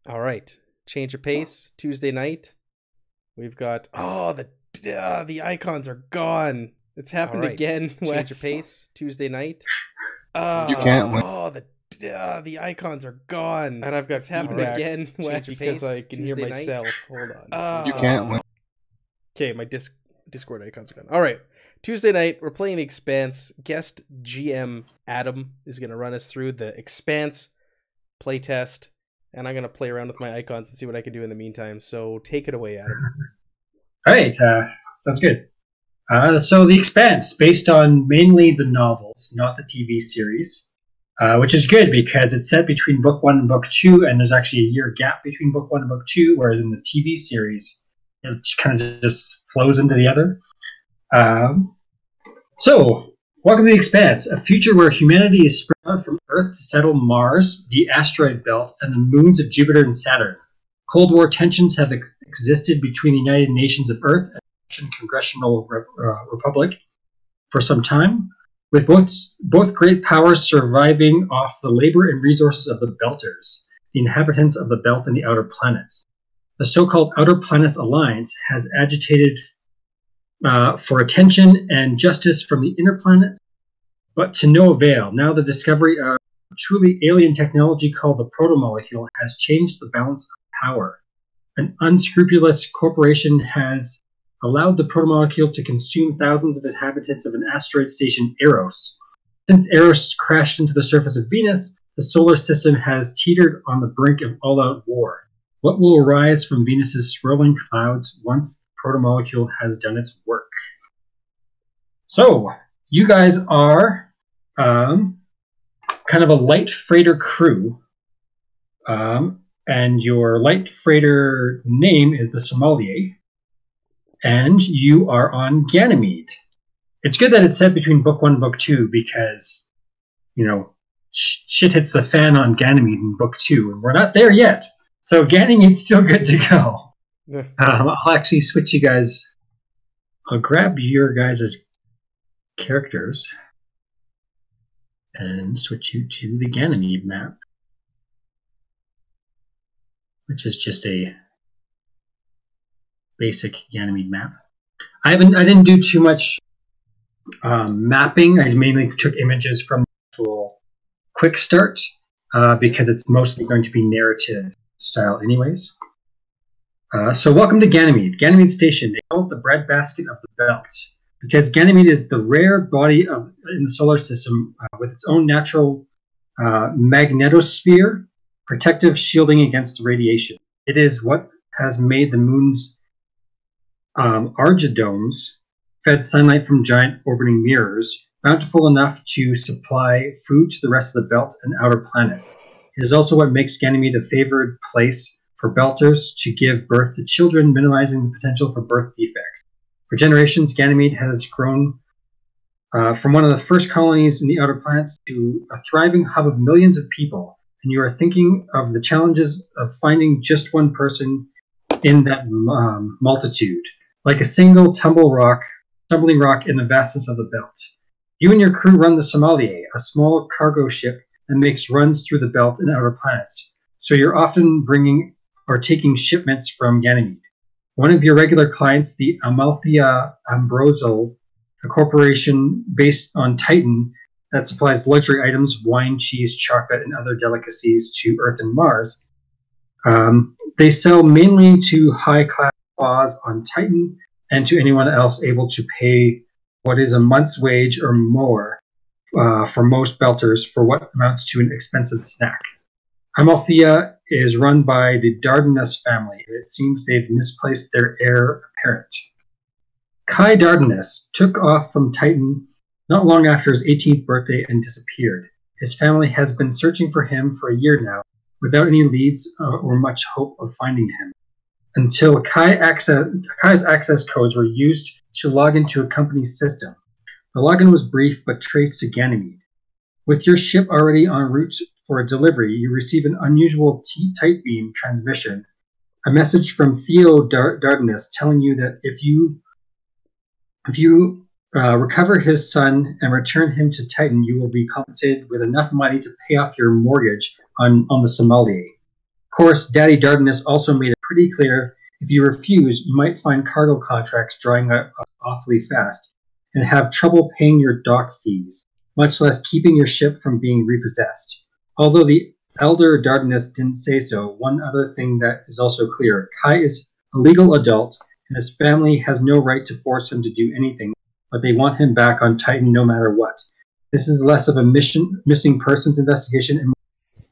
All right. Change of pace. Tuesday night. We've got the icons are gone. It's happened again. Change of pace. Tuesday night. You can't win. The icons are gone. And I've got it's happened again. Wes, because I can hear myself. Hold on. You can't win. Okay, my Discord icons are gone. All right. Tuesday night, we're playing The Expanse. Guest GM Adam is going to run us through the Expanse playtest, and I'm going to play around with my icons and see what I can do in the meantime. So take it away, Adam. All right, sounds good. So The Expanse, based on mainly the novels, not the TV series, which is good because it's set between book 1 and book 2, and there's actually a year gap between book 1 and book 2, whereas in the TV series, it kind of just flows into the other. So, welcome to The Expanse, a future where humanity is spread out from Earth to settle Mars, the asteroid belt, and the moons of Jupiter and Saturn. Cold War tensions have existed between the United Nations of Earth and the Russian Congressional Republic for some time, with both great powers surviving off the labor and resources of the Belters, the inhabitants of the belt and the outer planets. The so-called Outer Planets Alliance has agitated for attention and justice from the inner planets, but to no avail. Now the discovery of truly alien technology called the protomolecule has changed the balance of power. An unscrupulous corporation has allowed the protomolecule to consume thousands of inhabitants of an asteroid station, Eros. Since Eros crashed into the surface of Venus, the solar system has teetered on the brink of all-out war. What will arise from Venus's swirling clouds once the protomolecule has done its work? So, you guys are kind of a light freighter crew, and your light freighter name is the Sommelier, and you are on Ganymede. It's good that it's set between book 1 and book 2 because, shit hits the fan on Ganymede in book 2, and we're not there yet. So Ganymede's still good to go. I'll actually switch you guys. I'll grab your guys' characters and switch you to the Ganymede map, which is just a basic Ganymede map. I didn't do too much mapping. I mainly took images from the actual quick start because it's mostly going to be narrative style anyways. So welcome to Ganymede. Ganymede Station. They call it the breadbasket of the belt because Ganymede is the rare body in the solar system with its own natural magnetosphere, protective shielding against radiation. It is what has made the moon's argedomes, fed sunlight from giant orbiting mirrors, bountiful enough to supply food to the rest of the belt and outer planets. It is also what makes Ganymede a favored place for belters to give birth to children, minimizing the potential for birth defects. For generations, Ganymede has grown from one of the first colonies in the outer planets to a thriving hub of millions of people, and you are thinking of the challenges of finding just one person in that multitude, like a single tumbling rock in the vastness of the belt. You and your crew run the Sommelier, a small cargo ship that makes runs through the belt and outer planets, so you're often bringing or taking shipments from Ganymede. One of your regular clients, the Amalthea Ambrosal, a corporation based on Titan that supplies luxury items, wine, cheese, chocolate, and other delicacies to Earth and Mars. They sell mainly to high-class spas on Titan and to anyone else able to pay what is a month's wage or more for most belters for what amounts to an expensive snack. Amalthea is run by the Dardanus family, and it seems they've misplaced their heir apparent. Kai Dardanus took off from Titan not long after his 18th birthday and disappeared. His family has been searching for him for a year now, without any leads or much hope of finding him, until Kai's access codes were used to log into a company's system. The login was brief but traced to Ganymede. With your ship already en route for a delivery, you receive an unusual tight beam transmission, a message from Theo Dardanus telling you that if you recover his son and return him to Titan, you will be compensated with enough money to pay off your mortgage on the Sommelier. course, Daddy Dardanus also made it pretty clear if you refuse, you might find cargo contracts drying out awfully fast and have trouble paying your dock fees, much less keeping your ship from being repossessed. Although the elder Dardanus didn't say so, one other thing that is also clear, Kai is a legal adult and his family has no right to force him to do anything, but they want him back on Titan no matter what. This is less of a missing persons investigation and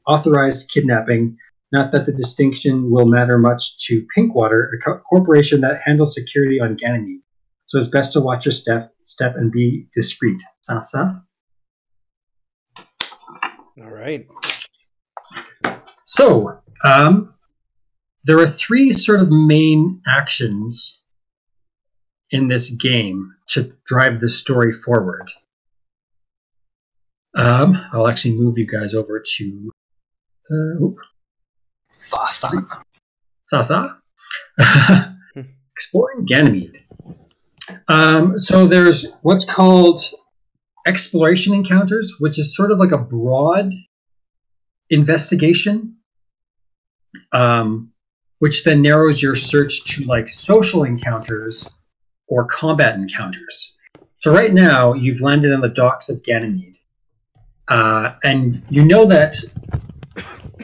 authorized kidnapping. Not that the distinction will matter much to Pinkwater, a corporation that handles security on Ganymede. So it's best to watch your step and be discreet. Sasa? All right. So, there are three sort of main actions in this game to drive the story forward. I'll actually move you guys over to Sasa. Exploring Ganymede. So there's what's called exploration encounters, which is sort of like a broad investigation, which then narrows your search to like social encounters or combat encounters. So right now, you've landed on the docks of Ganymede, and you know that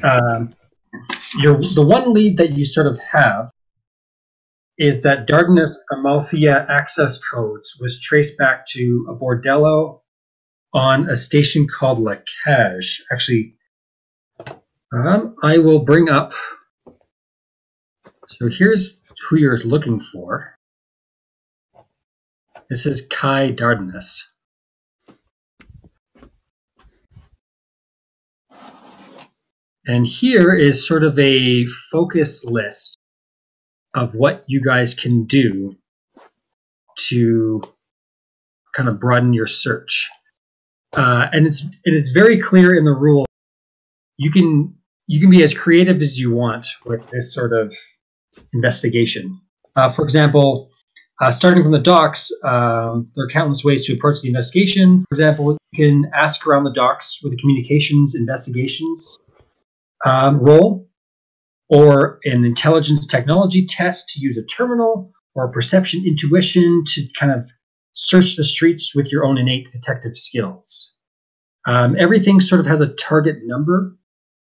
the one lead that you sort of have is that Dardanus Amalthea access codes was traced back to a bordello on a station called La Cage. Actually, I will bring up. So here's who you're looking for. This is Kai Dardanus. And here is sort of a focus list of what you guys can do to kind of broaden your search. And it's very clear in the rule. You can be as creative as you want with this sort of investigation. For example, starting from the docks, there are countless ways to approach the investigation. For example, you can ask around the docks with a communications investigations role, or an intelligence technology test to use a terminal, or a perception intuition to kind of search the streets with your own innate detective skills. Everything sort of has a target number,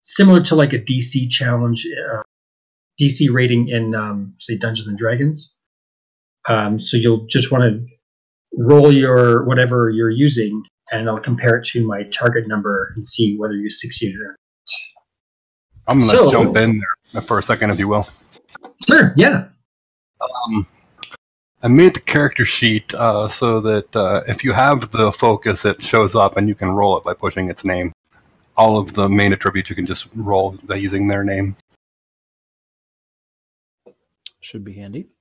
similar to like a DC challenge, DC rating in, say, Dungeons and Dragons. So you'll just want to roll your whatever you're using, and I'll compare it to my target number and see whether you succeeded or not. I'm going to jump in there for a second, if you will. Sure, yeah. I made the character sheet so that if you have the focus, it shows up and you can roll it by pushing its name. All of the main attributes you can just roll by using their name. Should be handy.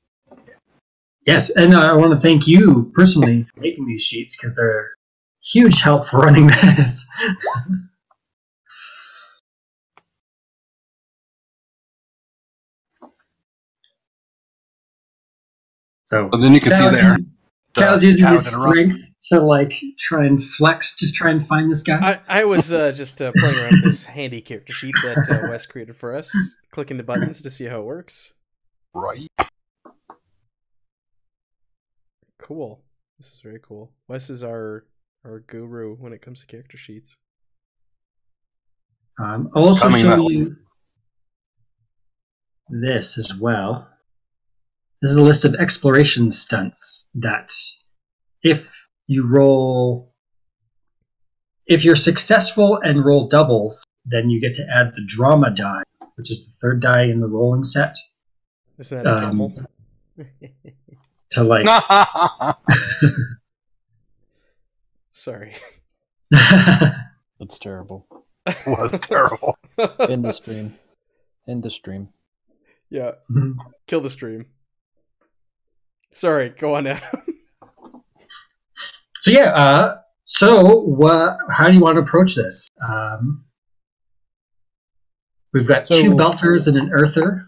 Yes, and I want to thank you personally for making these sheets because they're huge help for running this. So then you can see there. Cal's using his strength to like try and flex to try and find this guy. I was just playing around with this handy character sheet that Wes created for us, clicking the buttons to see how it works. Right. Cool. This is very cool. Wes is our guru when it comes to character sheets. I'll also show you this as well. This is a list of exploration stunts that if you're successful and roll doubles, then you get to add the drama die, which is the third die in the rolling set. Isn't that a camel? To like... Sorry. That's terrible. It was terrible. In the stream. Yeah. Kill the stream. Sorry, go on, Adam. So yeah, how do you want to approach this? We've got two belters and an earther.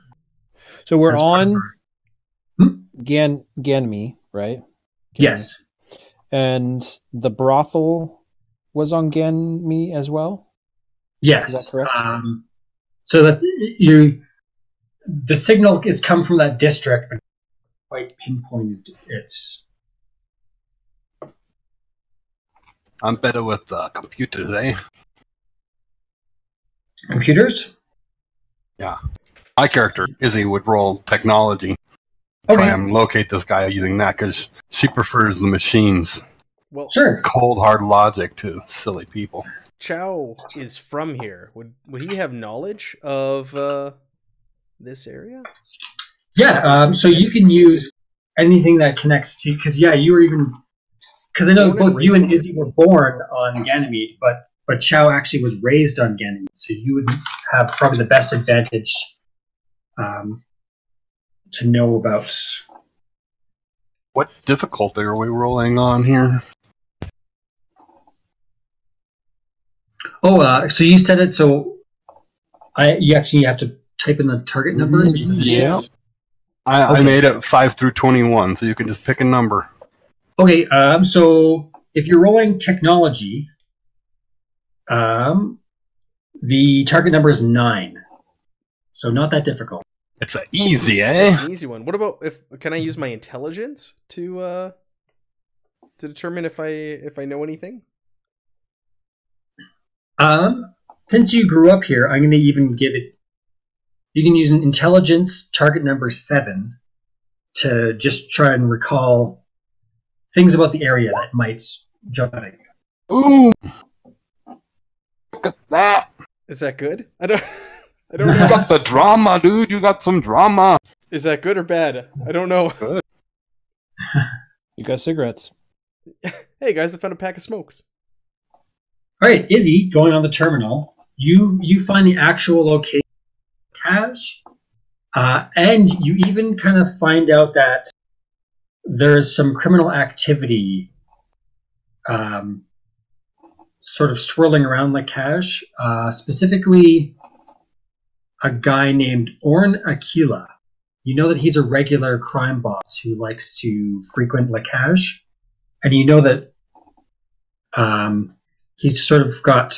So we're on Ganymede, right? Yes. And the brothel was on Ganymede as well? Yes. Is that correct? so that the signal is come from that district, but quite pinpointed it's. I'm better with computers, eh? Computers? Yeah. My character, Izzy, would roll technology. Try and locate this guy using that because she prefers the machines. Well, Sure. Cold, hard logic to silly people. Chow is from here. Would he have knowledge of this area? Yeah, so you can use anything that connects to, because you were even, because I know Born and both you and raised. Izzy were born on Ganymede, but Chow actually was raised on Ganymede, so you would have probably the best advantage to know about. What difficulty are we rolling on here? Oh, so you said it. So you actually have to type in the target numbers. Yeah. I made it 5 through 21, so you can just pick a number. Okay. So if you're rolling technology, the target number is 9. So not that difficult. It's an easy, eh? An easy one. What about can I use my intelligence to determine if I know anything? Since you grew up here, I'm going to even give it. You can use an intelligence target number 7 to just try and recall things about the area that might jump at you. Ooh! Look at that! Is that good? I don't You know. got the drama, dude. You got some drama. Is that good or bad? I don't know. Good. You got cigarettes. Hey guys, I found a pack of smokes. All right, Izzy, going on the terminal, you find the actual location of cache, and you even kind of find out that there's some criminal activity sort of swirling around the cache, specifically a guy named Orn Aquila. You know that he's a regular crime boss who likes to frequent Lakash, and you know that he's sort of got.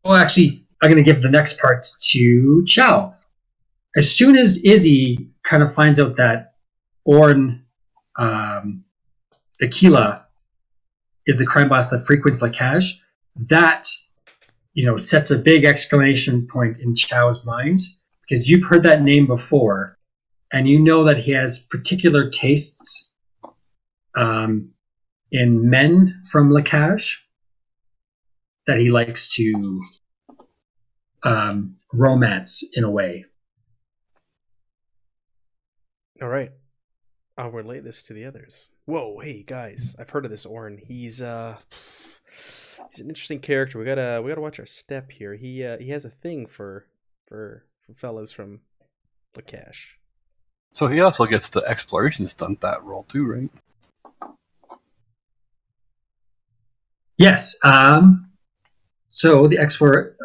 Well, actually, I'm going to give the next part to Chow. As soon as Izzy kind of finds out that Orn Aquila is the crime boss that frequents Lakash, that sets a big exclamation point in Chow's mind, because you've heard that name before, and you know that he has particular tastes in men from Lakash that he likes to romance in a way. All right. I'll relay this to the others. Whoa, hey guys, I've heard of this Orn. He's an interesting character. We gotta watch our step here. He has a thing for fellas from Lakash. So he also gets the exploration stunt that roll too, right? Yes. So the export.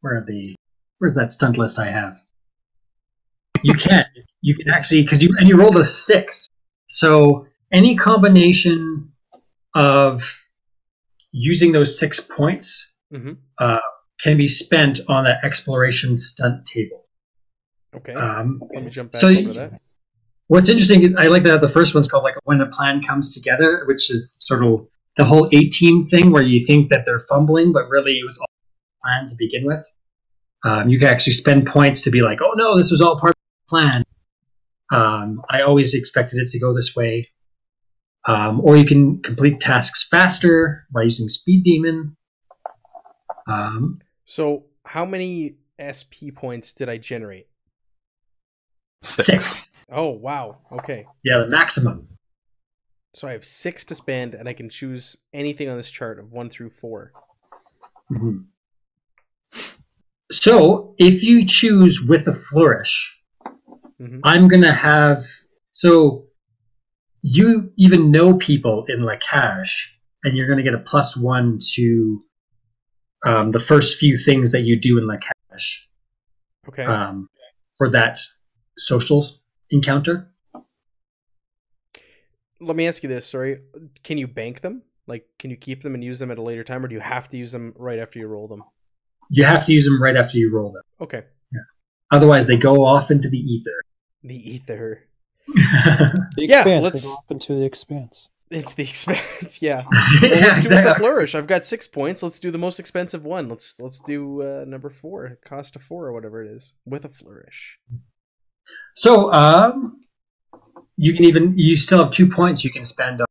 Where's that stunt list I have? You can actually, because you rolled a 6. So any combination of using those 6 points can be spent on that exploration stunt table. Okay. Let me jump back so over to that. What's interesting is I like that the first one's called like When a Plan Comes Together, which is sort of the whole A-team thing where you think that they're fumbling, but really it was all planned to begin with. You can actually spend points to be like, oh no, this was all part of the plan. I always expected it to go this way. Or you can complete tasks faster by using Speed Demon. So how many SP points did I generate? 6. Oh, wow. Okay. Yeah, the maximum. So I have 6 to spend, and I can choose anything on this chart of 1 through 4. Mm-hmm. So if you choose With a Flourish, I'm going to have... So you even know people in Lakash, and you're going to get a +1 to the first few things that you do in Lakash. Okay. For that social encounter. Let me ask you this, sorry. Can you bank them? Like, can you keep them and use them at a later time, or do you have to use them right after you roll them? You have to use them right after you roll them. Okay. Yeah. Otherwise, they go off into the ether. The ether. The Yeah, expanse. let's- They go up into the expanse. It's the expense. Yeah. Yeah, Well, let's do it with the exactly. flourish. I've got 6 points. Let's do the most expensive one. Let's do number 4, cost of 4 or whatever it is, with a flourish. So, you still have 2 points you can spend on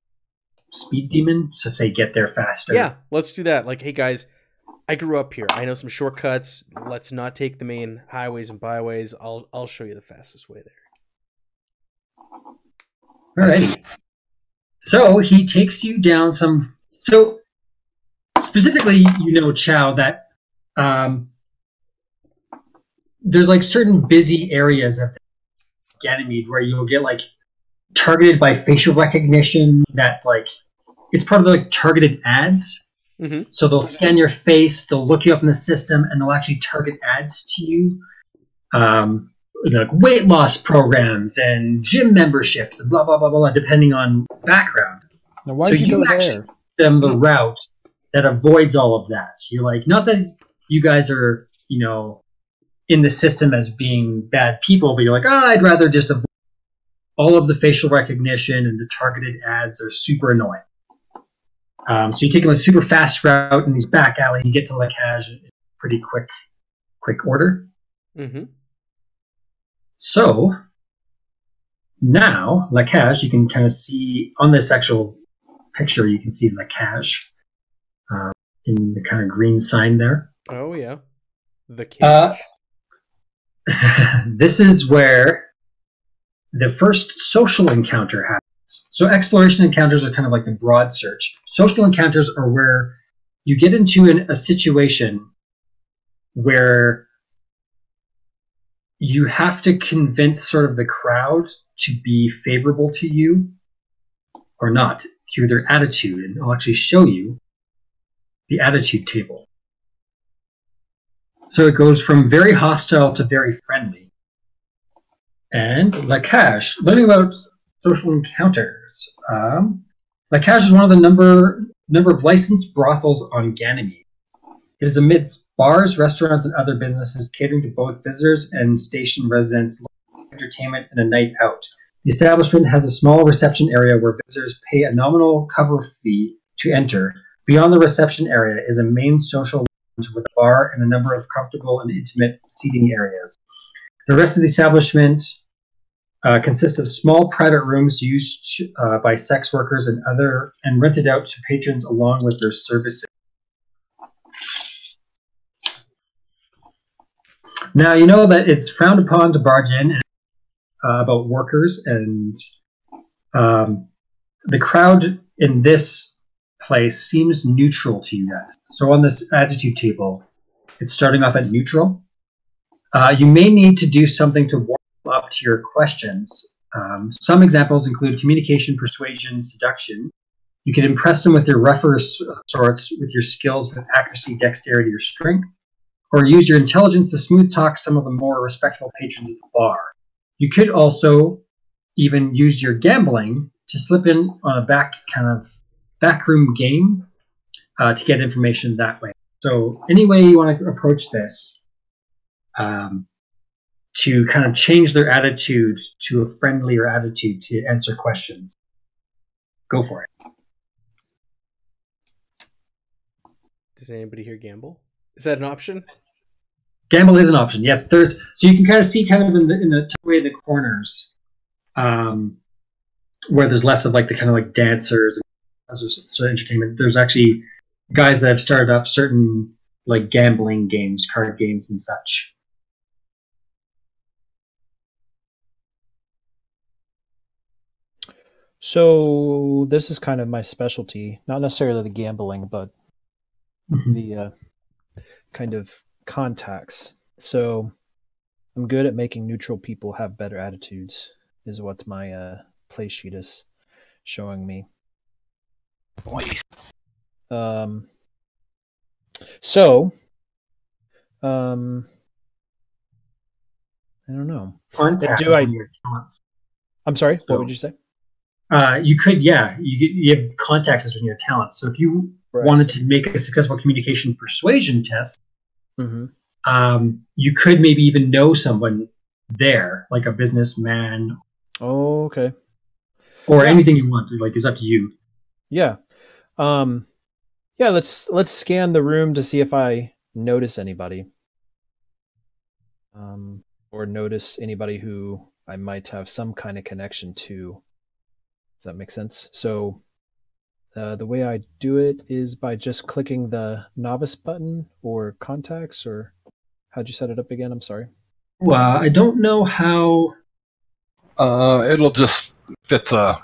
Speed Demon to say get there faster. Yeah, let's do that. Like, hey guys, I grew up here. I know some shortcuts. Let's not take the main highways and byways. I'll show you the fastest way there. All right. So he takes you down some. So specifically, Chow, that there's like certain busy areas of Ganymede where you'll get like targeted by facial recognition. That like it's part of the like targeted ads. Mm-hmm. So they'll scan your face, they'll look you up in the system, and they'll actually target ads to you. Like weight loss programs and gym memberships and blah blah blah blah, depending on background. Now, why So did you you go actually there? Them the route that avoids all of that. So you're like, not that you guys are, in the system as being bad people, but you're like, I'd rather just avoid all of the facial recognition and the targeted ads are super annoying. So you take them a super fast route in these back alleys, you get to Lacage in pretty quick order. Mm-hmm. So now, Lacage, you can kind of see on this actual picture, you can see Lacage in the kind of green sign there. Oh yeah, the cage. This is where the first social encounter happens. So exploration encounters are kind of like the broad search. Social encounters are where you get into a situation where you have to convince sort of the crowd to be favorable to you or not through their attitude. And I'll actually show you the attitude table. So it goes from very hostile to very friendly. And Lacage, learning about social encounters. Lacage is one of the number of licensed brothels on Ganymede. It is amidst bars, restaurants, and other businesses catering to both visitors and station residents, entertainment, and a night out. The establishment has a small reception area where visitors pay a nominal cover fee to enter. Beyond the reception area is a main social lounge with a bar and a number of comfortable and intimate seating areas. The rest of the establishment consists of small private rooms used by sex workers and rented out to patrons along with their services. Now, you know that it's frowned upon to barge in about workers, and the crowd in this place seems neutral to you guys. So on this attitude table, it's starting off at neutral. You may need to do something to warm up to your questions. Some examples include communication, persuasion, seduction. You can impress them with your rougher sorts, with your skills with accuracy, dexterity, or strength, or use your intelligence to smooth talk some of the more respectable patrons at the bar. You could also even use your gambling to slip in on a backroom game to get information that way. So any way you want to approach this to kind of change their attitude to a friendlier attitude to answer questions, go for it. Does anybody here gamble? Is that an option? Gamble is an option. Yes, so you can kind of see kind of in the way the corners, where there's less of like the kind of like dancers and sort of entertainment. There's actually guys that have started up certain like gambling games, card games, and such. So this is kind of my specialty, not necessarily the gambling, but the kind of contacts. So I'm good at making neutral people have better attitudes, is what my play sheet is showing me. Voice. So I don't know. Contact Do I- your talents. I'm sorry, So- what would you say? You could, yeah. You have contacts as one of your talents. So if you Right. wanted to make a successful communication persuasion test, You could maybe even know someone there, like a businessman. Oh, okay. Or anything you want. Like, it's up to you. Yeah. Yeah, let's scan the room to see if I notice anybody. Or notice anybody who I might have some kind of connection to. Does that make sense? So the way I do it is by just clicking the novice button or contacts, or how'd you set it up again? I'm sorry. Well, I don't know how. It'll just fit the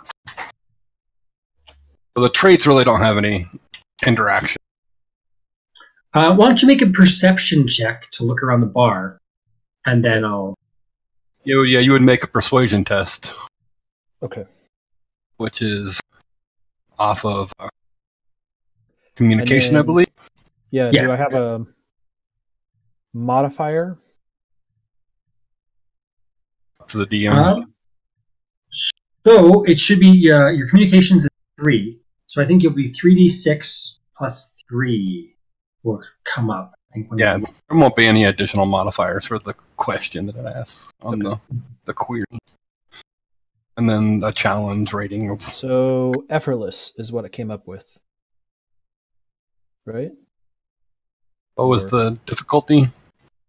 traits really don't have any interaction. Why don't you make a perception check to look around the bar, and then I'll. You would make a persuasion test. Okay. Which is off of communication, then, I believe. Yeah. Yes. Do I have a modifier? To the DM. So it should be your communications is 3. So I think it'll be 3d6 plus 3 will come up. I think there won't be any additional modifiers for the question that it asks on the query. And then a challenge rating of... So effortless is what it came up with. Right? What was the difficulty?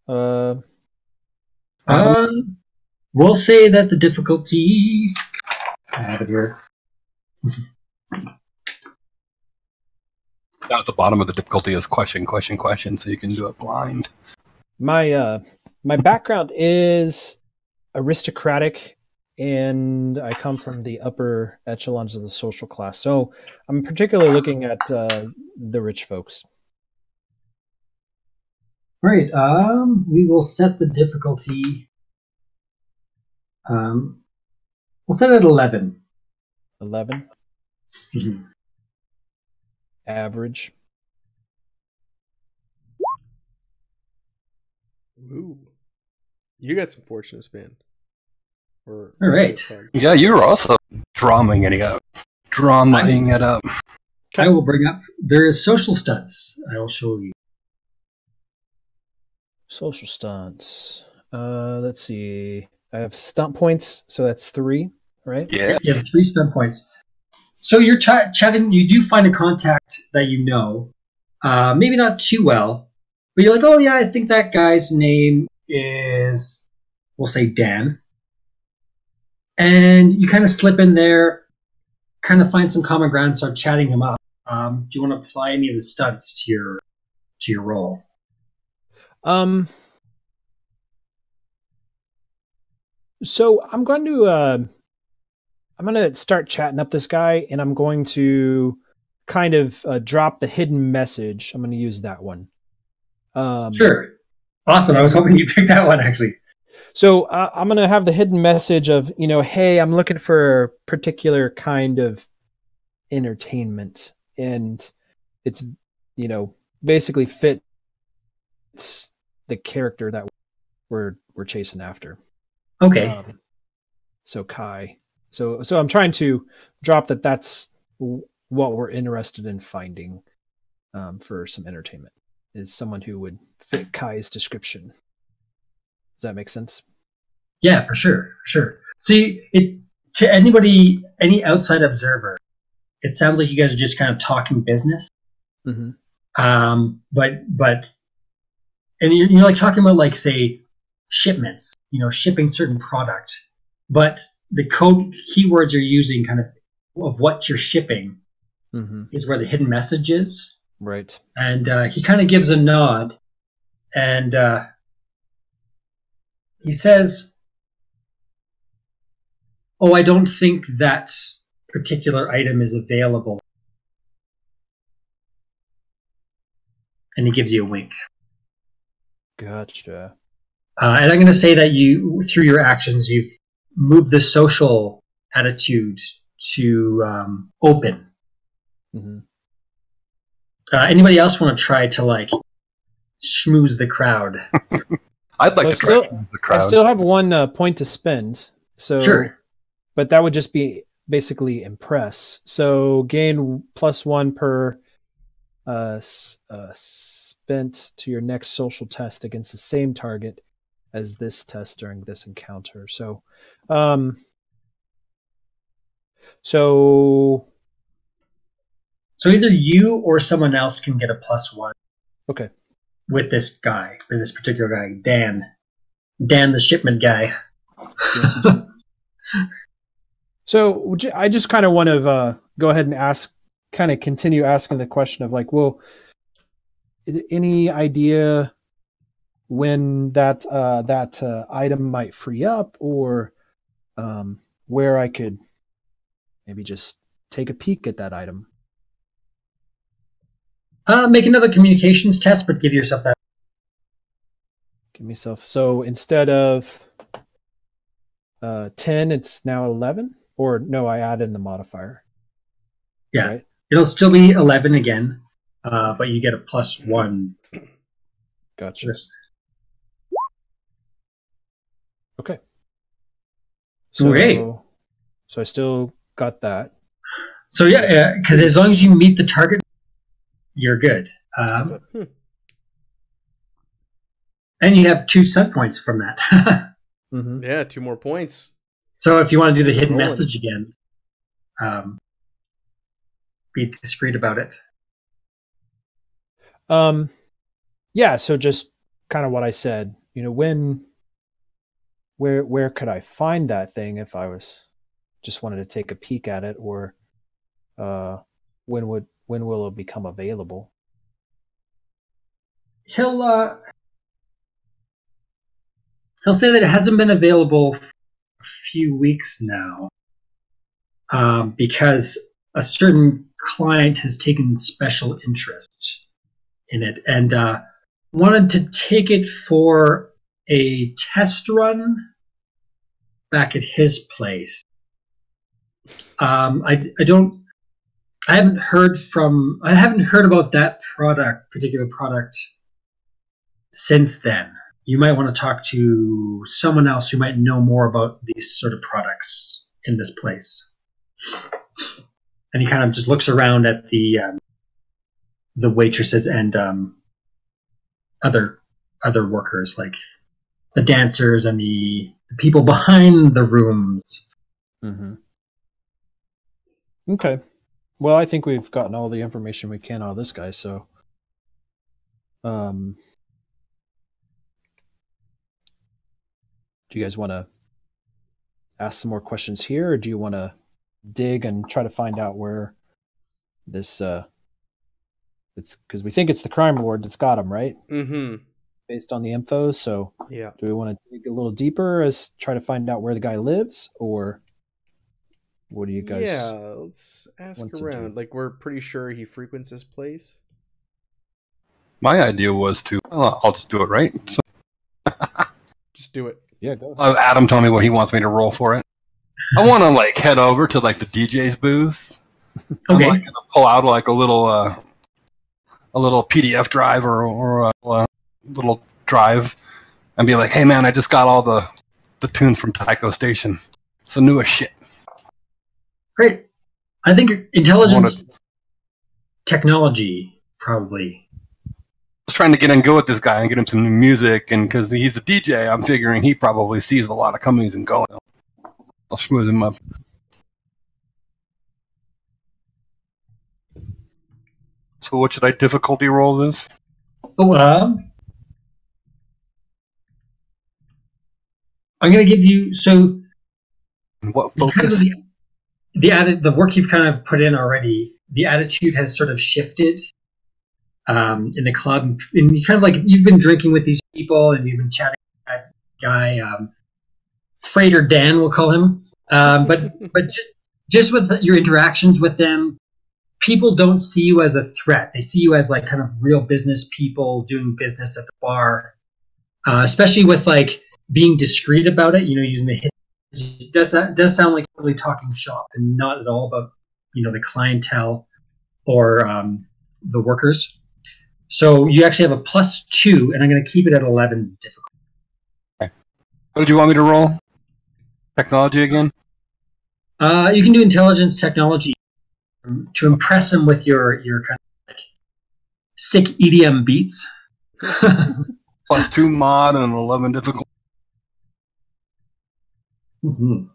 We'll say that the difficulty... I have it here. Down at the bottom of the difficulty is question, so you can do it blind. My background is aristocratic, and I come from the upper echelons of the social class. So I'm particularly looking at the rich folks. All right. We will set the difficulty. We'll set it at 11. 11? Mm-hmm. Average. Ooh. You got some fortune to spend. All right. Yeah, you were also dramaing it up. I will bring up. There is social stunts. I will show you. Social stunts. Let's see. I have stunt points, so that's 3, right? Yeah. You have 3 stunt points. So you're chatting. You do find a contact that you know, maybe not too well, but you're like, oh yeah, I think that guy's name is, we'll say Dan. And you kind of slip in there, kind of find some common ground, start chatting him up. Do you want to apply any of the stunts to your role? So I'm going to start chatting up this guy, and I'm going to kind of drop the hidden message. I'm going to use that one. Sure. Awesome. I was hoping you picked that one, actually. So I'm going to have the hidden message of, hey, I'm looking for a particular kind of entertainment. And it's, basically fits the character that we're chasing after. Okay. So Kai. So I'm trying to drop that's what we're interested in finding for some entertainment, is someone who would fit Kai's description. Does that make sense? Yeah, for sure. See, to anybody, any outside observer, it sounds like you guys are just kind of talking business. Mm-hmm. But and you're like talking about, like, say, shipments, shipping certain product, but the code keywords you're using kind of what you're shipping is where the hidden message is. Right. And he kind of gives a nod, and he says, oh, I don't think that particular item is available. And he gives you a wink. Gotcha. And I'm going to say that you, through your actions, you've moved the social attitude to open. Mm-hmm. Anybody else want to try to, like, schmooze the crowd? I'd like to try to schmooze the crowd. I still have 1 point to spend. So, sure. But that would just be basically impress. So gain +1 per spent to your next social test against the same target as this test during this encounter. So, so either you or someone else can get a +1. Okay. With this particular guy, Dan, the shipment guy. So I just kind of want to go ahead and continue asking the question of like, well, any idea when that item might free up, or where I could maybe just take a peek at that item? Make another communications test, but give yourself that. Give myself. So instead of 10, it's now 11? Or no, I add in the modifier. Yeah. Right? It'll still be 11 again, but you get a +1. Gotcha. Okay. So I still got that. So yeah, because as long as you meet the target, you're good. And you have 2 set points from that. Mm-hmm. Yeah, 2 more points. So if you want to do the hidden message again, be discreet about it. Yeah, so just kind of what I said, where could I find that thing if I just wanted to take a peek at it, or when will it become available? He'll say that it hasn't been available for a few weeks now, because a certain client has taken special interest in it and wanted to take it for a test run back at his place. I haven't heard about that particular product since then. You might want to talk to someone else who might know more about these sort of products in this place. And he kind of just looks around at the waitresses and other workers, like the dancers and the people behind the rooms. Mm-hmm. Okay. Well, I think we've gotten all the information we can out of this guy, so do you guys want to ask some more questions here, or do you want to dig and try to find out where this it's because we think it's the crime lord that's got him, right? Mm-hmm. Based on the info. So yeah, do we want to dig a little deeper try to find out where the guy lives, or what do you guys? Yeah, let's ask around. Like, we're pretty sure he frequents this place. My idea was I'll just do it, right? So, just do it. Yeah, go ahead. Adam told me what he wants me to roll for it. I want to head over to the DJ's booth. Okay. I'm gonna pull out a little PDF drive or a little drive and be like, "Hey man, I just got all the tunes from Tycho Station. It's the newest shit." Great. I think intelligence, technology, probably. I was trying to get and go with this guy and get him some new music, and because he's a DJ, I'm figuring he probably sees a lot of comings and going. I'll smooth him up. So what should I difficulty roll this? Oh, I'm going to give you what focus? The work you've kind of put in already. The attitude has sort of shifted in the club, and you kind of you've been drinking with these people, and you've been chatting with that guy, Freighter Dan, we'll call him. But just with your interactions with them, people don't see you as a threat. They see you as kind of real business people doing business at the bar, especially with being discreet about it. Using the hit. It does sound like really talking shop and not at all about the clientele or the workers. So you actually have a +2, and I'm going to keep it at 11 difficulty. Okay. What did you want me to roll? Technology again? You can do intelligence technology to impress him with your kind of sick EDM beats. +2 mod and an 11 difficult. Mm-hmm.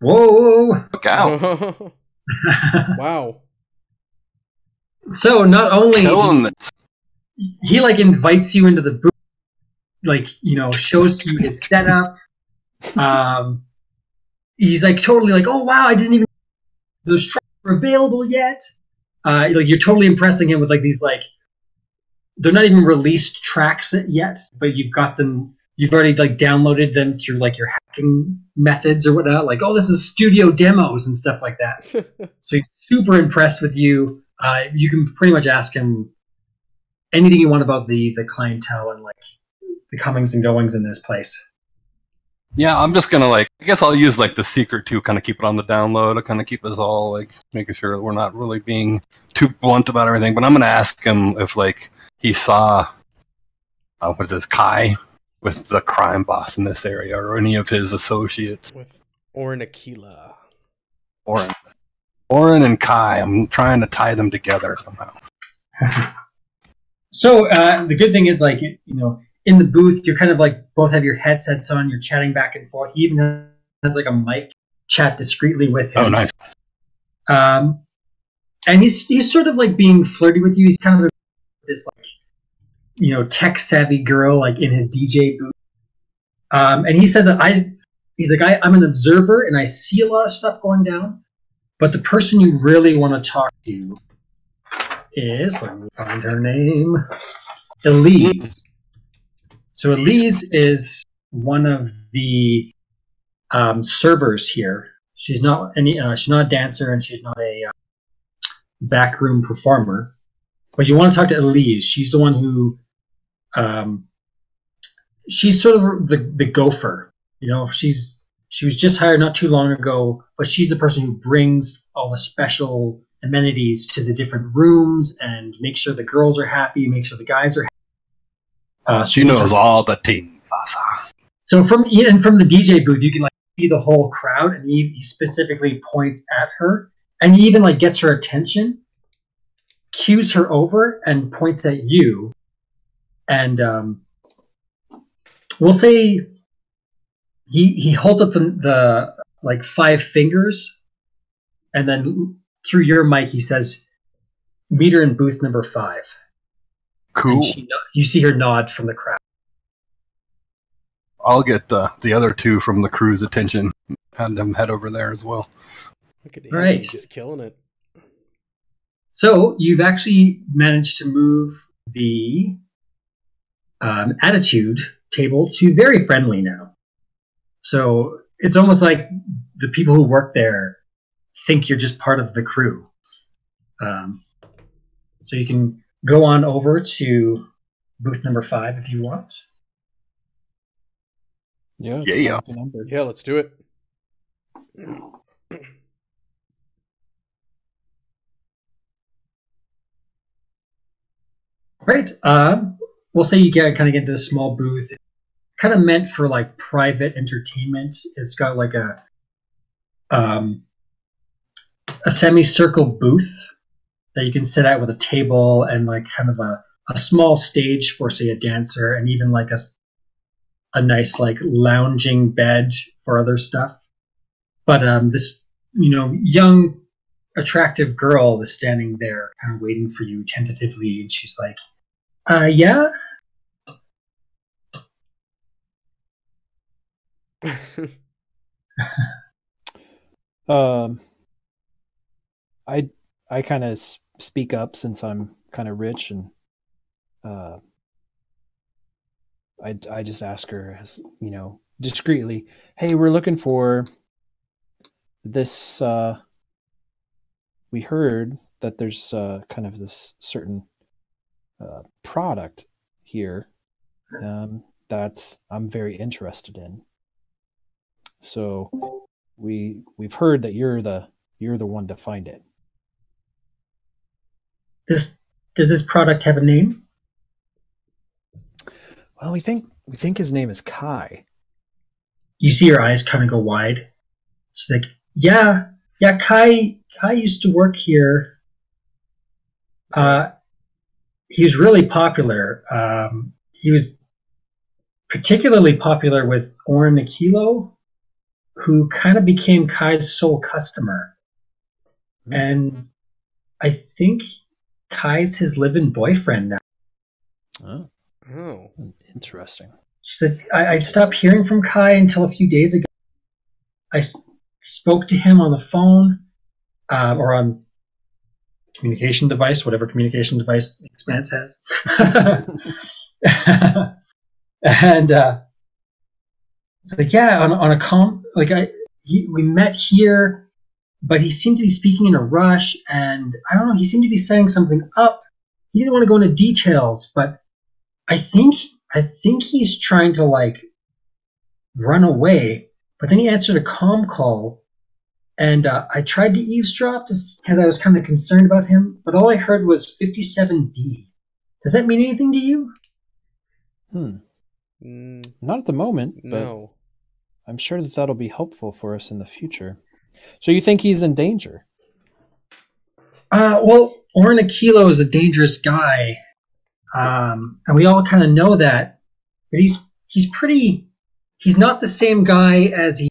Whoa! Look out. Wow. So not only Killing this. he like invites you into the booth, like, you know, shows you his setup. He's like totally like, oh wow, I didn't even know those tracks were available yet. Like you're totally impressing him with like these like they're not even released tracks yet, but you've got them. You've already like downloaded them through like your hacking methods or whatnot. Like, oh, this is studio demos and stuff like that. So he's super impressed with you. You can pretty much ask him anything you want about the clientele and like the comings and goings in this place. Yeah, I'm just gonna like. I guess I'll use like the secret to kind of keep it on the download. To kind of keep us all like making sure that we're not really being too blunt about everything. But I'm gonna ask him if like he saw what is this Kai with the crime boss in this area or any of his associates. With Orin Aquila. Orin and Kai. I'm trying to tie them together somehow. So the good thing is like, you know, in the booth, you're kind of like both have your headsets on, you're chatting back and forth. He even has like a mic, chat discreetly with him. Oh, nice. And he's sort of like being flirty with you. He's kind of this like, you know, tech savvy girl like in his DJ booth. And he says that I'm an observer and I see a lot of stuff going down, but the person you really want to talk to is, let me find her name, Elise. So Elise is one of the servers here. She's not a dancer and she's not a backroom performer. But you want to talk to Elise. She's the one who, she's sort of the gopher. You know, she was just hired not too long ago, but she's the person who brings all the special amenities to the different rooms and makes sure the girls are happy, makes sure the guys are happy. She knows all the teams. So from the DJ booth, you can like see the whole crowd, and he specifically points at her, and he even like gets her attention, cues her over, and points at you. And we'll say he holds up the like 5 fingers, and then through your mic he says, "Meet her in booth number 5." Cool. You see her nod from the crowd. I'll get the other 2 from the crew's attention. Have them head over there as well. Look at Right. just killing it. So you've actually managed to move the attitude table to very friendly now. So it's almost like the people who work there think you're just part of the crew. So you can go on over to booth number 5 if you want. Yeah. Yeah. The number. Yeah, let's do it. Great. We'll say you kind of get into a small booth, kind of meant for like private entertainment. It's got like a semicircle booth that you can sit at with a table and like kind of a small stage for say a dancer, and even like a nice like lounging bed for other stuff. But this, you know, young attractive girl is standing there kind of waiting for you tentatively, and she's like, yeah? I kind of speak up since I'm kind of rich, and I just ask her, as you know, discreetly, "Hey, we're looking for this. We heard that there's kind of this certain product here that I'm very interested in. So we've heard that you're the one to find it." Does this product have a name? Well, we think his name is Kai. You see her eyes kind of go wide. She's like, yeah, Kai Kai used to work here. He was really popular. He was particularly popular with Oren Akilo, who kind of became Kai's sole customer. And I think Kai's his live-in boyfriend now. Oh, interesting. She said, I stopped hearing from Kai until a few days ago. I spoke to him on the phone or on communication device, whatever communication device Expanse has. And it's like, yeah, on a we met here, but he seemed to be speaking in a rush, and I don't know, he seemed to be setting something up. He didn't want to go into details, but I think he's trying to like run away. But then he answered a comm call, and I tried to eavesdrop because I was kind of concerned about him, but all I heard was 57D. Does that mean anything to you? Not at the moment, but No. I'm sure that that'll be helpful for us in the future. So you think he's in danger? Well, Oren Akilo is a dangerous guy, and we all kind of know that. But he's not the same guy as he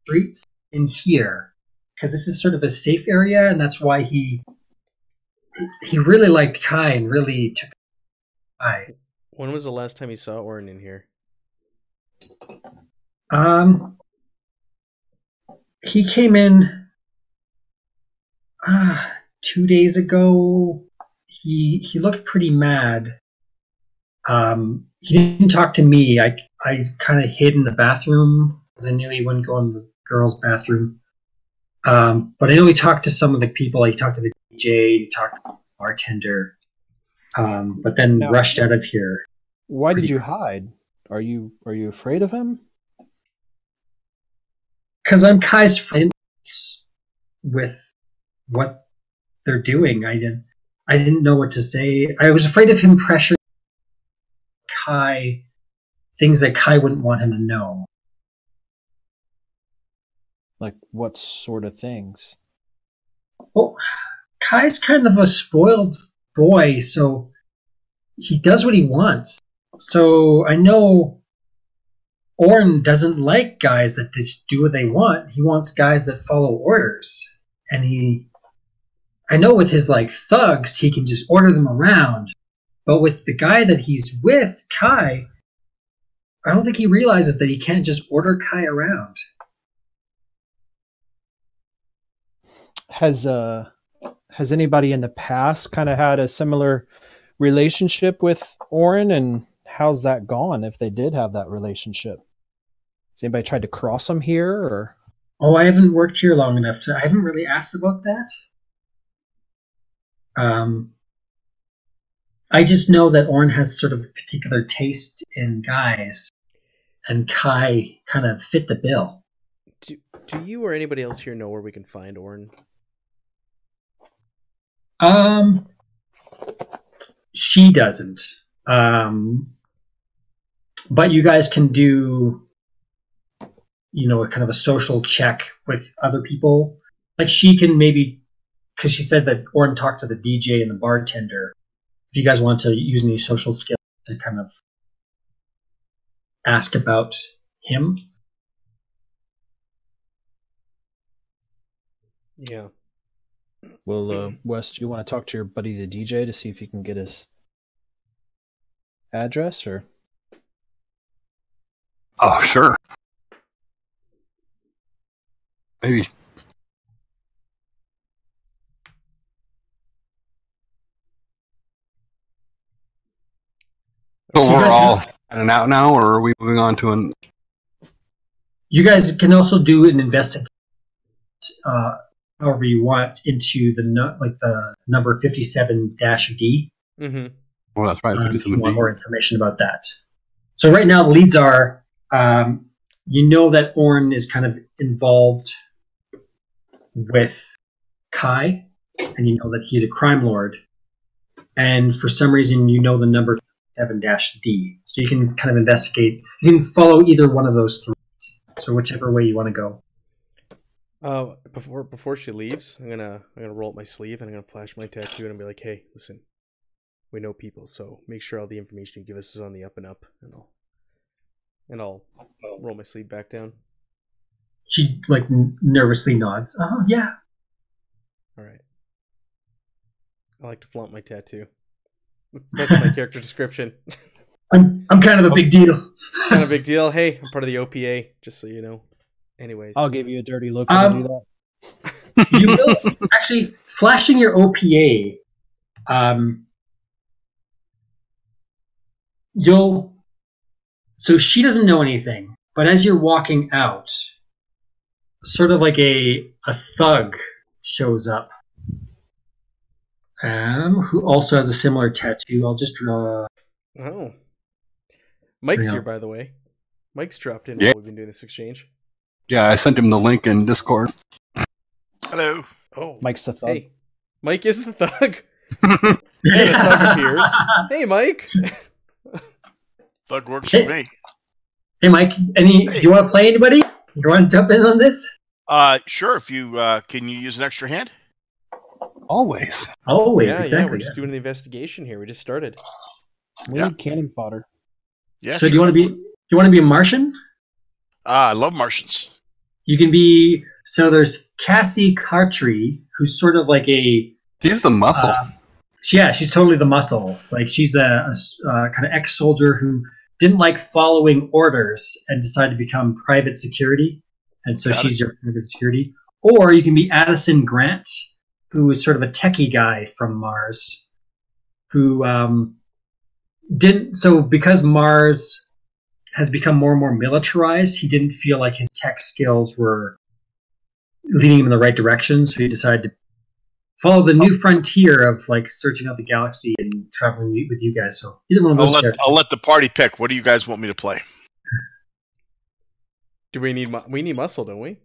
treats in here, because this is sort of a safe area, and that's why he really liked Kai and really took Kai. When was the last time you saw Oren in here? He came in 2 days ago. He looked pretty mad. He didn't talk to me. I kind of hid in the bathroom because I knew he wouldn't go in the girls' bathroom. But I know he talked to some of the people. He talked to the DJ. He talked to the bartender. But then rushed out of here. Why did you hide? Are you afraid of him? Because I'm Kai's friend with what they're doing. I didn't know what to say. I was afraid of him pressuring Kai things that Kai wouldn't want him to know. Like what sort of things? Well, Kai's kind of a spoiled boy, so he does what he wants. So I know Oren doesn't like guys that just do what they want. He wants guys that follow orders. And I know with his like thugs, he can just order them around. But with the guy that he's with, Kai, I don't think he realizes that he can't just order Kai around. Has anybody in the past kind of had a similar relationship with Oren, and how's that gone if they did have that relationship? Has anybody tried to cross him here, or? Oh, I haven't worked here long enough I haven't really asked about that. I just know that Oren has sort of a particular taste in guys, and Kai kind of fit the bill. Do you or anybody else here know where we can find Oren? She doesn't. But you guys can do, a kind of a social check with other people. Like she can maybe, because she said that Oren talked to the DJ and the bartender. If you guys want to use any social skills to kind of ask about him. Yeah. Well, Wes, do you want to talk to your buddy the DJ to see if you can get his address, or? Oh, sure. Maybe. So we're all in and out now, or are we moving on to an? You guys can also do an investigation, however you want, into the number 57-D. Mm-hmm. Well, that's right. If you want more information about that. So right now, the leads are, you know that Oren is kind of involved with Kai, and you know that he's a crime lord. And for some reason, you know the number 7-D. So you can kind of investigate. You can follow either one of those three. So whichever way you want to go. Before she leaves, I'm gonna roll up my sleeve and I'm gonna flash my tattoo and be like, hey, listen, we know people, so make sure all the information you give us is on the up and up, and I'll roll my sleeve back down. She like nervously nods. Oh yeah. All right. I like to flaunt my tattoo. That's my character description. I'm kind of a big deal. Kind of a big deal. Hey, I'm part of the OPA, just so you know. Anyways, I'll give you a dirty look when you do that. You will actually flashing your OPA. You'll. So she doesn't know anything, but as you're walking out, sort of like a thug shows up, who also has a similar tattoo. I'll just draw. Oh, Mike's here, by the way. Mike's dropped in while we've been doing this exchange. Yeah, I sent him the link in Discord. Hello. Oh, Mike's the thug. Hey, Mike is the thug. And the thug appears. Hey, Mike. Thug works for me. Hey, Mike. Do you want to play anybody? You want to jump in on this? Sure. If you can, you use an extra hand. Always. Always, Yeah, exactly. we're just doing the investigation here. We just started. We need cannon fodder. Yeah. So sure. Do you want to be a Martian? I love Martians. You can be. So there's Cassie Cartree, who's sort of like a. She's the muscle. She's totally the muscle. Like she's a kind of ex-soldier who didn't like following orders and decided to become private security, and so she's your private security. Or you can be Addison Grant, who is sort of a techie guy from Mars, who didn't. So because Mars has become more and more militarized, he didn't feel like his tech skills were leading him in the right direction, so he decided to follow the new frontier of like searching out the galaxy and traveling with you guys. So either one of those. I'll let the party pick. What do you guys want me to play? Do we need muscle? Don't we?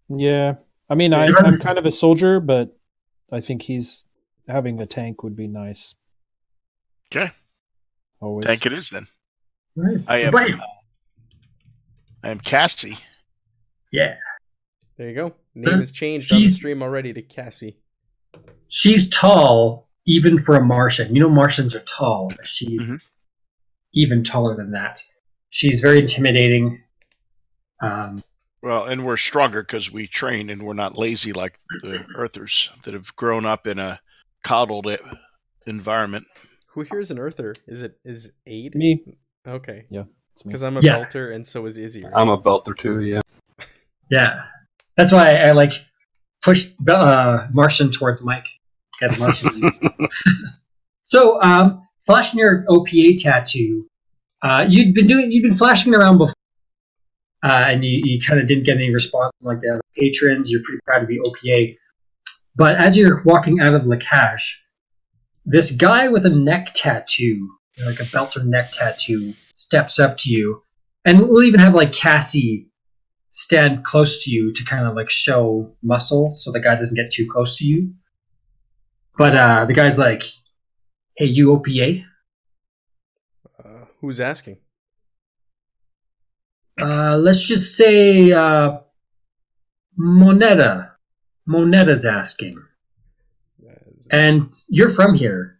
Yeah, I mean, I'm kind of a soldier, but I think having a tank would be nice. Okay, always tank it is then. Right. I am Cassie. Yeah. There you go. Name has changed on the stream already to Cassie. She's tall, even for a Martian. You know Martians are tall. She's even taller than that. She's very intimidating. Well, and we're stronger because we train and we're not lazy like the Earthers that have grown up in a coddled environment. Who here is an Earther? Is Aid? Me. Okay. Yeah. Because I'm a belter and so is Izzy. Right? I'm a belter too, yeah. Yeah. That's why I like pushed Martian towards Mike. Get Martian. So, flashing your OPA tattoo, you've been flashing around before, and you kind of didn't get any response from like the other patrons. You're pretty proud to be OPA, but as you're walking out of Lakash, this guy with a neck tattoo, like a belter neck tattoo, steps up to you, and we'll even have like Cassie stand close to you to kind of like show muscle, so the guy doesn't get too close to you. But the guy's like, "Hey, you OPA?" Who's asking? Let's just say Moneta. Moneta's asking. And you're from here.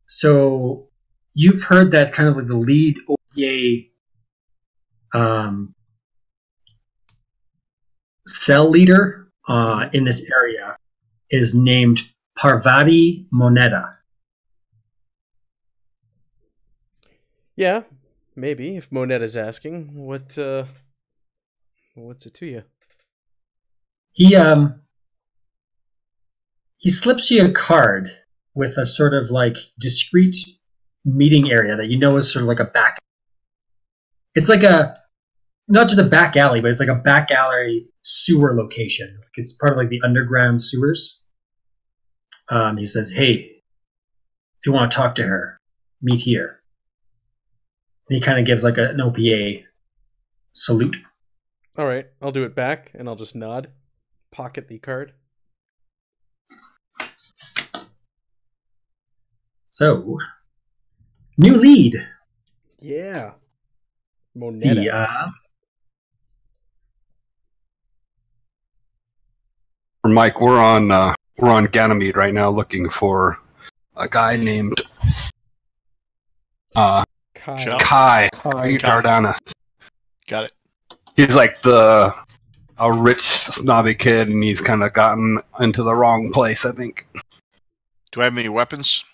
So you've heard that kind of like the lead OPA cell leader in this area is named Parvati Moneta. Yeah, maybe. If Moneta's asking, what's it to you? He slips you a card with a sort of like discreet meeting area that you know is sort of like a back. It's like not just a back alley, but it's like a back alley sewer location. It's part of like the underground sewers. He says, "Hey, if you want to talk to her, meet here." And he kind of gives like an OPA salute. All right, I'll do it back, and I'll just nod, pocket the card. So, new lead. Yeah. Moneta. Mike, we're on Ganymede right now, looking for a guy named Kai. Kai Dardana. Got it. He's like a rich snobby kid, and he's kind of gotten into the wrong place, I think. Do I have any weapons?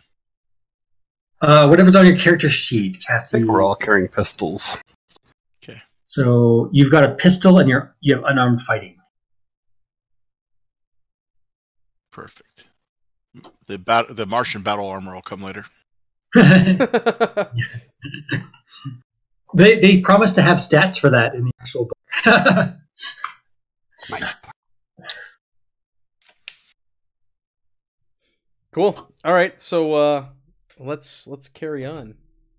Whatever's on your character sheet, Cassie. I think we're all carrying pistols. Okay. So you've got a pistol and you have unarmed fighting. Perfect. The Martian battle armor will come later. They promised to have stats for that in the actual book. Nice. Cool. All right, so let's carry on.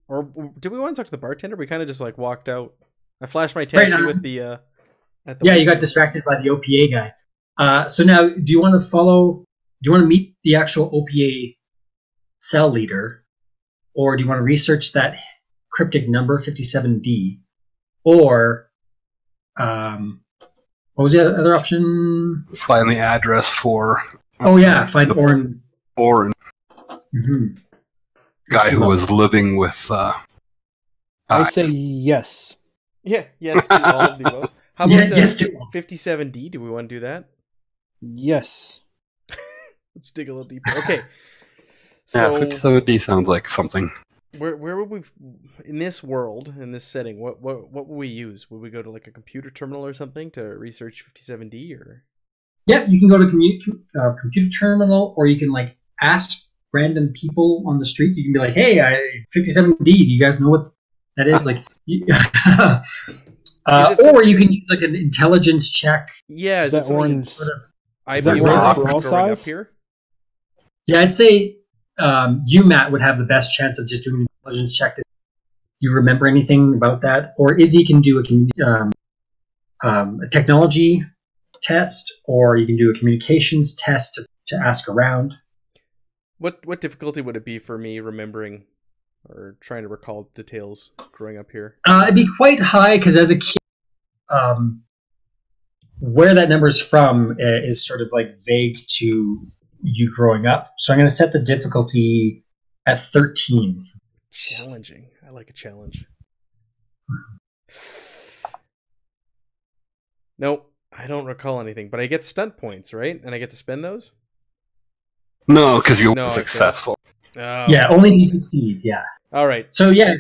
Or did we want to talk to the bartender? We kind of just like walked out. I flashed my tattoo with the. You got distracted by the OPA guy. So now, do you want to meet the actual OPA cell leader, or do you want to research that cryptic number 57D, or what was the other option? Find the address for. Find Oren. Oren. Mm-hmm. Guy who was living with. I say yes. Yeah, yes to all of the above. How about yes to 57D? Do we want to do that? Yes. Let's dig a little deeper. Okay. So, 57D sounds like something. Where would we, in this world, in this setting, what would we use? Would we go to like a computer terminal or something to research 57D, or? Yeah, you can go to computer terminal, or you can like ask random people on the street. You can be like, "Hey, 57D. Do you guys know what that is?" Like, or you can use like an intelligence check. Yeah, is that Oren's? Is that Oren's size? Here? Yeah, I'd say you, Matt, would have the best chance of just doing an intelligence check. Do you remember anything about that? Or Izzy can do a technology test, or you can do a communications test to ask around. What difficulty would it be for me remembering or trying to recall details growing up here? It'd be quite high, because as a kid, where that number is from is sort of like vague to you growing up. So I'm going to set the difficulty at 13. Challenging. I like a challenge. Nope, I don't recall anything, but I get stunt points, right? And I get to spend those? No, because you were successful. Oh. Yeah, only if you succeed, yeah. All right. So yeah,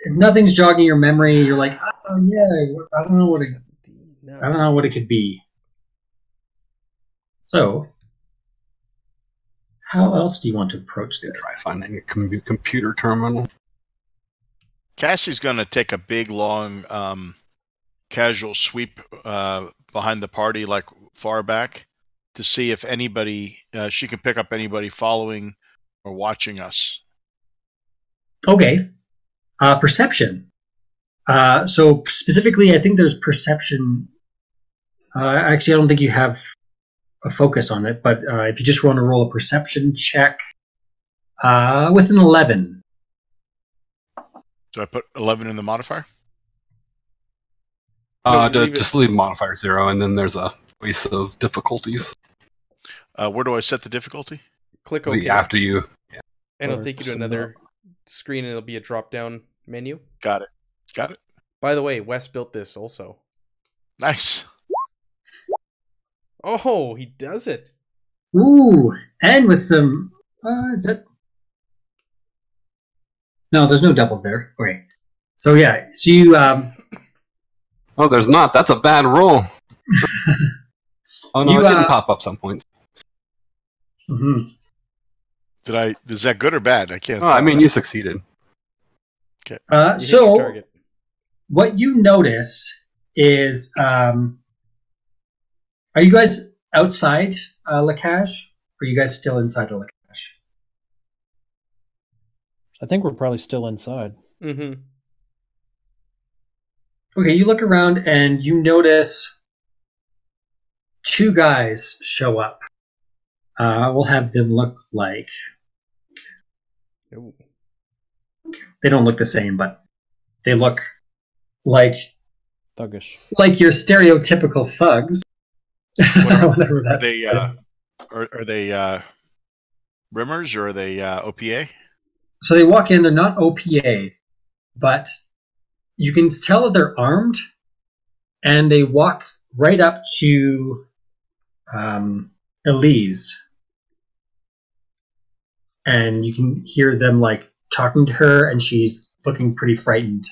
nothing's jogging your memory. You're like, oh yeah, I don't know what it could be. So, how else do you want to approach this? Try finding a computer terminal. Cassie's going to take a big, long, casual sweep behind the party, like far back, to see if anybody she can pick up anybody following or watching us. Okay. Perception. So specifically, I think there's perception. Actually, I don't think you have a focus on it, but if you just want to roll a perception check with an 11. Do I put 11 in the modifier? Just leave modifier 0, and then there's a choice of difficulties. Where do I set the difficulty? Click OK. After you. Yeah. And it'll take you to another screen, and it'll be a drop-down menu. Got it. By the way, Wes built this also. Nice. Oh, he does it. Ooh, and with some... is that... No, there's no doubles there. Okay. So yeah, so you... Oh, there's not. That's a bad roll. Oh no, it didn't pop up some points. Mm-hmm. Is that good or bad? I can't. Oh, I mean, you succeeded. Okay. So, what you notice is, are you guys outside Lakash, or are you guys still inside of Lakash? I think we're probably still inside. Mm-hmm. Okay, you look around and you notice two guys show up. We'll have them look like... Ooh. They don't look the same, but they look like... Thuggish. Like your stereotypical thugs. Whatever Are that they is. are they rimmers or are they OPA? So they walk in. They're not OPA, but you can tell that they're armed, and they walk right up to Elise, and you can hear them like talking to her, and she's looking pretty frightened.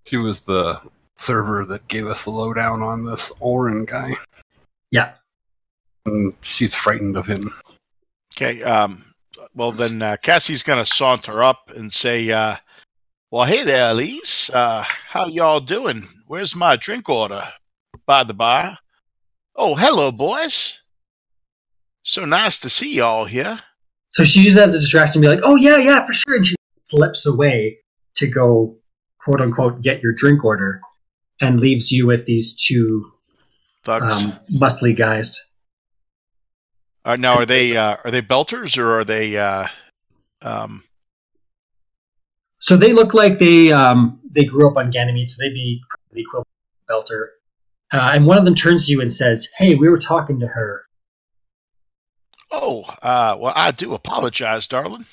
She was the server that gave us the lowdown on this Oren guy. Yeah. And she's frightened of him. Okay. Well, then Cassie's going to saunter up and say, well, hey there, Elise. How y'all doing? Where's my drink order, by the by? Oh, hello, boys. So nice to see y'all here. So she uses that as a distraction and be like, oh, yeah, for sure. And she slips away to go, quote unquote, get your drink order and leaves you with these two Thugs. muscly guys. Now, are they belters or are they? So they look like they grew up on Ganymede, so they'd be the equivalent of Belter. And one of them turns to you and says, hey, we were talking to her. Oh, well, I do apologize, darling.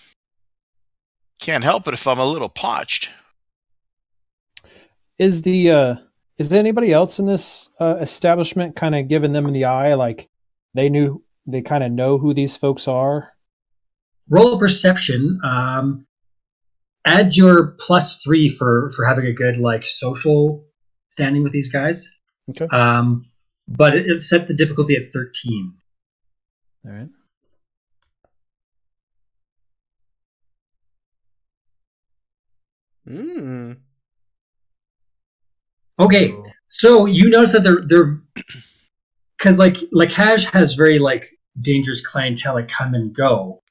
Can't help it if I'm a little parched. Is anybody else in this establishment kind of giving them in the eye, like they kind of know who these folks are? Roll a perception. Add your +3 for having a good like social standing with these guys. Okay. But it set the difficulty at 13. All right. Okay, so you notice that they're because like Haj has very like dangerous clientele that come and go,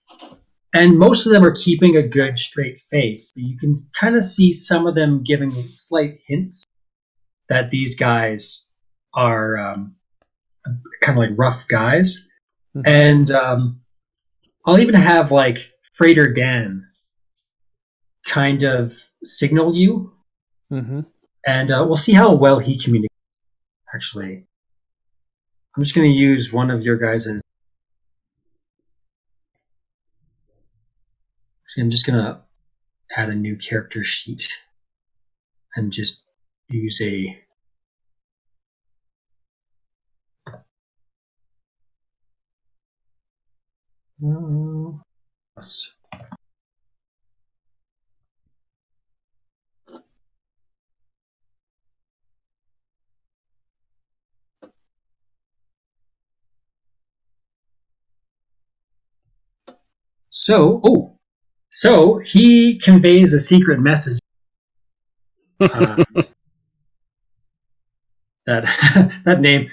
and most of them are keeping a good straight face. But you can kind of see some of them giving slight hints that these guys are kind of like rough guys, and I'll even have like Freighter Dan kind of signal you. Mm-hmm. And we'll see how well he communicates, actually. I'm just going to use one of your guys' as... I'm just going to add a new character sheet and just use a... Yes. So he conveys a secret message. That that name,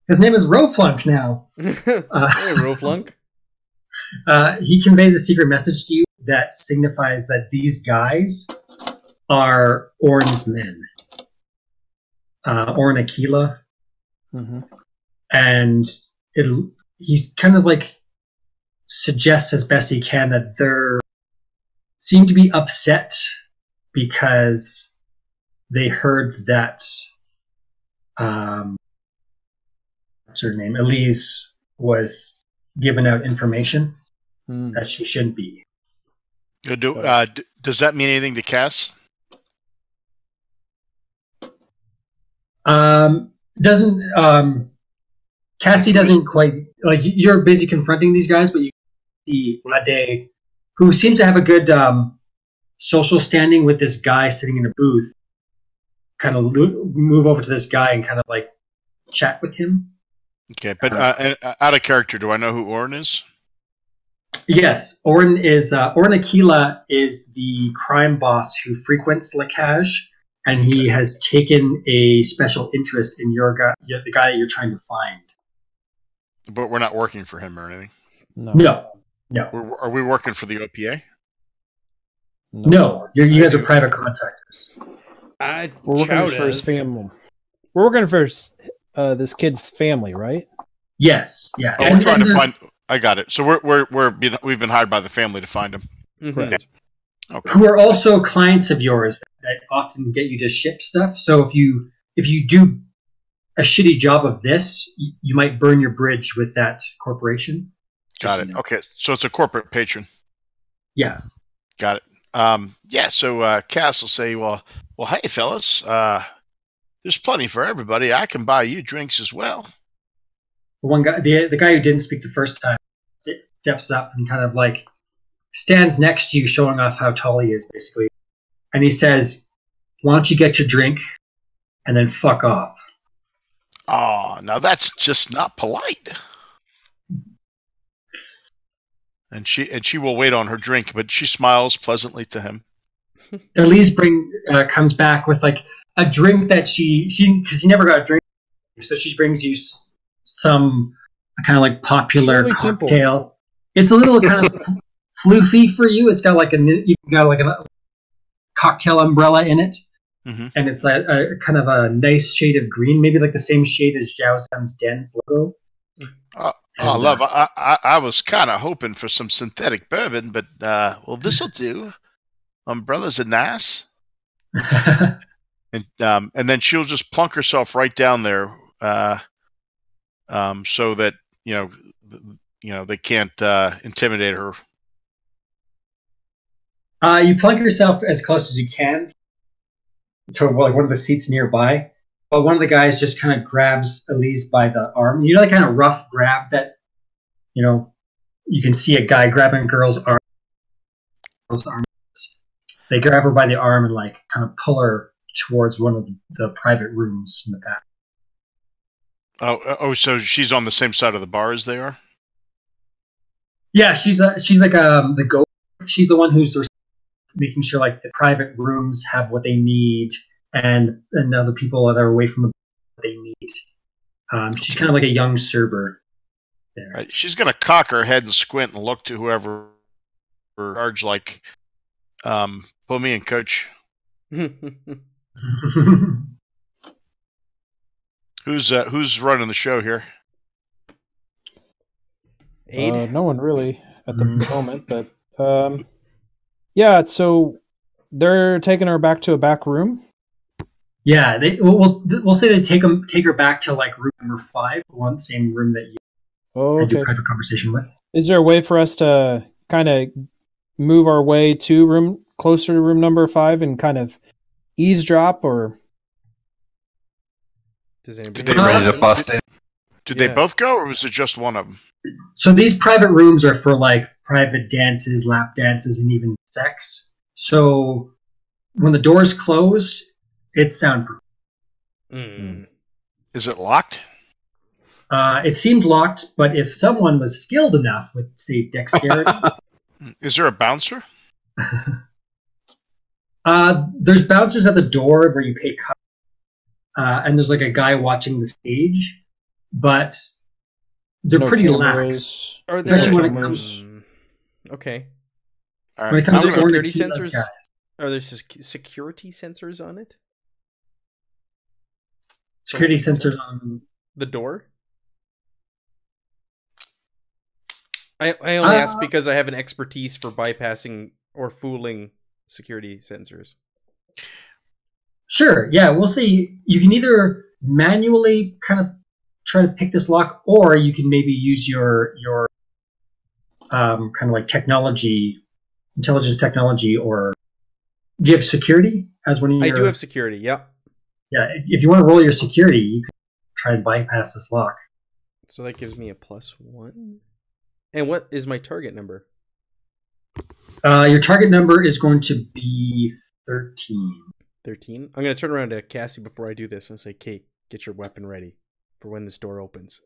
his name is Roflunk now. Hey, Roflunk. He conveys a secret message to you that signifies that these guys are Oren's men. Oren Aquila. Mm-hmm. And he's kind of like suggests as best he can that they seem to be upset because they heard that what's her name? Elise was giving out information that she shouldn't be. Does that mean anything to Cass? Doesn't Cassie doesn't quite like you're busy confronting these guys, but you see Lade, who seems to have a good social standing with this guy sitting in a booth, kind of move over to this guy and kind of like chat with him. Okay, but out of character, do I know who Oren is? Yes, Oren Aquila is the crime boss who frequents Lacage, and he has taken a special interest in your guy, the guy that you're trying to find. But we're not working for him or anything. No. Are we working for the OPA? No, you guys are private contractors. We're working for his family. We're working for this kid's family, right? Yes. Yeah. Oh, we're trying to find. I got it. So we've been hired by the family to find him. Mm-hmm. Right. Okay. Who are also clients of yours that often get you to ship stuff. So if you do a shitty job of this, you might burn your bridge with that corporation. Got it. Okay, so it's a corporate patron. Yeah. Got it. Yeah. So Cass will say, "Well, hey, fellas, there's plenty for everybody. I can buy you drinks as well." One guy, the guy who didn't speak the first time, steps up and kind of like stands next to you, showing off how tall he is, basically. And he says, "Why don't you get your drink and then fuck off?" Oh, now that's just not polite. And she will wait on her drink, but she smiles pleasantly to him. Elise comes back with like a drink that she because she never got a drink, so she brings you some kind of like popular Surely cocktail. Temple. It's a little kind of floofy for you. It's got like a cocktail umbrella in it, Mm-hmm. and it's a kind of a nice shade of green, maybe like the same shade as Zhao Zan's Den's logo. Oh, love! I was kind of hoping for some synthetic bourbon, but well, this'll do. Umbrellas are nice, and then she'll just plunk herself right down there, so that they can't intimidate her. You plunk yourself as close as you can to like one of the seats nearby. But one of the guys just kind of grabs Elise by the arm. You know, that kind of rough grab that, you can see a guy grabbing a girl's arm. They grab her by the arm and like kind of pull her towards one of the private rooms in the back. Oh, so she's on the same side of the bar as they are? Yeah, she's like the go. She's the one who's making sure like the private rooms have what they need, and other people that are away from the what they need. She's kind of like a young server there. Right. She's gonna cock her head and squint and look to whoever in charge, like, pull me in, coach. Who's running the show here? Aid? No one really at the moment, but yeah. So they're taking her back to a back room. Yeah, we'll say they take her back to like room number 5, the same room that you had your private conversation with. Is there a way for us to kind of move our way to closer to room number 5 and kind of eavesdrop, or Does anybody They ready to bust it? Did they both go, or was it just one of them? So these private rooms are for like private dances, lap dances, and even sex. So when the door's closed, it's soundproof. Is it locked? It seemed locked, but if someone was skilled enough with, say, dexterity... Is there a bouncer? There's bouncers at the door where you pay cut. And there's like a guy watching the stage, but they're pretty lax. Are there Especially when it comes... Okay. All When it right. comes Are to there order security to those sensors? guys. Are there security sensors on it? Security sensors on... The door? I only ask because I have an expertise for bypassing or fooling security sensors. Sure, yeah, we'll say you can either manually kind of try to pick this lock, or you can maybe use your kind of like intelligence technology, or give security as one of your... I do have security, yep. Yeah, if you want to roll your security, you can try and bypass this lock. So that gives me a +1. And what is my target number? Your target number is going to be 13. 13? I'm going to turn around to Cassie before I do this and say, Kate, get your weapon ready for when this door opens.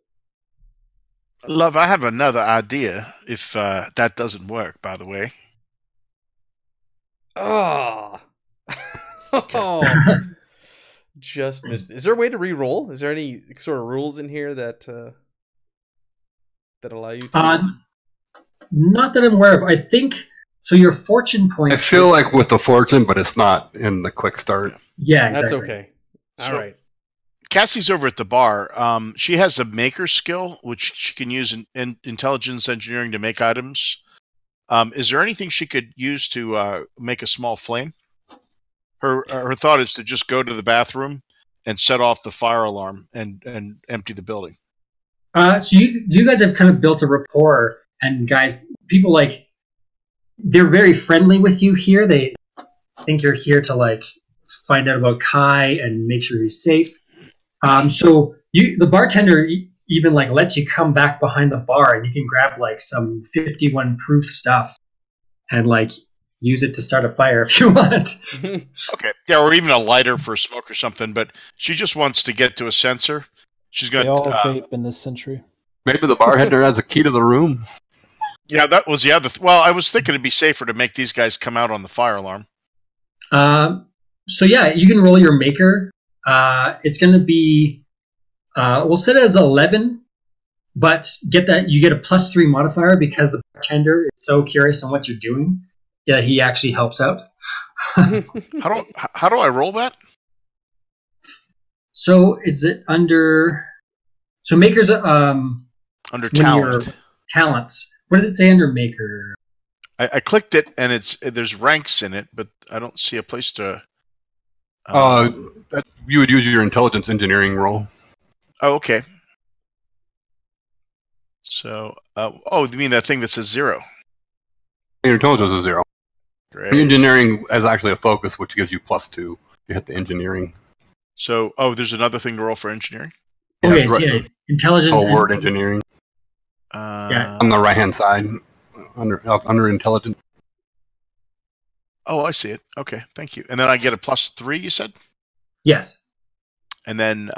Love, I have another idea if that doesn't work, by the way. Oh. Oh. Just missed. Is there a way to re-roll? Is there any sort of rules in here that allow you to? Not that I'm aware of. I think so. Your fortune points. I feel like with the fortune, but it's not in the quick start. Yeah, exactly. That's okay. All right. Cassie's over at the bar. She has a maker skill, which she can use in intelligence engineering to make items. Is there anything she could use to make a small flame? Her thought is to just go to the bathroom and set off the fire alarm and empty the building. So you guys have kind of built a rapport, and guys, people like they're very friendly with you here. They think you're here to like find out about Kai and make sure he's safe. So the bartender even like lets you come back behind the bar, and you can grab like some 51 proof stuff and like use it to start a fire if you want. Okay, yeah, or even a lighter for a smoke or something. But she just wants to get to a sensor. She's They going all to. vape in this century. Maybe the bartender has a key to the room. Yeah, that was the other. Well, I was thinking it'd be safer to make these guys come out on the fire alarm. So yeah, you can roll your maker. It's going to be, we'll set it as 11, but you get a +3 modifier because the bartender is so curious on what you're doing. Yeah, he actually helps out. How do I roll that? So is it under? So makers Under when talent. talents. What does it say under maker? I clicked it and there's ranks in it, but I don't see a place to. You would use your intelligence engineering roll. Oh, okay. So, you mean that thing that says 0? Your intelligence is 0. Great. Engineering is actually a focus, which gives you +2. You hit the engineering. So, there's another thing to roll for engineering? Okay, Yeah, so yeah, intelligence. whole word engineering Yeah. on the right-hand side, under intelligence. Oh, I see it. Okay, thank you. And then I get a +3, you said? Yes. And then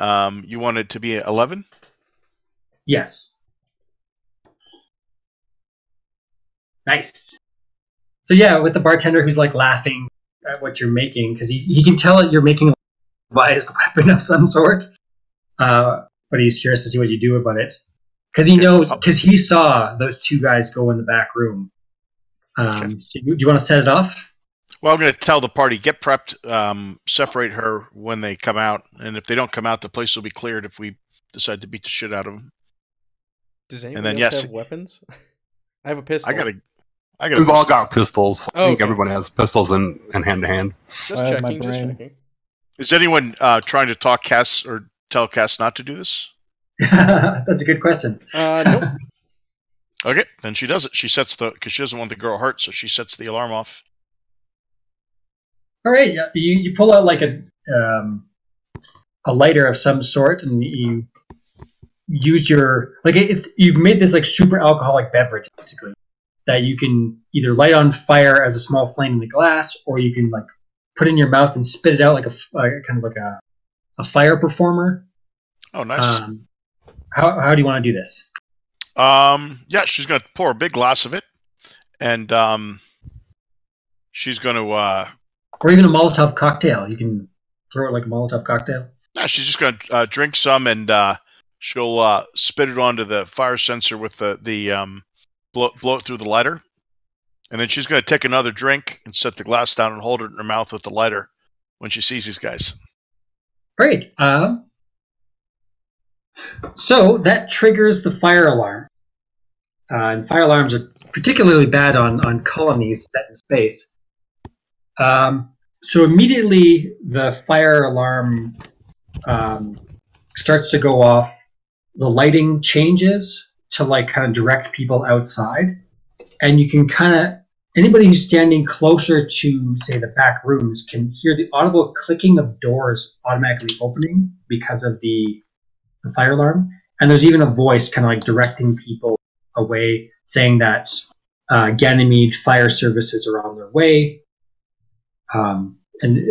you want it to be 11? Yes. Nice. So yeah, with the bartender who's like laughing at what you're making because he can tell that you're making a devised weapon of some sort, but he's curious to see what you do about it because he saw those two guys go in the back room. So do you want to set it off? Well, I'm going to tell the party, get prepped, separate her when they come out, and if they don't come out, the place will be cleared if we decide to beat the shit out of them. Does anyone else have weapons? I have a pistol. We've all got pistols. I think okay. everyone has pistols and hand-to-hand. Just I have my checking, just brain. checking. Is anyone trying to talk Cass or tell Cass not to do this? That's a good question. Nope. Okay, then she does it. She sets because she doesn't want the girl hurt, so she sets the alarm off. All right, yeah, you pull out like a lighter of some sort, and you use your you've made this like super alcoholic beverage basically that you can either light on fire as a small flame in the glass, or you can like put in your mouth and spit it out like a fire performer. Oh, nice. How do you want to do this? Yeah, she's gonna pour a big glass of it, and she's gonna or even a Molotov cocktail. You can throw it like a Molotov cocktail. Yeah, she's just gonna drink some, and she'll spit it onto the fire sensor with the blow it through the lighter, and then she's gonna take another drink and set the glass down and hold it in her mouth with the lighter when she sees these guys. Great. So that triggers the fire alarm. And fire alarms are particularly bad on colonies set in space. So immediately the fire alarm starts to go off. The lighting changes to like kind of direct people outside. And you can anybody who's standing closer to, say, the back rooms can hear the audible clicking of doors automatically opening because of the fire alarm. And there's even a voice kind of like directing people away, saying that Ganymede fire services are on their way, and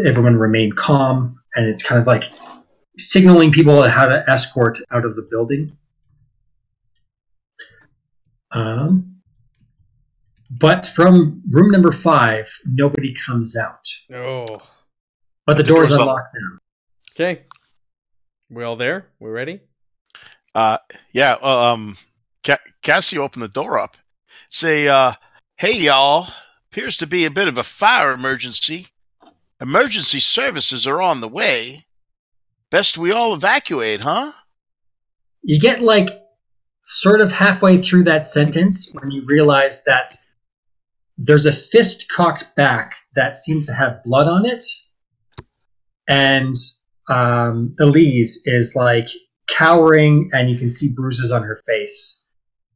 everyone remain calm. And it's kind of like signaling people how to escort out of the building. But from room number 5, nobody comes out. Oh. But the door's unlocked now. Okay. We all there? We ready? Yeah. Cassie opened the door up. Say, hey y'all, appears to be a bit of a fire emergency. Emergency services are on the way. Best we all evacuate, huh? You get like sort of halfway through that sentence when you realize that there's a fist cocked back that seems to have blood on it, and Elise is like cowering, and you can see bruises on her face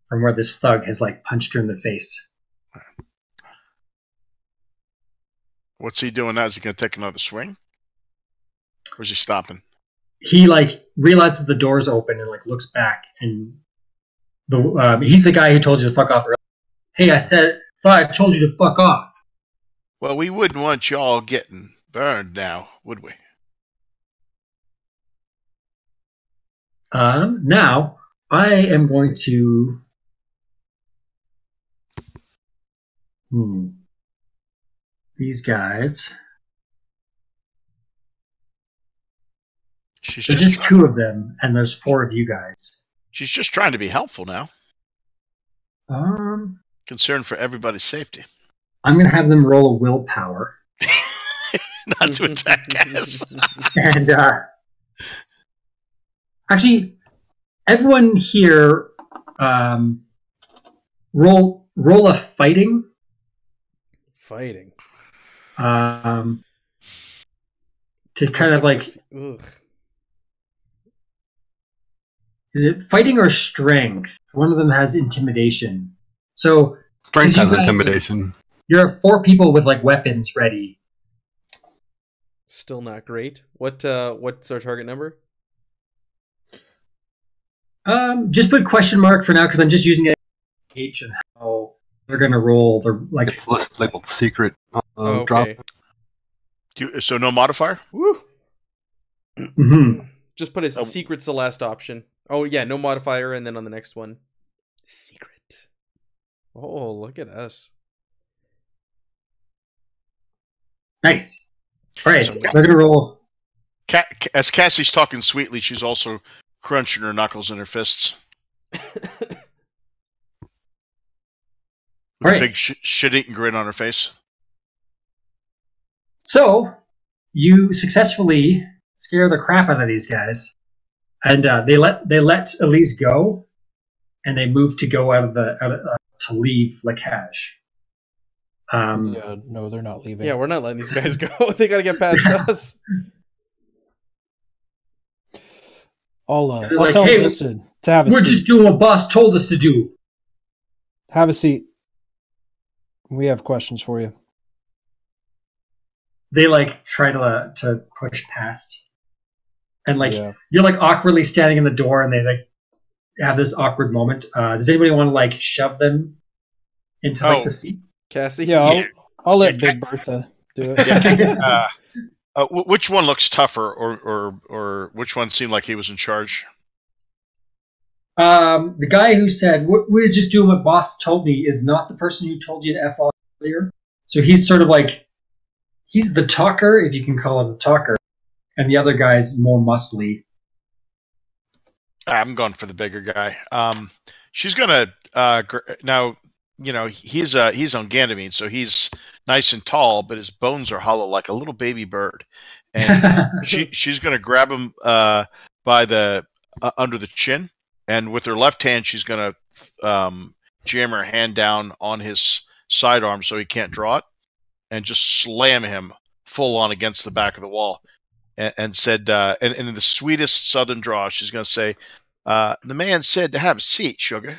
from where this thug has like punched her in the face. What's he doing now? Is he going to take another swing? Or is he stopping? He like realizes the door's open and like looks back, and he's the guy who told you to fuck off earlier. Hey, thought I told you to fuck off. Well, we wouldn't want y'all getting burned now, would we? Now I am going to. These guys. There's just two of them, and there's 4 of you guys. She's just trying to be helpful now. Concerned for everybody's safety. I'm going to have them roll a willpower. Not to attack us. And actually, everyone here, roll a fighting. Fighting. To kind of like. Ugh. Is it fighting or strength? One of them has intimidation. So Strength has intimidation. You're 4 people with like weapons ready. Still not great. What's our target number? Just put question mark for now because I'm just using it H and how they're gonna roll. They're like It's labeled secret Okay. drop. So no modifier? Woo. Mhm. Just put as secret's the last option. Oh yeah, no modifier, and then on the next one, secret. Oh, look at us. Nice. All right, they're gonna roll. As Cassie's talking sweetly, she's also crunching her knuckles in her fists. With Right. a big shit-eating grin on her face. So you successfully scare the crap out of these guys, and they let Elise go, and they move to go to leave Lacage. Yeah, no, they're not leaving. Yeah, we're not letting these guys go. They gotta get past us. I'll They're I'll like, tell "Hey, them just to have a We're seat. just doing what boss told us to do. Have a seat. We have questions for you. They like try to push past, and like Yeah. you're like awkwardly standing in the door, and they like have this awkward moment. Does anybody want to like shove them into like the seat? Cassie? Yeah, I'll let Yeah, Big Bertha do it. Which one looks tougher, or which one seemed like he was in charge? The guy who said we're just doing what boss told me is not the person who told you to F off earlier. So he's sort of like he's the talker, if you can call it a talker, and the other guy's more muscly. I'm going for the bigger guy. She's gonna now. You know, he's on Ganymede, so he's nice and tall, but his bones are hollow like a little baby bird. And she's going to grab him by the under the chin, and with her left hand, she's going to jam her hand down on his sidearm so he can't draw it, and just slam him full on against the back of the wall. And said, and in the sweetest southern drawl, she's going to say, "The man said to have a seat, sugar."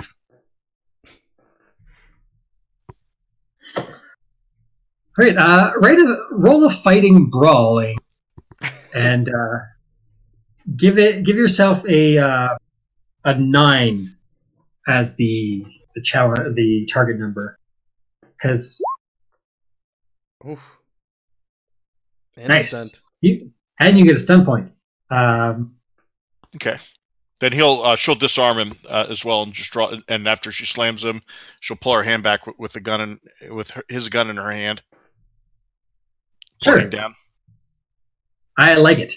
Great. Roll a fighting brawling, and give yourself a 9 as the challenge, the target number, because And nice. stunt. You get a stun point. Okay. Then she'll disarm him as well, and just draw. And after she slams him, she'll pull her hand back with the gun his gun in her hand. Sure. Pointing down. I like it.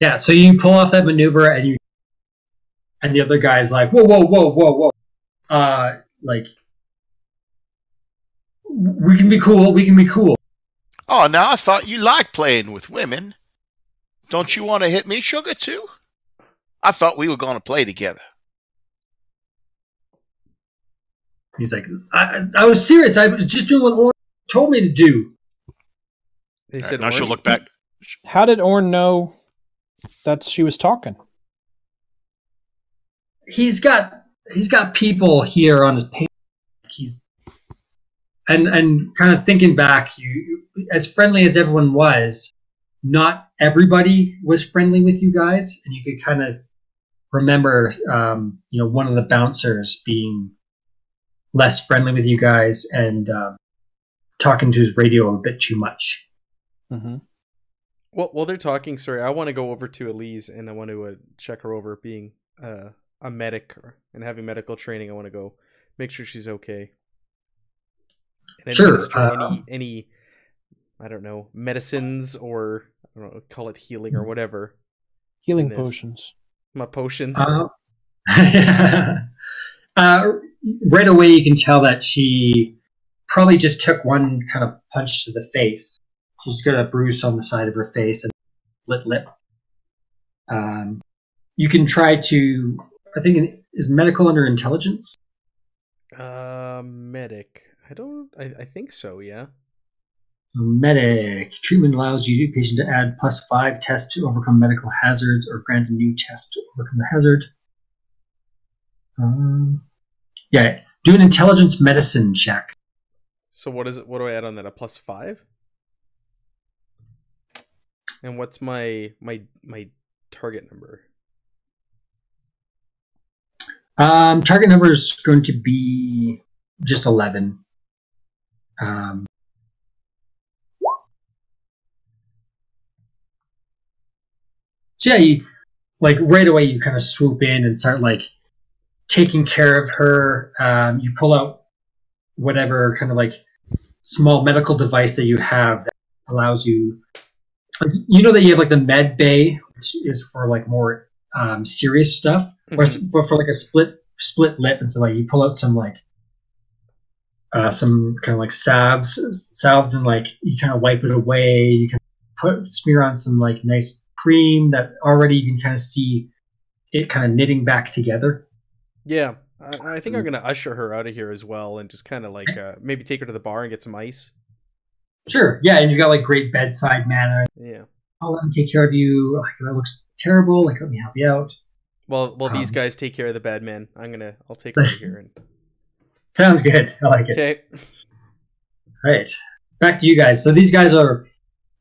Yeah. So you pull off that maneuver, and the other guy's like, whoa. Like we can be cool. We can be cool. Oh, now I thought you liked playing with women. Don't you want to hit me, sugar, too? I thought we were going to play together. He's like, I was serious. I was just doing what Orange told me to do. They said Now she'll orange? look back. How did Orn know that she was talking. He's got people here on his page. He's and kind of thinking back, you as friendly as everyone was, not everybody was friendly with you guys, and you could kind of remember, one of the bouncers being less friendly with you guys and talking to his radio a bit too much. Mm-hmm. Well, while they're talking, sorry, I want to go over to Elise and I want to check her over, being a medic and having medical training. I want to go make sure she's okay. And Sure. Any I don't know, medicines, or I don't know, call it healing or whatever. Healing potions. My potions. Right away, you can tell that she probably just took one kind of punch to the face. She's got a bruise on the side of her face and split lip. You can try to, I think, is medical under intelligence? Medic. I think so, yeah. Medic. Treatment allows you, patient, to add +5 test to overcome medical hazards or grant a new test to overcome the hazard. Do an intelligence medicine check. So what is it? What do I add on that? A +5? And what's my target number? Target number is going to be just 11. So yeah, you, like, right away you kind of swoop in and start like taking care of her. You pull out whatever kind of like small medical device that you have that allows you. You know that you have like the med bay, which is for like more serious stuff, but for like a split lip and stuff, like you pull out some like some kind of like salves, and like you kind of wipe it away. You can smear on some like nice cream that already you can kind of see it kind of knitting back together. Yeah, I think I'm gonna usher her out of here as well, and just kind of like maybe take her to the bar and get some ice. Sure, yeah, and you got like great bedside manner. Yeah, I'll let me take care of you. Like, that looks terrible. Like, let me help you out. Well, these guys take care of the bad men. I'll take her here. And sounds good. I like it. Okay. Right, back to you guys. So these guys are.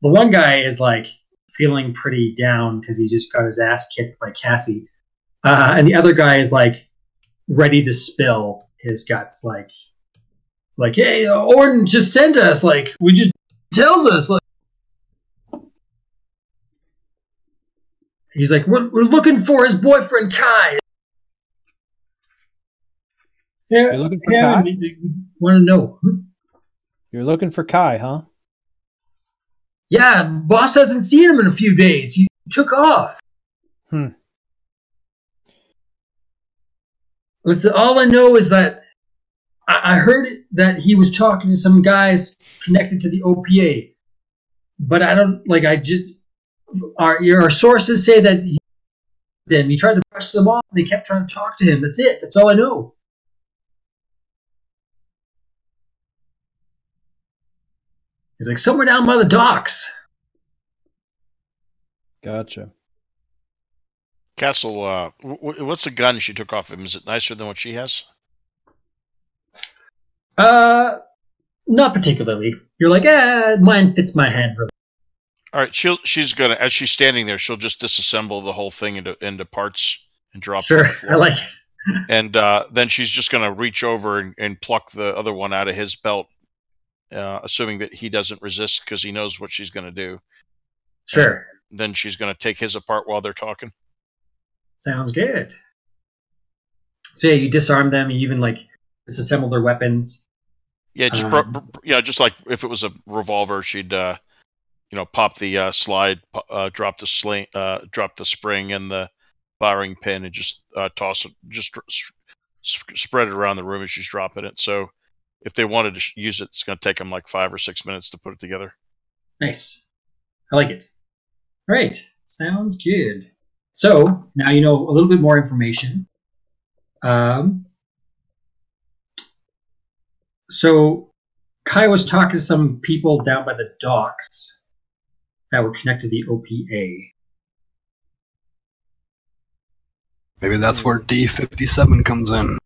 The one guy is like feeling pretty down because he just got his ass kicked by Cassie, and the other guy is like ready to spill his guts. Like, hey, Orton just sent us. Like, we just tells us. Like, he's like, we're looking for his boyfriend Kai. Yeah, you're looking for Kai? Want to know? You're looking for Kai, huh? Yeah, boss hasn't seen him in a few days. He took off. All I know is that I heard that he was talking to some guys connected to the OPA, but I don't like. Our sources say that he tried to brush them off. And they kept trying to talk to him. That's it. That's all I know. He's like somewhere down by the docks. Gotcha. Castle, what's the gun she took off him? Is it nicer than what she has? Not particularly. You're like, mine fits my hand really. All right, she's gonna, as she's standing there, she'll just disassemble the whole thing into parts and drop. Sure, I like it. And then she's just gonna reach over and pluck the other one out of his belt, assuming that he doesn't resist because he knows what she's gonna do. Sure. And then she's gonna take his apart while they're talking. Sounds good. So yeah, you disarm them. You even like disassemble their weapons. Yeah, just like if it was a revolver, she'd pop the slide, drop the spring and the firing pin, and just toss it, just spread it around the room as she's dropping it. So if they wanted to use it, it's going to take them like 5 or 6 minutes to put it together. Nice, I like it. All right, sounds good. So now you know a little bit more information. So Kai was talking to some people down by the docks that were connected to the OPA. Maybe that's where D57 comes in.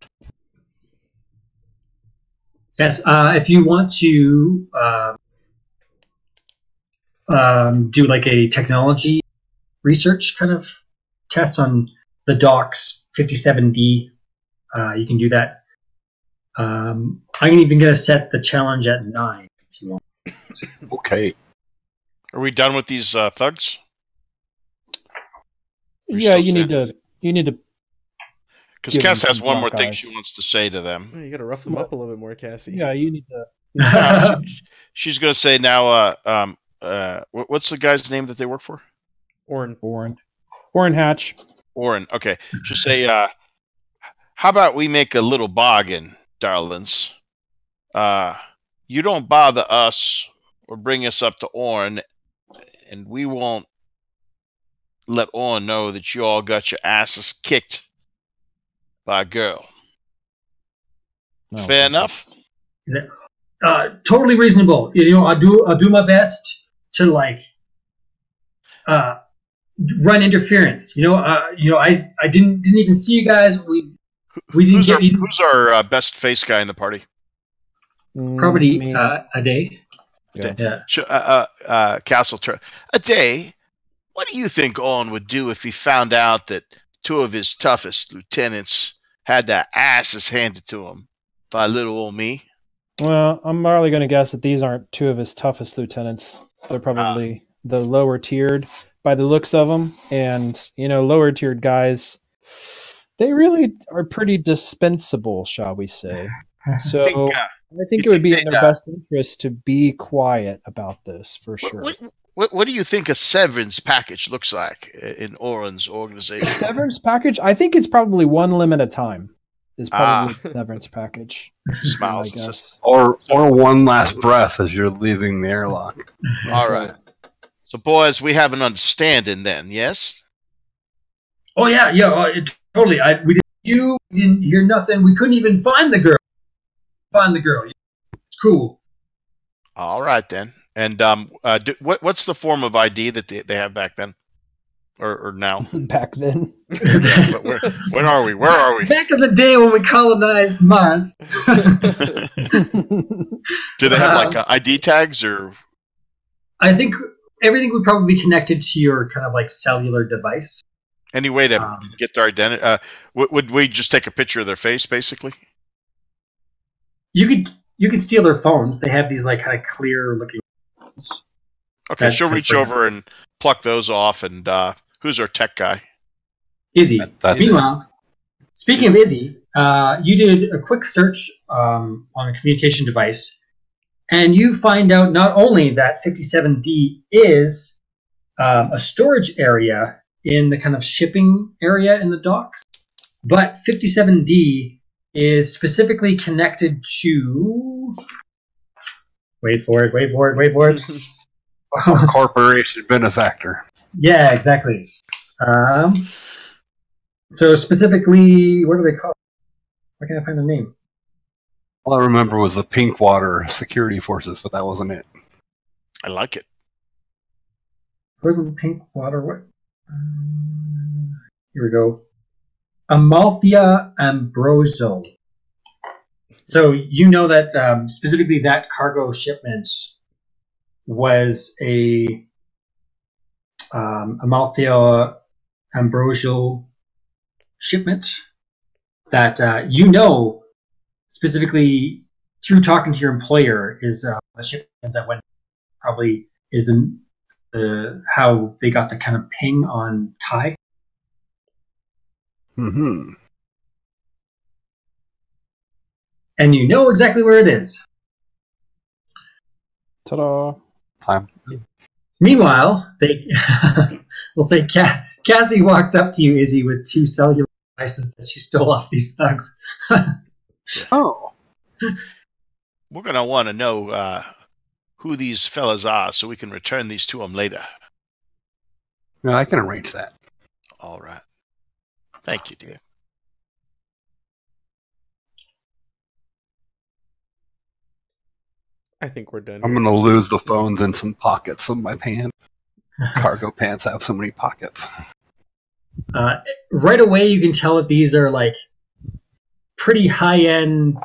Yes, if you want to do like a technology research kind of test on the docks 57D, you can do that. I'm even going to set the challenge at 9 if you want. Okay. Are we done with these thugs? We Yeah, still you need stand? to. You need to. Because give Cass them has some one more black thing eyes. she wants to say to them. You got to rough them up a little bit more, Cassie. Yeah, you need to. She's going to say now, what's the guy's name that they work for? Orin. Warren Hatch. Orin. Okay. Just say, how about we make a little bargain, darlings? You don't bother us or bring us up to Orin, and we won't let Orin know that you all got your asses kicked by a girl. No, Fair enough? Is it totally reasonable? I'll do my best to like run interference. I didn't even see you guys. We didn't get you. Who's our best face guy in the party? Probably Me. a day. Yeah. Yeah. Castle Turn. A day? What do you think Owen would do if he found out that two of his toughest lieutenants had their asses handed to him by little old me? Well, I'm probably going to guess that these aren't two of his toughest lieutenants. They're probably the lower tiered by the looks of them. And, lower tiered guys, they really are pretty dispensable, shall we say. So I think it would be in their best interest to be quiet about this, for sure. What do you think a severance package looks like in Orin's organization? A severance package? I think it's probably one limb at a time. Is probably the severance package. Smiles. I guess. Or one last breath as you're leaving the airlock. All right. So, boys, we have an understanding then, yes? Oh yeah, totally. We didn't hear nothing. We couldn't even find the girl. It's cool. All right then. And what's the form of ID that they have back then, or now? Back then. Yeah, but when are we? Where are we? Back in the day when we colonized Mars. Do they have like ID tags or? I think everything would probably be connected to your kind of like cellular device. Any way to get their identity? Would we just take a picture of their face, basically? You could steal their phones. They have these like kind of clear looking phones. Okay, she'll reach over and pluck those off. And who's our tech guy? Izzy. That's Meanwhile, speaking of Izzy, you did a quick search on a communication device, and you find out not only that 57D is a storage area in the kind of shipping area in the docks, but 57D is specifically connected to... Wait for it. corporation benefactor. Yeah, exactly. So specifically, what do they call it? Where can I find the name? All I remember was the Pinkwater Security Forces, but that wasn't it. I like it. Where's the pink water? What? Here we go. Amalthea Ambrosio. So you know that specifically that cargo shipment was a Amalthea Ambrosio shipment that specifically through talking to your employer is a shipment that went probably is how they got the kind of ping on Kai. Mm-hmm. And you know exactly where it is. Ta-da. Time. Meanwhile, we'll say Cassie walks up to you, Izzy, with two cellular devices that she stole off these thugs. Oh. We're gonna want to know who these fellas are, so we can return these to them later. Yeah, I can arrange that. All right. Thank you, dear. I think we're done. I'm here. going to lose the phones in some pockets of my pants. Cargo pants have so many pockets. Right away, you can tell that these are like pretty high-end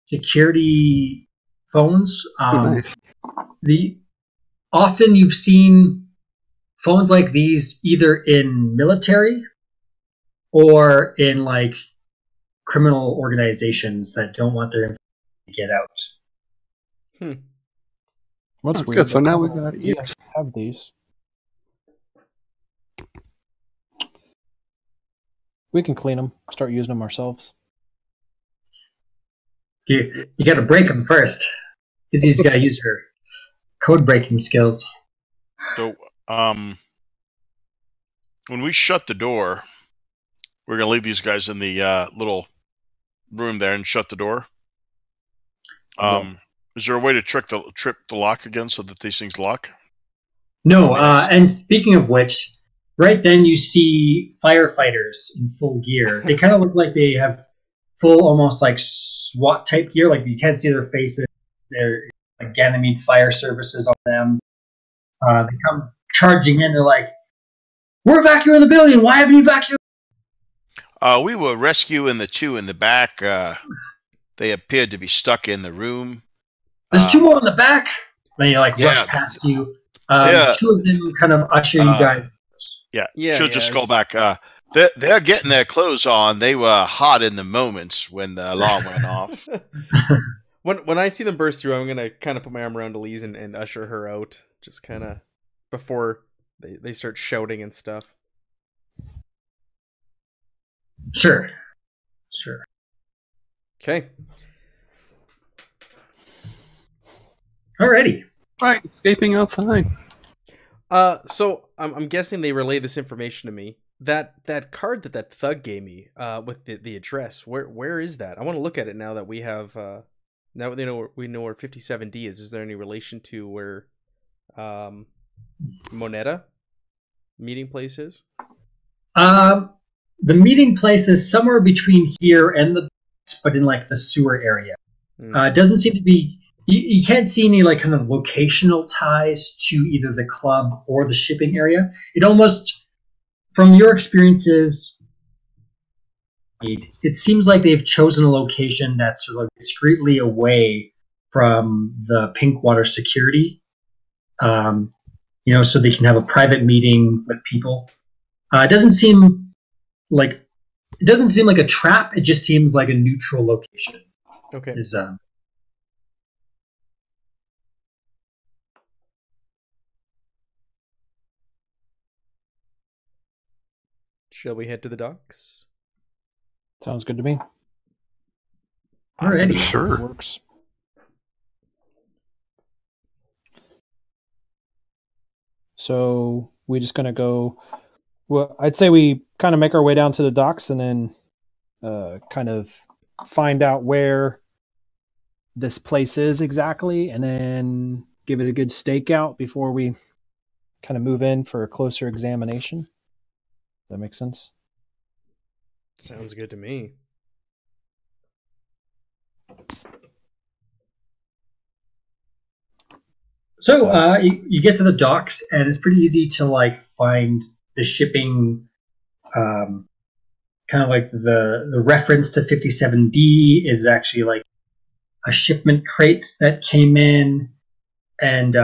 security phones. Nice. Often you've seen phones like these either in military or in like criminal organizations that don't want their information to get out. What's That's weird? good. So now we we got ears. have these. We can clean them. Start using them ourselves. You got to break them first, because you just got to use your code breaking skills. So, when we shut the door, we're gonna leave these guys in the little room there and shut the door. Is there a way to trip the lock again so that these things lock? No, and speaking of which, right then you see firefighters in full gear. They kind of look like they have full, almost like SWAT type gear. Like you can't see their faces. They're like Ganymede Fire Services on them. They come charging in. They're like, "We're evacuating the building. Why haven't you evacuated?" We were rescuing the two in the back. They appeared to be stuck in the room. There's two more in the back. Then you like rush past you. Two of them kind of usher you guys. Yeah, she'll just go back. They're getting their clothes on. They were hot in the moment when the alarm went off. When I see them burst through, I'm gonna kind of put my arm around Elise and usher her out, just kind of before they start shouting and stuff. Sure. Okay. Alrighty. Right, escaping outside. So I'm guessing they relay this information to me. That card that thug gave me, with the address. Where is that? I want to look at it now that we have now we know where 57D is. Is there any relation to where Moneta meeting place is? The meeting place is somewhere between here and the, but in like the sewer area. It doesn't seem to be. You can't see any like kind of locational ties to either the club or the shipping area. It almost, from your experiences, it seems like they've chosen a location that's sort of discreetly away from the Pinkwater security, so they can have a private meeting with people. It doesn't seem like a trap. It just seems like a neutral location. Okay. Shall we head to the docks? Sounds good to me. Alrighty. Sure. Works. So we just gonna go. Well, I'd say we kind of make our way down to the docks and then kind of find out where this place is exactly, and then give it a good stakeout before we kind of move in for a closer examination. That makes sense? Sounds good to me. So you get to the docks, and it's pretty easy to like find the shipping, kind of like the reference to 57D is actually like a shipment crate that came in, and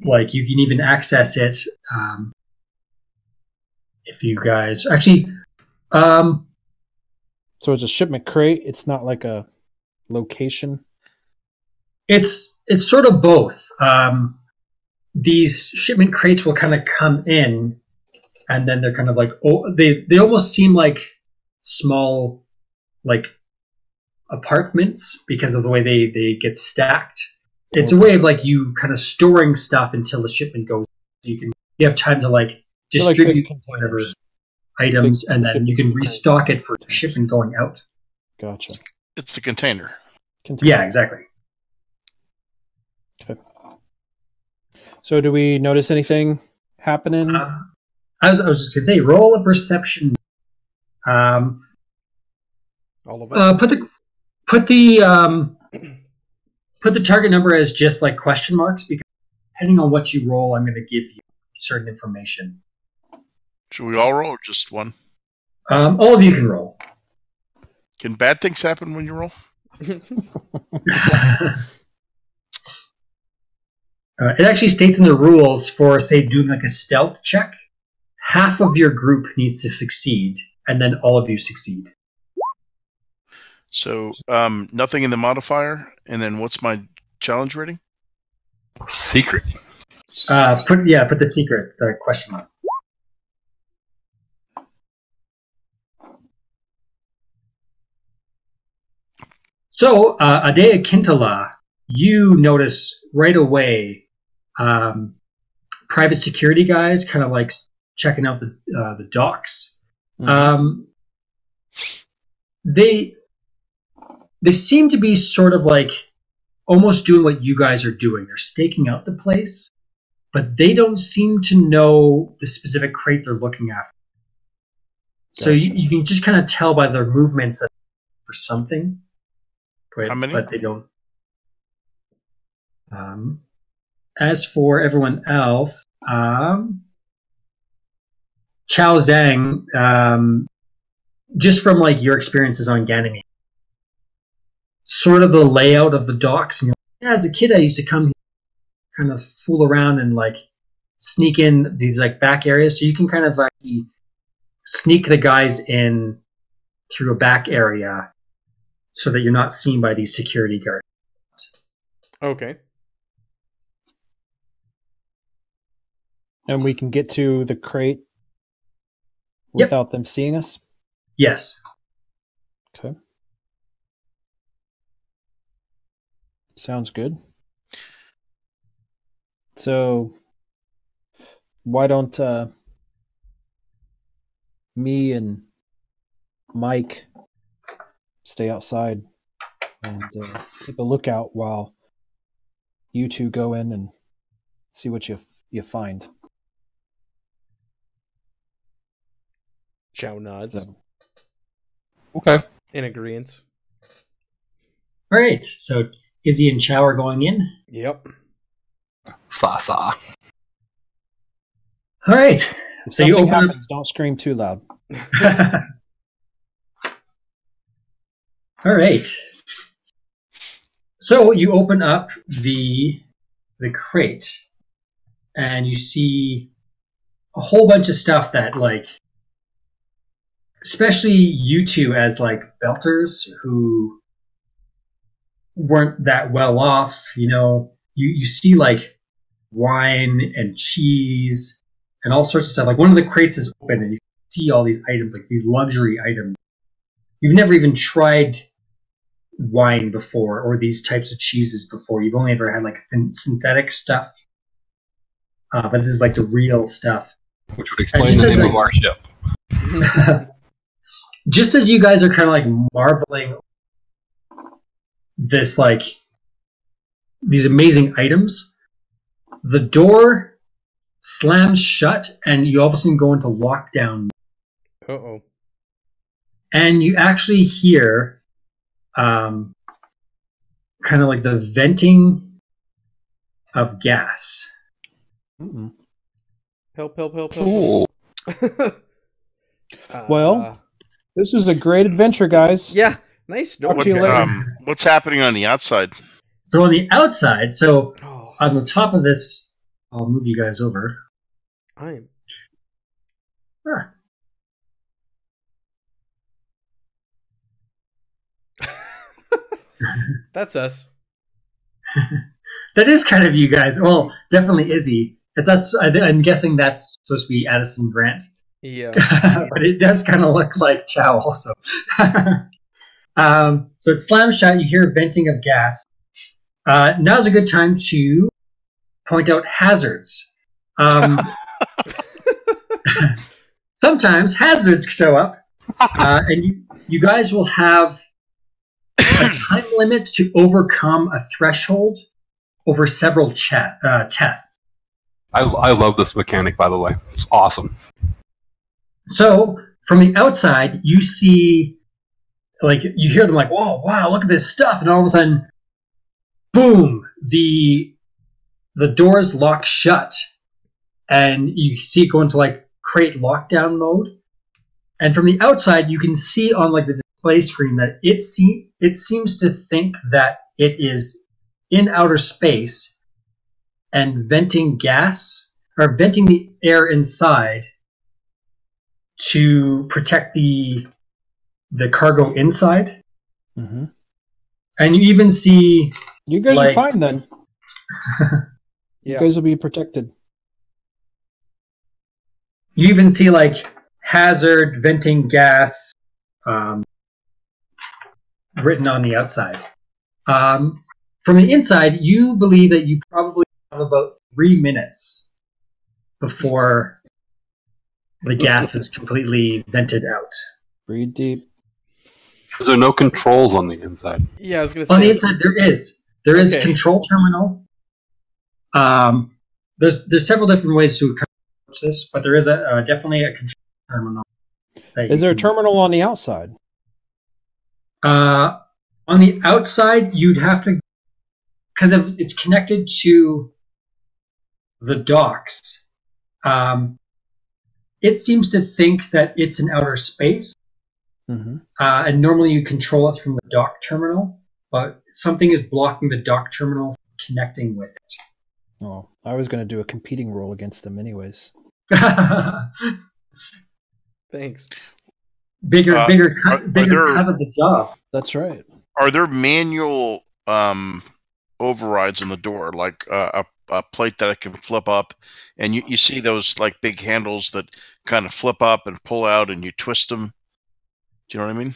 like you can even access it if you guys actually. So it's a shipment crate. It's not like a location. It's sort of both. These shipment crates will kind of come in, and then they're kind of like they almost seem like small like apartments because of the way they get stacked. It's a way of like you kind of storing stuff until the shipment goes. You have time to like distribute whatever items, and then you can restock it for shipment going out. Gotcha. It's the container. Yeah, exactly. Okay. So do we notice anything happening? I was just gonna say, roll a perception. All of it. Put the target number as just like question marks, because depending on what you roll, I'm going to give you certain information. Should we all roll or just one? All of you can roll. Can bad things happen when you roll? It actually states in the rules for, say, doing like a stealth check, half of your group needs to succeed, and then all of you succeed. So nothing in the modifier, and then what's my challenge rating? Secret. Put the secret, the question mark. So, Adea Kintala, you notice right away private security guys kind of like checking out the docks. Mhm. They seem to be sort of like almost doing what you guys are doing. They're staking out the place, but they don't seem to know the specific crate they're looking after. So Gotcha. you can just kind of tell by their movements that for something. How many? But they don't. As for everyone else, Chao Zhang, just from like your experiences on Ganymede, sort of the layout of the docks. And as a kid, I used to come here, kind of fool around and like sneak in these like back areas, so you can kind of like sneak the guys in through a back area, so that you're not seen by these security guards. Okay. And we can get to the crate without them seeing us? Yes. Okay. Sounds good. So, why don't me and Mike stay outside and keep a lookout while you two go in and see what you find. Chow nods So, Okay. in agreement. All right. So Izzy and Chow are going in. Yep. Sa. All right. if So you something open happens, don't scream too loud. up. All right. So you open up the crate, and you see a whole bunch of stuff that, like, especially you two as like belters who weren't that well off, you see like wine and cheese and all sorts of stuff. Like one of the crates is open and you see all these items, like these luxury items. You've never even tried wine before or these types of cheeses before. You've only ever had like synthetic stuff. But this is like the real stuff. Which would explain the name of our ship. Just as you guys are kind of like marveling this, like these amazing items, the door slams shut and you all of a sudden go into lockdown. Uh-oh. And you actually hear kind of like the venting of gas. Mm-mm. Help. Ooh. Well, this is a great adventure, guys. Yeah. Nice. No, Talk to you later. What's happening on the outside? So on the outside, Oh, on the top of this, I'll move you guys over. I'm. Ah. That's us. That is kind of you guys. Well, definitely Izzy. I'm guessing that's supposed to be Addison Grant. Yeah. But it does kind of look like Chow also. So it slams shut. You hear venting of gas. Now's a good time to point out hazards. Sometimes hazards show up, and you guys will have a time limit to overcome a threshold over several tests. I love this mechanic, by the way. It's awesome. So from the outside, you see, like, you hear them like, "Whoa, wow, look at this stuff!" And all of a sudden, boom! The doors lock shut, and you see it go into like crate lockdown mode. And from the outside, you can see on like the display screen that it seems to think that it is in outer space and venting gas or venting the air inside to protect the cargo inside. Mm-hmm. And you even see You guys like, are fine then. You guys will be protected. you even see like hazard venting gas written on the outside. From the inside, you believe that you probably have about 3 minutes before the gas is completely vented out. Breathe deep. Is there no controls on the inside? Yeah, I was gonna say On the inside, there is. There is Okay. control terminal. There's several different ways to approach this, but there is definitely a control terminal. Is there a terminal on the outside? On the outside, you'd have to, because it's connected to the docks. It seems to think that it's in outer space, Mm-hmm. and normally you control it from the dock terminal, but something is blocking the dock terminal from connecting with it. Oh, I was going to do a competing roll against them anyways. thanks. bigger Are cut of the job. That's right. Are there manual overrides on the door, like a plate that I can flip up, and you see those like big handles that kind of flip up and pull out, and you twist them? Do you know what I mean?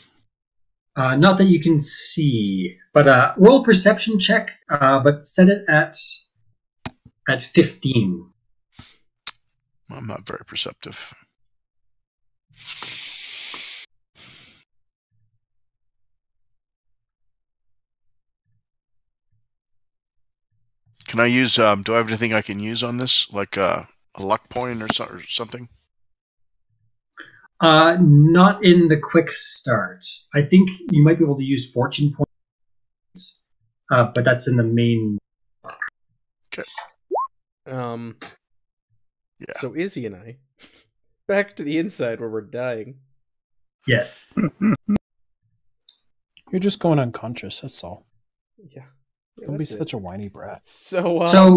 Not that you can see, but roll a perception check, but set it at 15. I'm not very perceptive. Can I use? Do I have anything I can use on this, like a luck point or something? Not in the quick start. I think you might be able to use fortune points, but that's in the main. Yeah. Yeah. So Izzy and I, back to the inside where we're dying. Yes. You're just going unconscious, that's all. Yeah. Don't be that's it. such a whiny brat. So So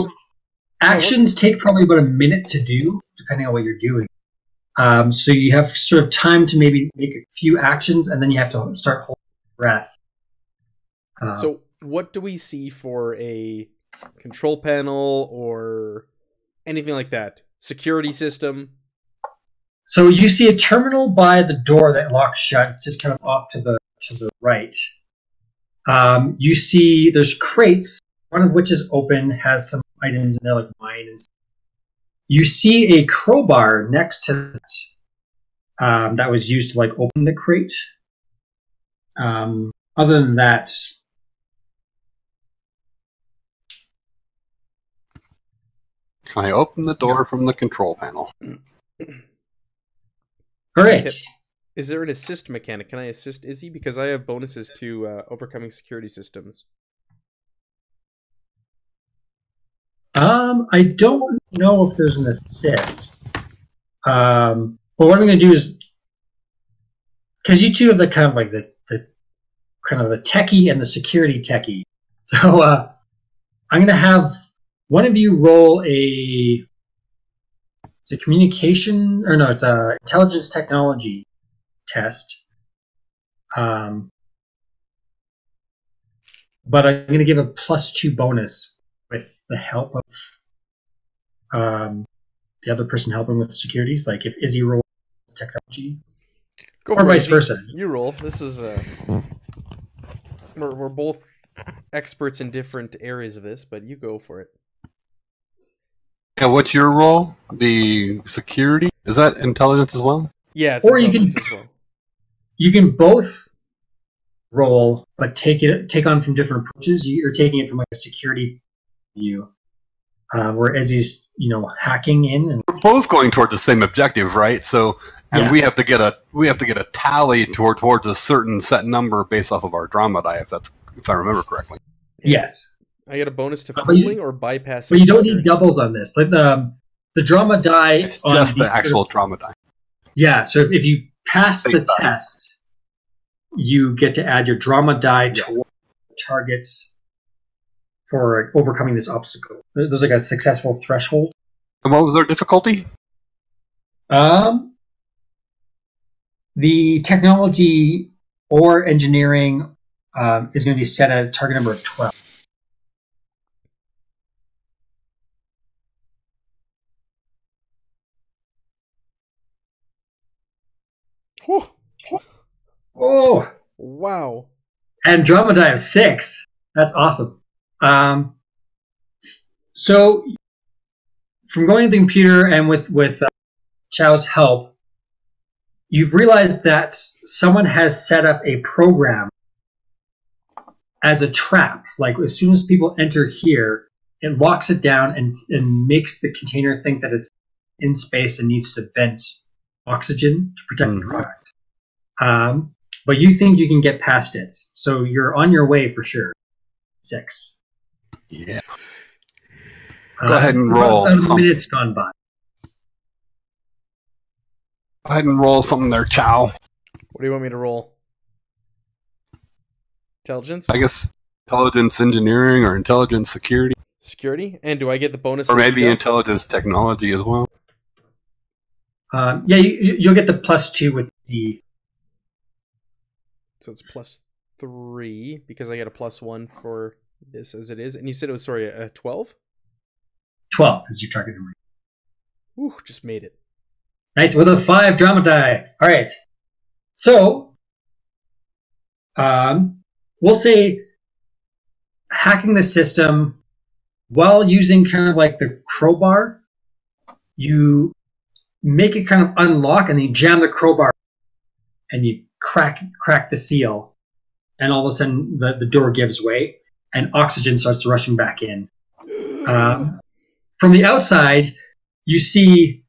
actions take probably about a minute to do, depending on what you're doing. So you have sort of time to maybe make a few actions, and then you have to start holding your breath. So what do we see for a control panel or anything like that? Security system? So you see a terminal by the door that locks shut. It's just kind of off to the right. You see there's crates, one of which is open, has some items in there like wine and stuff. You see a crowbar next to it that was used to like open the crate. Other than that, Can I open the door from the control panel? all right. Is there an assist mechanic? Can I assist Izzy? Because I have bonuses to overcoming security systems. I don't know if there's an assist. But what I'm going to do is, because you two have the kind of like the kind of the techie and the security techie, so I'm going to have one of you roll it's a communication, or no, it's a intelligence technology test. But I'm going to give a +2 bonus with the help of the other person helping with the securities. Like if Izzy rolls technology, Go or for it, vice Izzy. versa. You roll. This is we're both experts in different areas of this, but you go for it. Yeah, what's your role? The security? Is that intelligence as well? Yeah, it's Or you can- intelligence as well. You can both roll, but take on from different approaches. You're taking it from like a security view, where Izzy's hacking in, and We're both going toward the same objective, right? So, and Yeah. we have to get a tally towards a certain set number based off of our drama die, if I remember correctly. yes, I get a bonus to But you- fooling or bypassing. but you don't security. need doubles on this. Like The drama die. It's just the actual drama die. Yeah, so if you pass the Safe side. test, you get to add your drama die to the target for overcoming this obstacle. There's like a successful threshold. And what was their difficulty? The technology or engineering is going to be set at a target number of 12. Whew. Oh, Wow. and drama die of 6. That's awesome. So, from going to the computer and with Chow's help, you've realized that someone has set up a program as a trap. Like, as soon as people enter here, it locks it down and makes the container think that it's in space and needs to vent oxygen to protect the product. But you think you can get past it. So you're on your way for sure. 6. Yeah. Go ahead and roll. About a minute's gone by. Go ahead and roll something there, Chow. What do you want me to roll? Intelligence? I guess intelligence engineering or intelligence security. Security? And do I get the bonus? Or that maybe he does? intelligence technology as well. Yeah, you'll get the +2 with the... So it's +3 because I get a +1 for this as it is. And you said it was, sorry, a 12? 12 is your target number. Ooh, just made it. Nice, with a 5 drama die. All right. So, we'll say hacking the system while using kind of like the crowbar, you make it kind of unlock and then you jam the crowbar and you crack the seal, and all of a sudden the door gives way and oxygen starts rushing back in. From the outside, you see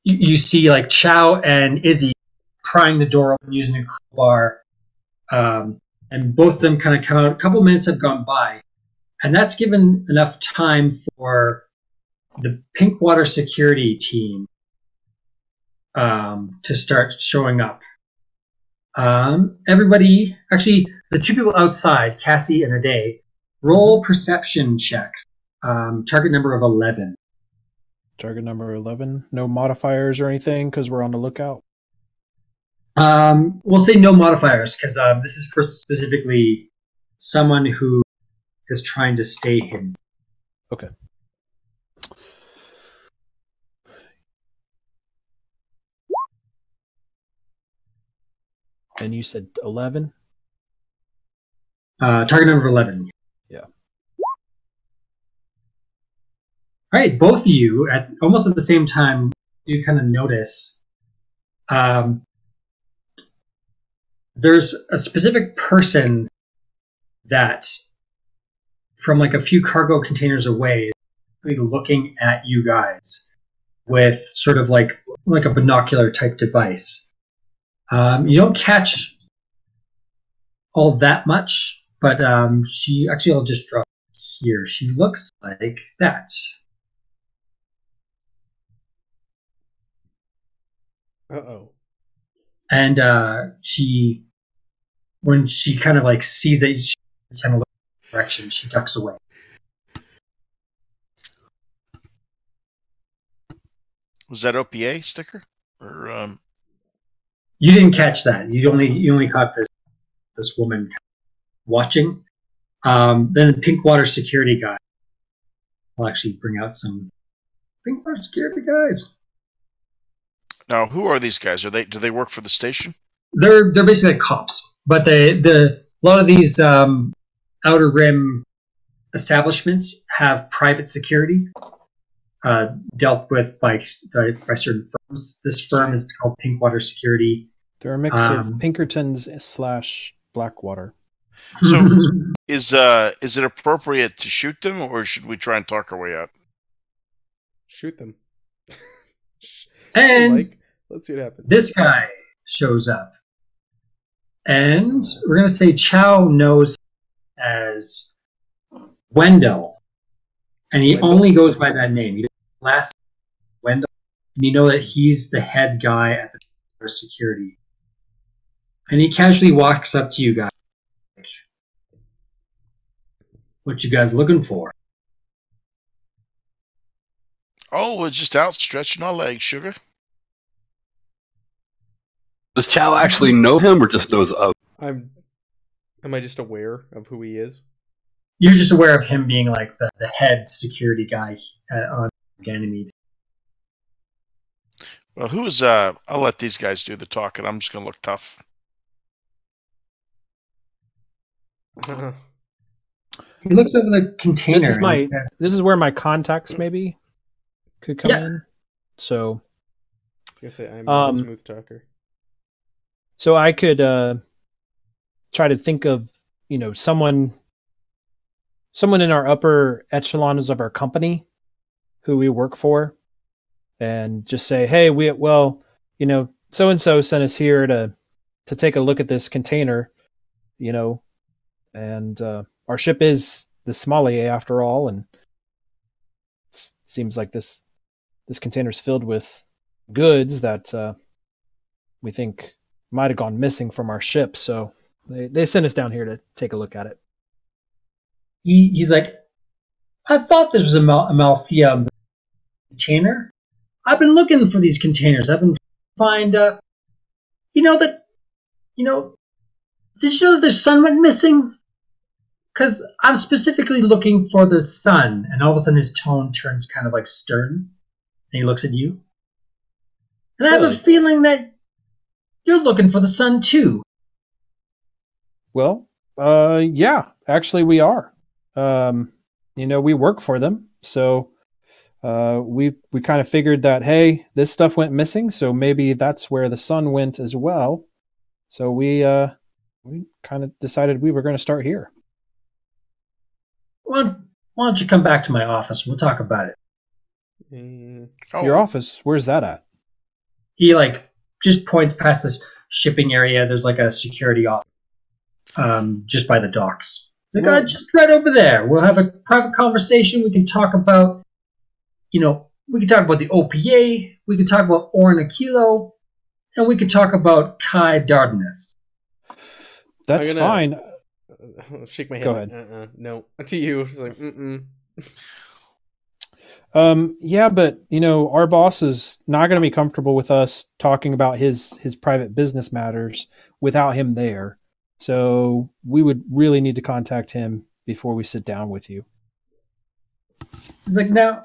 like Chow and Izzy prying the door open using a crowbar, and both of them kind of come out. A couple minutes have gone by, and that's given enough time for the Pinkwater security team to start showing up. Everybody, actually, the 2 people outside, Cassie and Ade, roll perception checks. Target number of 11. Target number 11. No modifiers or anything because we're on the lookout. We'll say no modifiers because this is for specifically someone who is trying to stay hidden. Okay. And you said 11? Target number 11. Yeah. All right, both of you, almost at the same time, you kind of notice there's a specific person that, from like a few cargo containers away, is looking at you guys with sort of like a binocular type device. You don't catch all that much, but she actually, I'll just draw here. She looks like that. Uh-oh. And when she kind of like sees it, she kind of looks in the direction, she ducks away. Was that OPA sticker? Or You didn't catch that. You only caught this woman watching. Then the Pinkwater security guy. I'll actually bring out some Pinkwater security guys. now, who are these guys? Do they work for the station? They're basically like cops, but a lot of these outer rim establishments have private security dealt with by certain firms. This firm is called Pinkwater Security. They're a mix of Pinkertons / Blackwater. So, is it appropriate to shoot them, or should we try and talk our way out? Shoot them. And Mike, let's see what happens. this guy shows up, and we're gonna say Chow knows as Wendell, and he Wendell? only goes by that name. He doesn't last and you know that he's the head guy at the security. And he casually walks up to you guys. What you guys looking for? Oh, we're just out stretching our legs, sugar. Does Chow actually know him or just knows of? Am I just aware of who he is? You're just aware of him being like the head security guy on Ganymede. Well, I'll let these guys do the talking. I'm just going to look tough. He looks over the container. This is where my contacts maybe could come in. So I was gonna say I'm a smooth talker. So I could try to think of, someone in our upper echelons of our company who we work for, and just say, hey, so and so sent us here to take a look at this container, and our ship is the Somalia after all, and it seems like this container's filled with goods that we think might have gone missing from our ship. So they sent us down here to take a look at it. He's like, I thought this was a Malfia container. I've been looking for these containers. I've been trying to find, did you know that the sun went missing? Because I'm specifically looking for the sun. And all of a sudden his tone turns kind of like stern. And he looks at you. And I have a feeling that you're looking for the sun too. Well, yeah, actually we are. We work for them. So we kind of figured that, hey, this stuff went missing, so maybe that's where the sun went as well. So we kind of decided we were going to start here. Why don't you come back to my office? We'll talk about it. Your office? Where's that at? He just points past this shipping area. There's like a security office just by the docks. It's like, just right over there. We'll have a private conversation. We can talk about, we can talk about the OPA. We can talk about Orin Aquilo. And we can talk about Kai Dardanus. That's fine. Shake my head. Go ahead. No, to you. It's like, Yeah, but our boss is not going to be comfortable with us talking about his private business matters without him there. So we would really need to contact him before we sit down with you. He's like, now,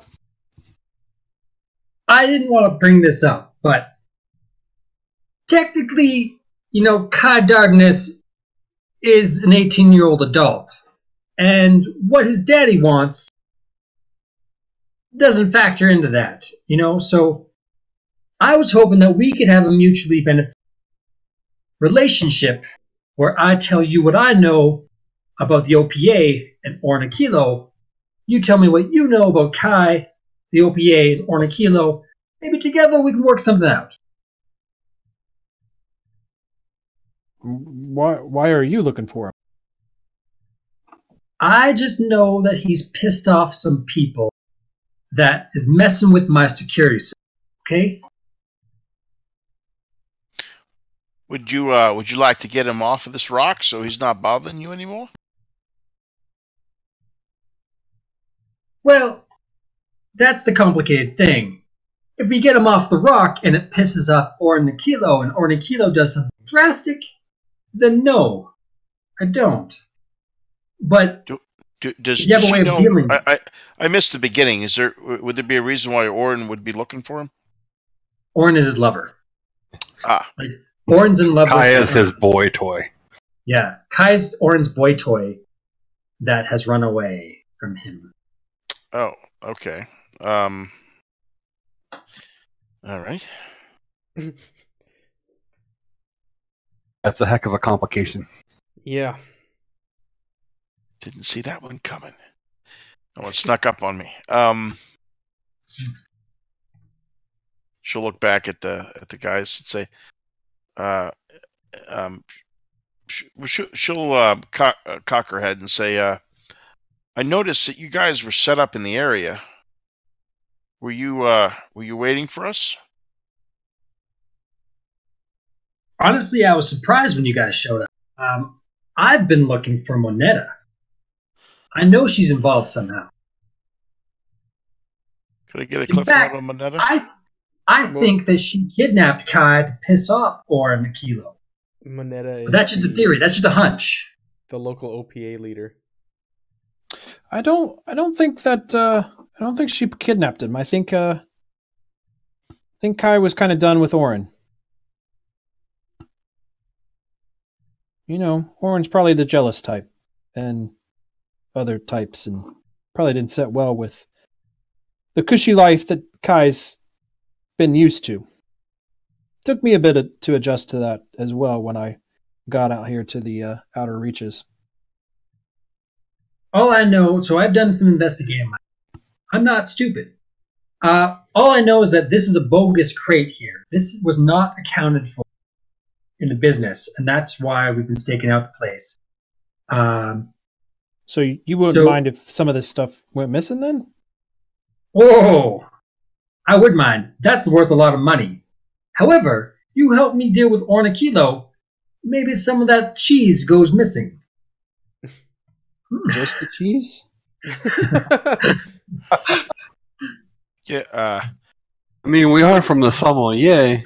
I didn't want to bring this up, but technically, Kai Darkness is an 18-year-old adult. And what his daddy wants doesn't factor into that, So I was hoping that we could have a mutually beneficial relationship where I tell you what I know about the OPA and Orin Aquilo. You tell me what you know about Kai, the OPA, and Orin Aquilo. Maybe together we can work something out. Why are you looking for him? I just know that he's pissed off some people that is messing with my security system, okay? Would you like to get him off of this rock so he's not bothering you anymore? Well, that's the complicated thing. If we get him off the rock and it pisses off Orin Aquilo and Orin Aquilo does something drastic, then no, I don't. But does you have a way of dealing with it. I missed the beginning. Would there be a reason why Orin would be looking for him? Orin is his lover. Ah. Orin's in love with Kai is his boy toy. Yeah, Kai's Orin's boy toy that has run away from him. Oh, okay. All right. That's a heck of a complication. Yeah. Didn't see that one coming. That one snuck up on me. She'll look back at the guys and say, she'll cock her head and say, I noticed that you guys were set up in the area. Were you waiting for us? Honestly, I was surprised when you guys showed up. I've been looking for Moneta. I know she's involved somehow. Could I get a In cliff fact, note on Moneta? I think that she kidnapped Kai to piss off Orin and Kilo. Moneta is But that's just a theory. That's just a hunch. the local OPA leader. I don't think that I don't think she kidnapped him. I think Kai was kind of done with Orin. You know, Orin's probably the jealous type, and other types, and probably didn't set well with the cushy life that Kai's been used to. Took me a bit to adjust to that as well when I got out here to the outer reaches. All I know, so I've done some investigating. I'm not stupid. All I know is that this is a bogus crate here. This was not accounted for in the business, and that's why we've been staking out the place. So you wouldn't mind if some of this stuff went missing then? Whoa! I would mind. That's worth a lot of money. However, you help me deal with Ornikilo, maybe some of that cheese goes missing. Just the cheese? Yeah. I mean, we are from the sommelier.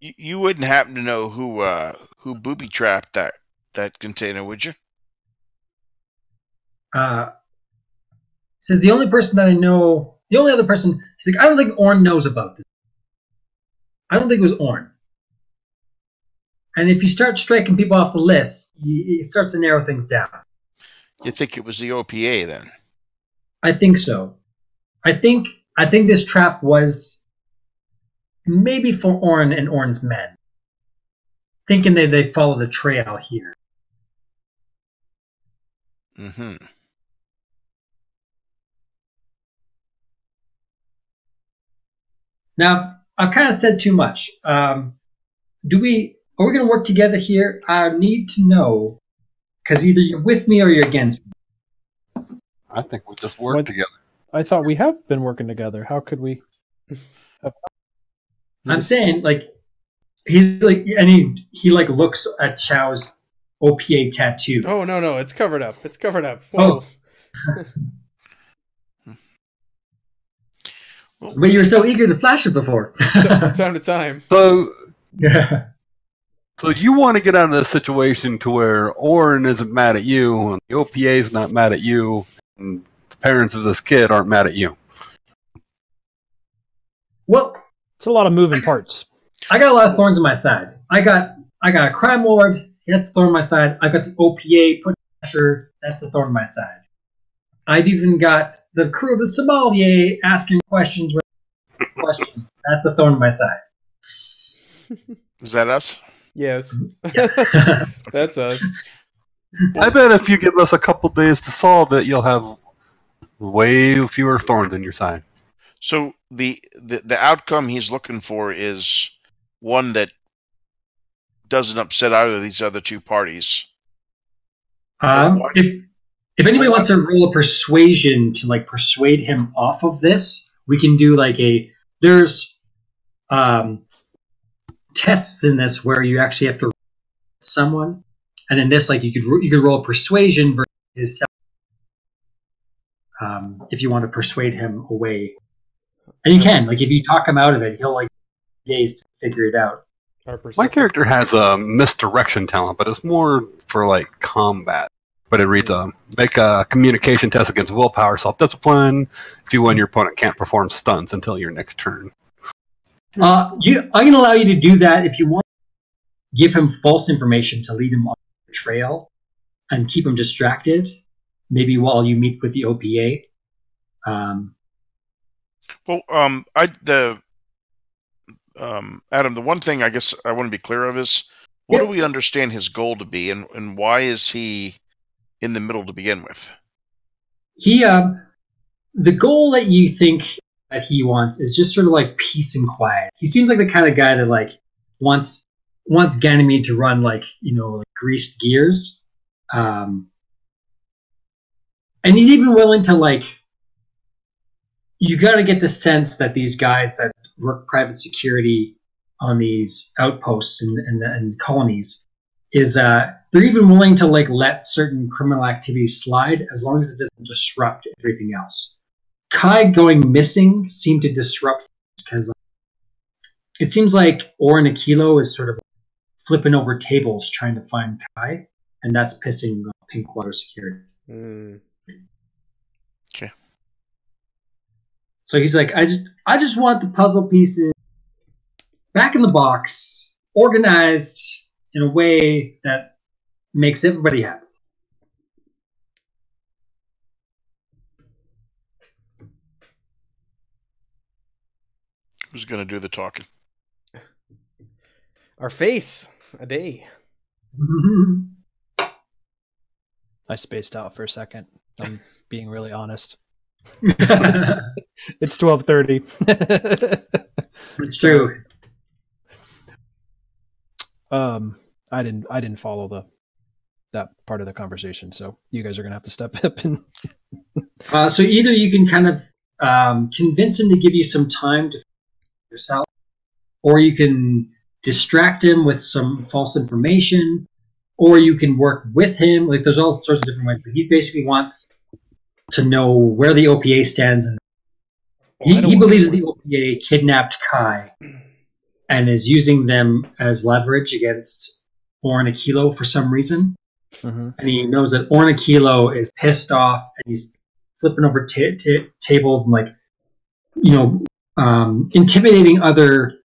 You wouldn't happen to know who booby trapped that container, would you? Says the only person that I know, the only other person, she's like, I don't think Orn knows about this. I don't think it was Orn. And if you start striking people off the list, it starts to narrow things down. You think it was the OPA then? I think so. I think this trap was maybe for Orn and Orn's men, thinking that they follow the trail here. Mm-hmm. Now, I've kind of said too much. Are we going to work together here? I need to know, because either you're with me or you're against me. I think we just work together. I thought we have been working together. How could we? I'm saying, like, he looks at Chow's OPA tattoo. Oh no, it's covered up. It's covered up. Whoa. Oh. But you were so eager to flash it before. From time to time. So, Yeah. so you want to get out of this situation to where Orin isn't mad at you, and the OPA is not mad at you, and the parents of this kid aren't mad at you. Well, It's a lot of moving parts. I got a lot of thorns on my side. I got a crime lord. That's a thorn on my side. I got the OPA put pressure. That's a thorn on my side. I've even got the crew of the sommelier asking questions. That's a thorn on my side. Is that us? Yes. That's us. I bet if you give us a couple days to solve it, you'll have way fewer thorns on your side. So the outcome he's looking for is one that doesn't upset either of these other two parties. If anybody wants to roll a persuasion to like persuade him off of this, we can do like there's tests in this where you actually have to someone, and in this like you could roll a persuasion versus if you want to persuade him away, and you can like if you talk him out of it, he'll like days to figure it out. My character has a misdirection talent, but it's more for like combat. But it reads, make a communication test against willpower, self-discipline. If you win, your opponent can't perform stunts until your next turn. I can allow you to do that if you want. Give him false information to lead him on the trail and keep him distracted, maybe while you meet with the OPA. Adam, the one thing I guess I want to be clear of is, what do we understand his goal to be, and why is he in the middle to begin with? The goal that you think that he wants is just sort of like peace and quiet. He seems like the kind of guy that like wants Ganymede to run like greased gears, and he's even willing to like you got to get the sense that these guys that work private security on these outposts and colonies is they're even willing to like let certain criminal activity slide as long as it doesn't disrupt everything else. Kai going missing seemed to disrupt because it seems like Orin Aquilo is sort of flipping over tables trying to find Kai, and that's pissing off Pinkwater Security. Okay. So he's like, I just want the puzzle pieces back in the box, organized in a way that makes everybody happy. Who's going to do the talking? Our face a day. I spaced out for a second. I'm being really honest. It's It's 12:30. true. I didn't follow that part of the conversation, so you guys are gonna have to step up and So either you can kind of convince him to give you some time to yourself, or you can distract him with some false information, or you can work with him. Like there's all sorts of different ways, but he basically wants to know where the OPA stands, and he believes the OPA kidnapped Kai and is using them as leverage against Orin Aquilo for some reason. Mm-hmm. And he knows that Orin Aquilo is pissed off and he's flipping over tables and like, intimidating other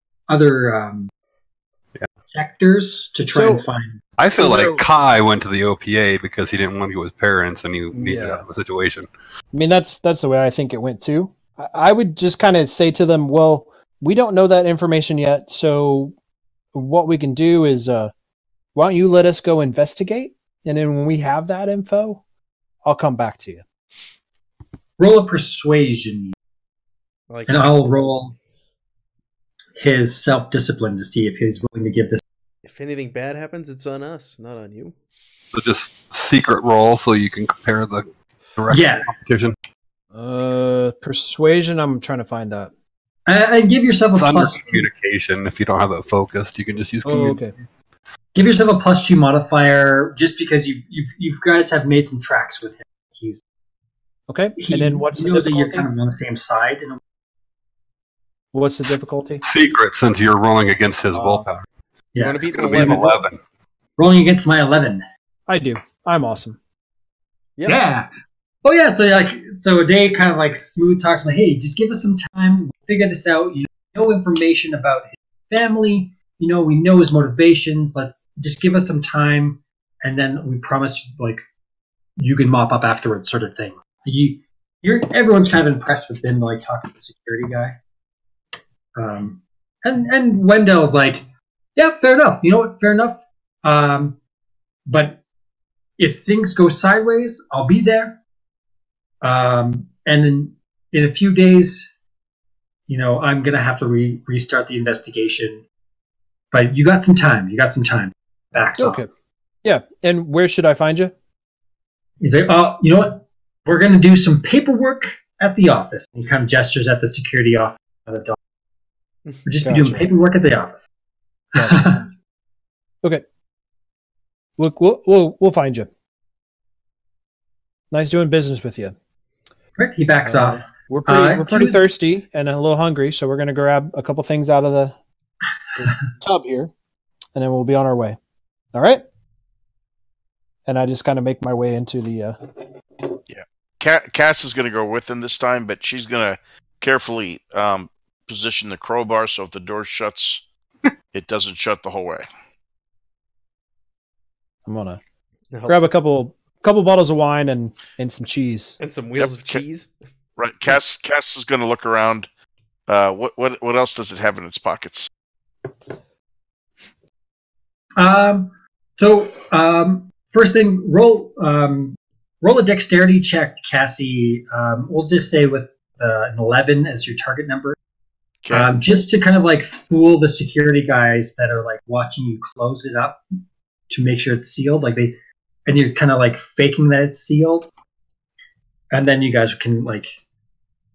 sectors to try and find. I feel like Kai went to the OPA because he didn't want to go with his parents and he needed out of a situation. I mean, that's the way I think it went too. I would just kind of say to them, well, we don't know that information yet, so what we can do is, why don't you let us go investigate, and then when we have that info, I'll come back to you. Roll a persuasion, and I'll roll his self-discipline to see if he's willing to give this. If anything bad happens, it's on us, not on you. So just secret roll so you can compare the direction of the competition. Persuasion, I'm trying to find that. And give yourself a It's under plus communication. If you don't have it focused, you can just use communication. Okay. Give yourself a +2 modifier just because you guys have made some tracks with him. Okay. And then what's the knows that you're difficulty? kind of on the same side. What's the difficulty? Secret, since you're rolling against his willpower. You Yeah, want to It's beat going to be an 11. rolling against my 11. I do. I'm awesome. Yep. Yeah. Oh yeah. So Day kind of like smooth talks like, hey, just give us some time. We'll figure this out. You know information about his family. We know his motivations. Let's just give us some time, and then we promise like you can mop up afterwards, sort of thing. Everyone's kind of impressed with him, like talking to the security guy. And Wendell's like, yeah, fair enough. You know what? Fair enough. But if things go sideways, I'll be there. And in a few days, I'm gonna have to restart the investigation. But you got some time. Backs off. Okay. Yeah. And where should I find you? He's like, oh, you know what? We're gonna do some paperwork at the office. And he kind of gestures at the security office. We'll just be doing paperwork at the office. Gotcha. Okay. Look, we'll find you. Nice doing business with you. Right, he backs off. We're pretty thirsty and a little hungry, so we're going to grab a couple things out of the tub here, and then we'll be on our way. All right? And I just kind of make my way into the... Yeah. Cass is going to go with him this time, but she's going to carefully position the crowbar so if the door shuts, it doesn't shut the whole way. I'm going to grab a couple bottles of wine and some cheese. And some wheels of cheese. Right. Cass is going to look around. What else does it have in its pockets? First thing, roll a dexterity check, Cassie. We'll just say with an 11 as your target number. Okay. Just to kind of like fool the security guys that are like watching you close it up to make sure it's sealed. And you're kind of like faking that it's sealed. And then you guys can like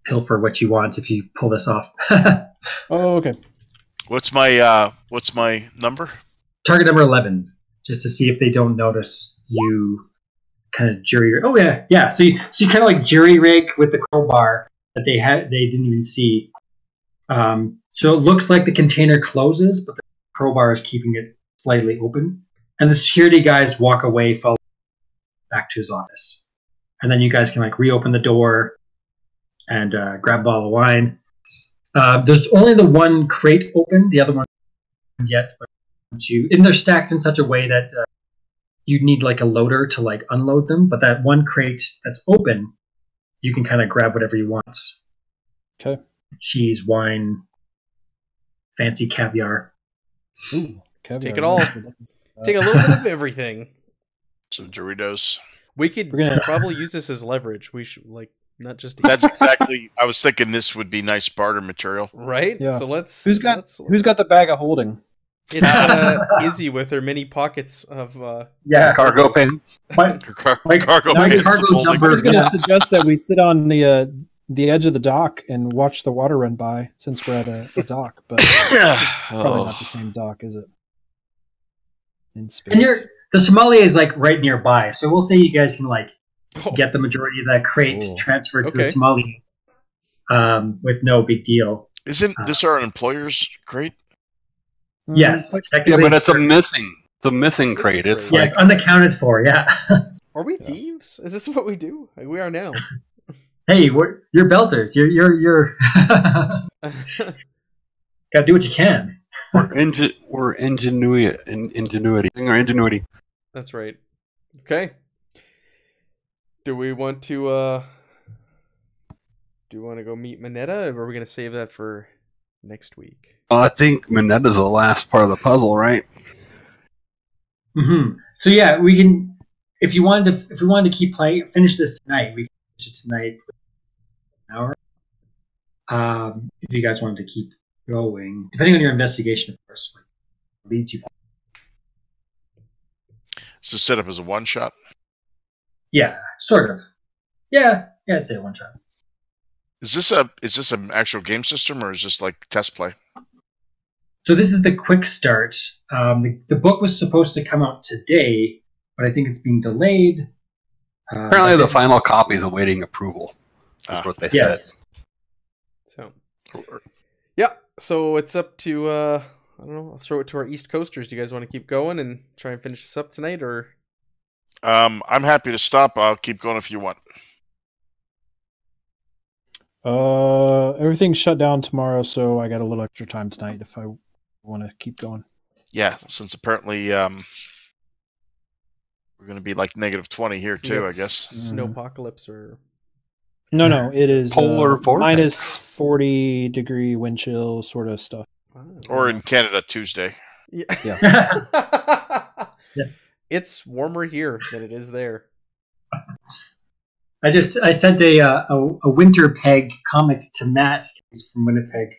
pilfer what you want if you pull this off. Oh, okay. What's my number? Target number 11, just to see if they don't notice you kind of jury. Oh yeah. So you kind of like jury rig with the crowbar that they didn't even see. So it looks like the container closes, but the crowbar is keeping it slightly open. And the security guys walk away, follow back to his office, and then you guys can like reopen the door and grab a bottle of wine. There's only the one crate open, the other one yet. And they're stacked in such a way that you'd need like a loader to like unload them. But that one crate that's open, you can kind of grab whatever you want. Okay. Cheese, wine, fancy caviar. Ooh, Let's take caviar. it all. Take a little bit of everything. Some Doritos. We could We're gonna- probably use this as leverage. We should like not just eat. That's exactly. I was thinking this would be nice barter material. right. Yeah. So let's. Who's got the bag of holding? It's Izzy with her mini pockets of. Yeah, Cargo pants. Like Cargo now your pants cargo to folding. jumper- I was going to Yeah. suggest that we sit on the edge of the dock and watch the water run by, since we're at a dock, but probably not the same dock, is it? In space. and the sommelier is like right nearby, so we'll say you guys can like Oh, get the majority of that crate Cool. transferred to the Okay. sommelier with no big deal. Isn't this our employer's crate? Mhm. Yes, Yeah, technically, but it's a missing crate. It's yeah, like it's unaccounted for. Yeah. are we Yeah. thieves? Is this what we do? Like, we are now. Hey, you're belters. You're gotta do what you can. we're ingenuity. That's right. Okay. Do we want to go meet Minetta, or are we gonna save that for next week? Well, I think Minetta's the last part of the puzzle, right? Hmm. So yeah, we can. If we wanted to keep playing, finish this tonight. We can finish it tonight. An hour. If you guys wanted to keep going, depending on your investigation, of course, like, leads you. Is this set up as a one shot? Yeah, sort of. Yeah, I'd say one shot. Is this an actual game system, or is this like test play? So this is the quick start. The book was supposed to come out today, but I think it's being delayed. Apparently, the final copy is awaiting approval. That's Ah. what they Yes. So, yeah. So it's up to I don't know. I'll throw it to our East Coasters. Do you guys want to keep going and try and finish this up tonight, or? I'm happy to stop. I'll keep going if you want. Everything's shut down tomorrow, so I got a little extra time tonight if I want to keep going. Yeah, since apparently we're going to be like -20 here too, I guess. Snowpocalypse or. No, it is Polar vortex. minus 40-degree wind chill sort of stuff. Or in Canada, Tuesday. Yeah. Yeah. It's warmer here than it is there. I sent a Winter Peg comic to Matt. He's from Winnipeg.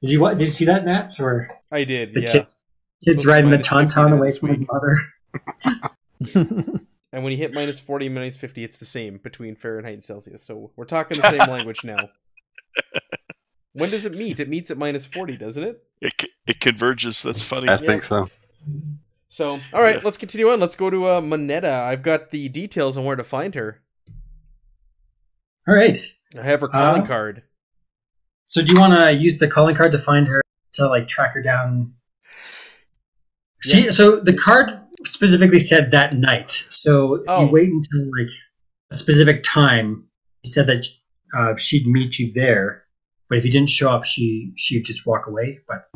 Did you see that, Matt? Or I did, the yeah. kids Supposed to riding the minus 50 tauntaun away this from his week. mother? And when you hit -40, -50, it's the same between Fahrenheit and Celsius. So we're talking the same language now. When does it meet? It meets at -40, doesn't it? It converges. That's funny. I think so. So, all right, Yeah. let's continue on. Let's go to Minetta. I've got the details on where to find her. All right. I have her calling card. So do you want to use the calling card to find her, to like track her down? Yes. So the card specifically said that night. So Oh. you wait until like a specific time. He said that she'd meet you there, but if you didn't show up, she'd just walk away. But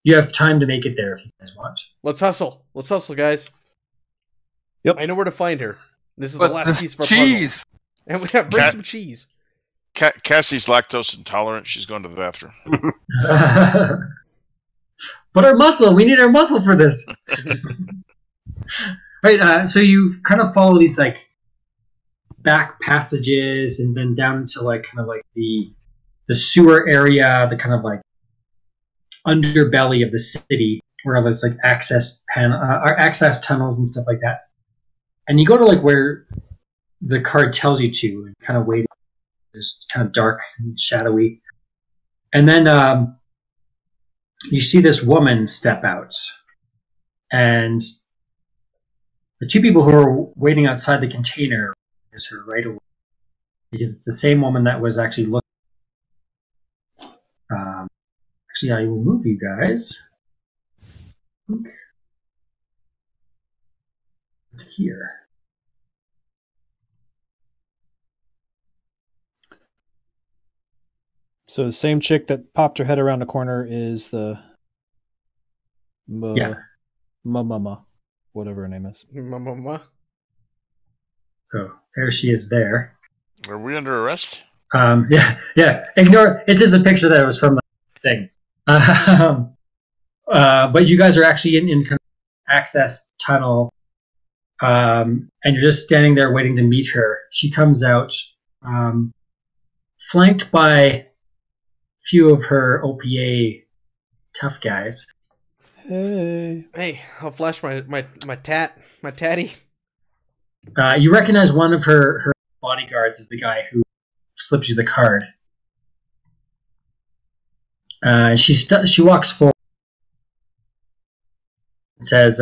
you have time to make it there if you guys want. Let's hustle. Let's hustle, guys. Yep. I know where to find her. This is But the last this piece of our cheese. puzzle. And we got bring Cat- some cheese. Cassie's lactose intolerant. She's going to the bathroom. But our muscle, we need our muscle for this. Right, so you kind of follow these like back passages and then down to like kind of like the sewer area, the kind of like underbelly of the city where there's like access tunnels and stuff like that. And you go to like where the card tells you to and kind of wait It's kind of dark and shadowy. And then you see this woman step out. And the two people who are waiting outside the container is her right away. Because it's the same woman that was actually looking. Actually, I will move you guys here. So the same chick that popped her head around the corner is the Mama, whatever her name is. Mama. So there she is there. Are we under arrest? Yeah. Ignore. It's just a picture that was from the thing. But you guys are actually in kind of access tunnel, and you're just standing there waiting to meet her. She comes out, flanked by a few of her OPA tough guys. Hey, I'll flash my tatty. You recognize one of her bodyguards as the guy who slips you the card. She walks forward and says,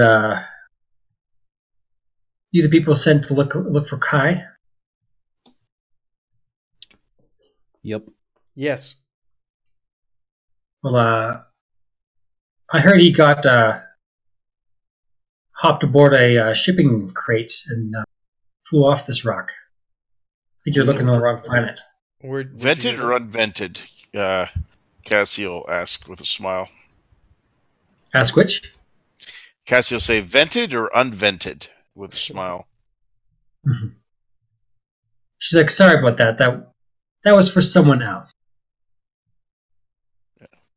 "You the people sent to look for Kai?" Yep. Yes. Well, I heard he got hopped aboard a shipping crate and flew off this rock. I think you're looking on the wrong planet. Vented or unvented? Cassio asked with a smile. Ask which? Cassio say vented or unvented with a smile. Mm-hmm. She's like, sorry about that. That was for someone else.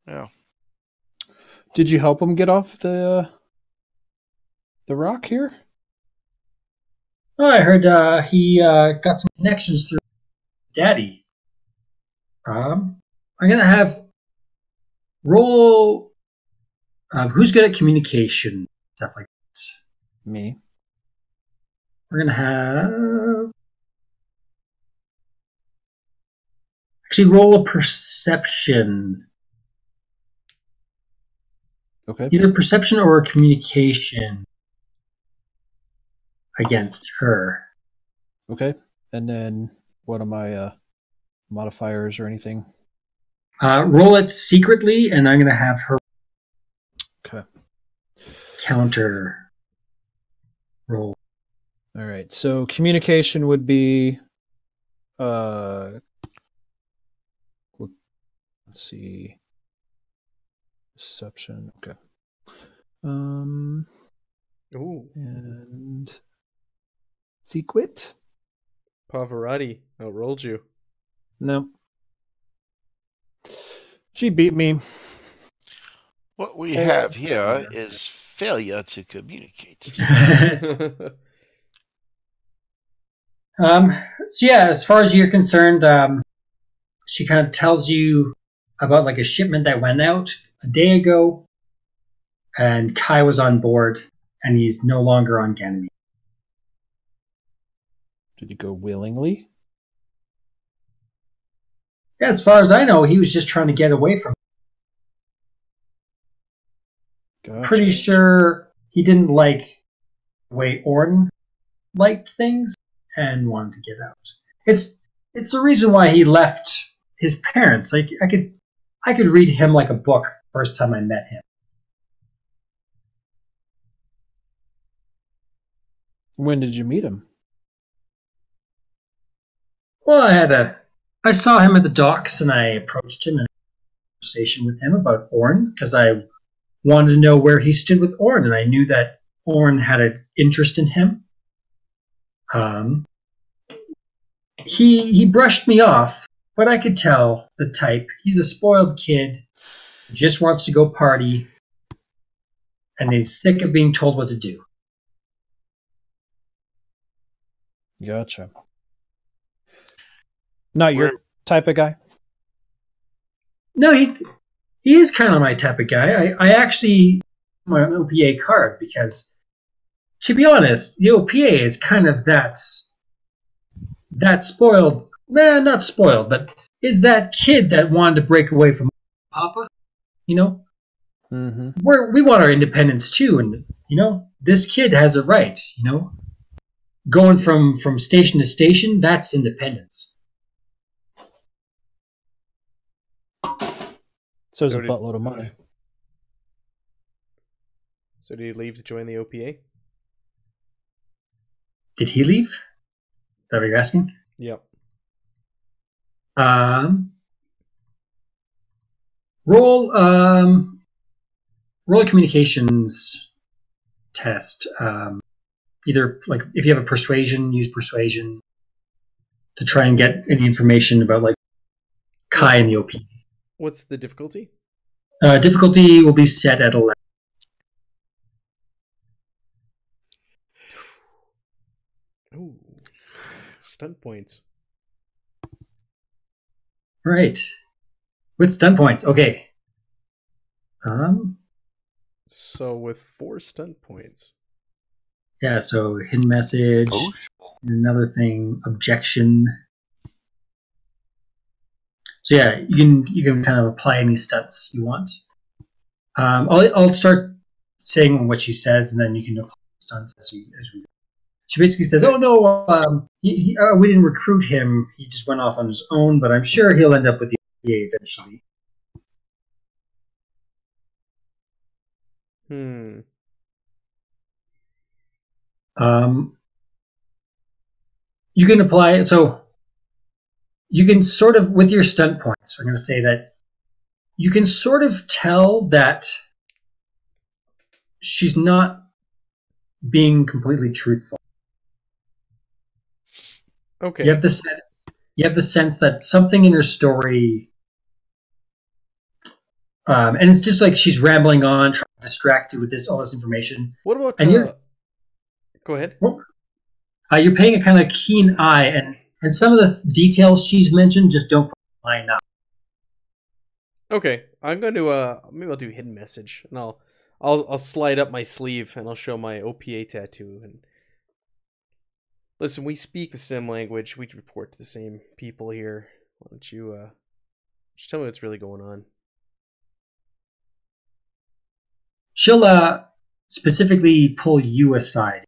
Yeah. Did you help him get off the rock here? Oh, I heard he got some connections through Daddy. I'm gonna have roll. Who's good at communication stuff like that? Me. We're gonna have actually roll a perception. Okay. Either perception or communication against her. Okay. And then what are my modifiers or anything? Roll it secretly, and I'm going to have her Okay. counter roll. All right. So communication would be let's see. Perception. Okay. Ooh. And secret? Pavarotti outrolled you. No. She beat me. What we have here is failure to communicate. So yeah, as far as you're concerned, she kind of tells you about like a shipment that went out a day ago, and Kai was on board, and he's no longer on Ganymede. Did he go willingly? Yeah, as far as I know, he was just trying to get away from it. Gotcha. Pretty sure he didn't like the way Orton liked things and wanted to get out. It's the reason why he left his parents. Like I could read him like a book first time I met him. When did you meet him? Well, I saw him at the docks, and I approached him and had a conversation with him about Orn, because I wanted to know where he stood with Orn, and I knew that Orn had an interest in him. He brushed me off, but I could tell the type. He's a spoiled kid, just wants to go party, and he's sick of being told what to do. Gotcha. Not your type of guy? No, he is kind of my type of guy. I actually my OPA card because, to be honest, the OPA is kind of that spoiled not spoiled, but is that kid that wanted to break away from Papa. You know, Mm-hmm. we want our independence too, and this kid has a right. Going from station to station, that's independence. So it's So a did- buttload of money. So did he leave to join the OPA? Did he leave? Is that what you're asking? Yep. Roll a communications test. Either like if you have a persuasion, use persuasion to try and get any information about like Kai and the OP. What's the difficulty? Difficulty will be set at 11. Ooh. Stunt points. Right. With stun points. Okay. So with 4 stunt points. Yeah, so hidden message, Oh, another thing, objection. So yeah, you can kind of apply any stunts you want. I'll start saying what she says, and then you can apply stunts as we. She basically says, "Oh no, we didn't recruit him. He just went off on his own. But I'm sure he'll end up with the OPA eventually." You can apply, so you can sort of, with your stunt points, I'm going to say that you can sort of tell that she's not being completely truthful. Okay. You have the sense that something in her story, and it's just like she's rambling on, trying to distract you with all this information. What about And go ahead. You're paying a kind of keen eye, and some of the details she's mentioned just don't line up. Okay, I'm going to maybe I'll do hidden message, and I'll slide up my sleeve and I'll show my OPA tattoo. And listen, we speak the same language. We report to the same people here. Why don't you just tell me what's really going on? She'll specifically pull you aside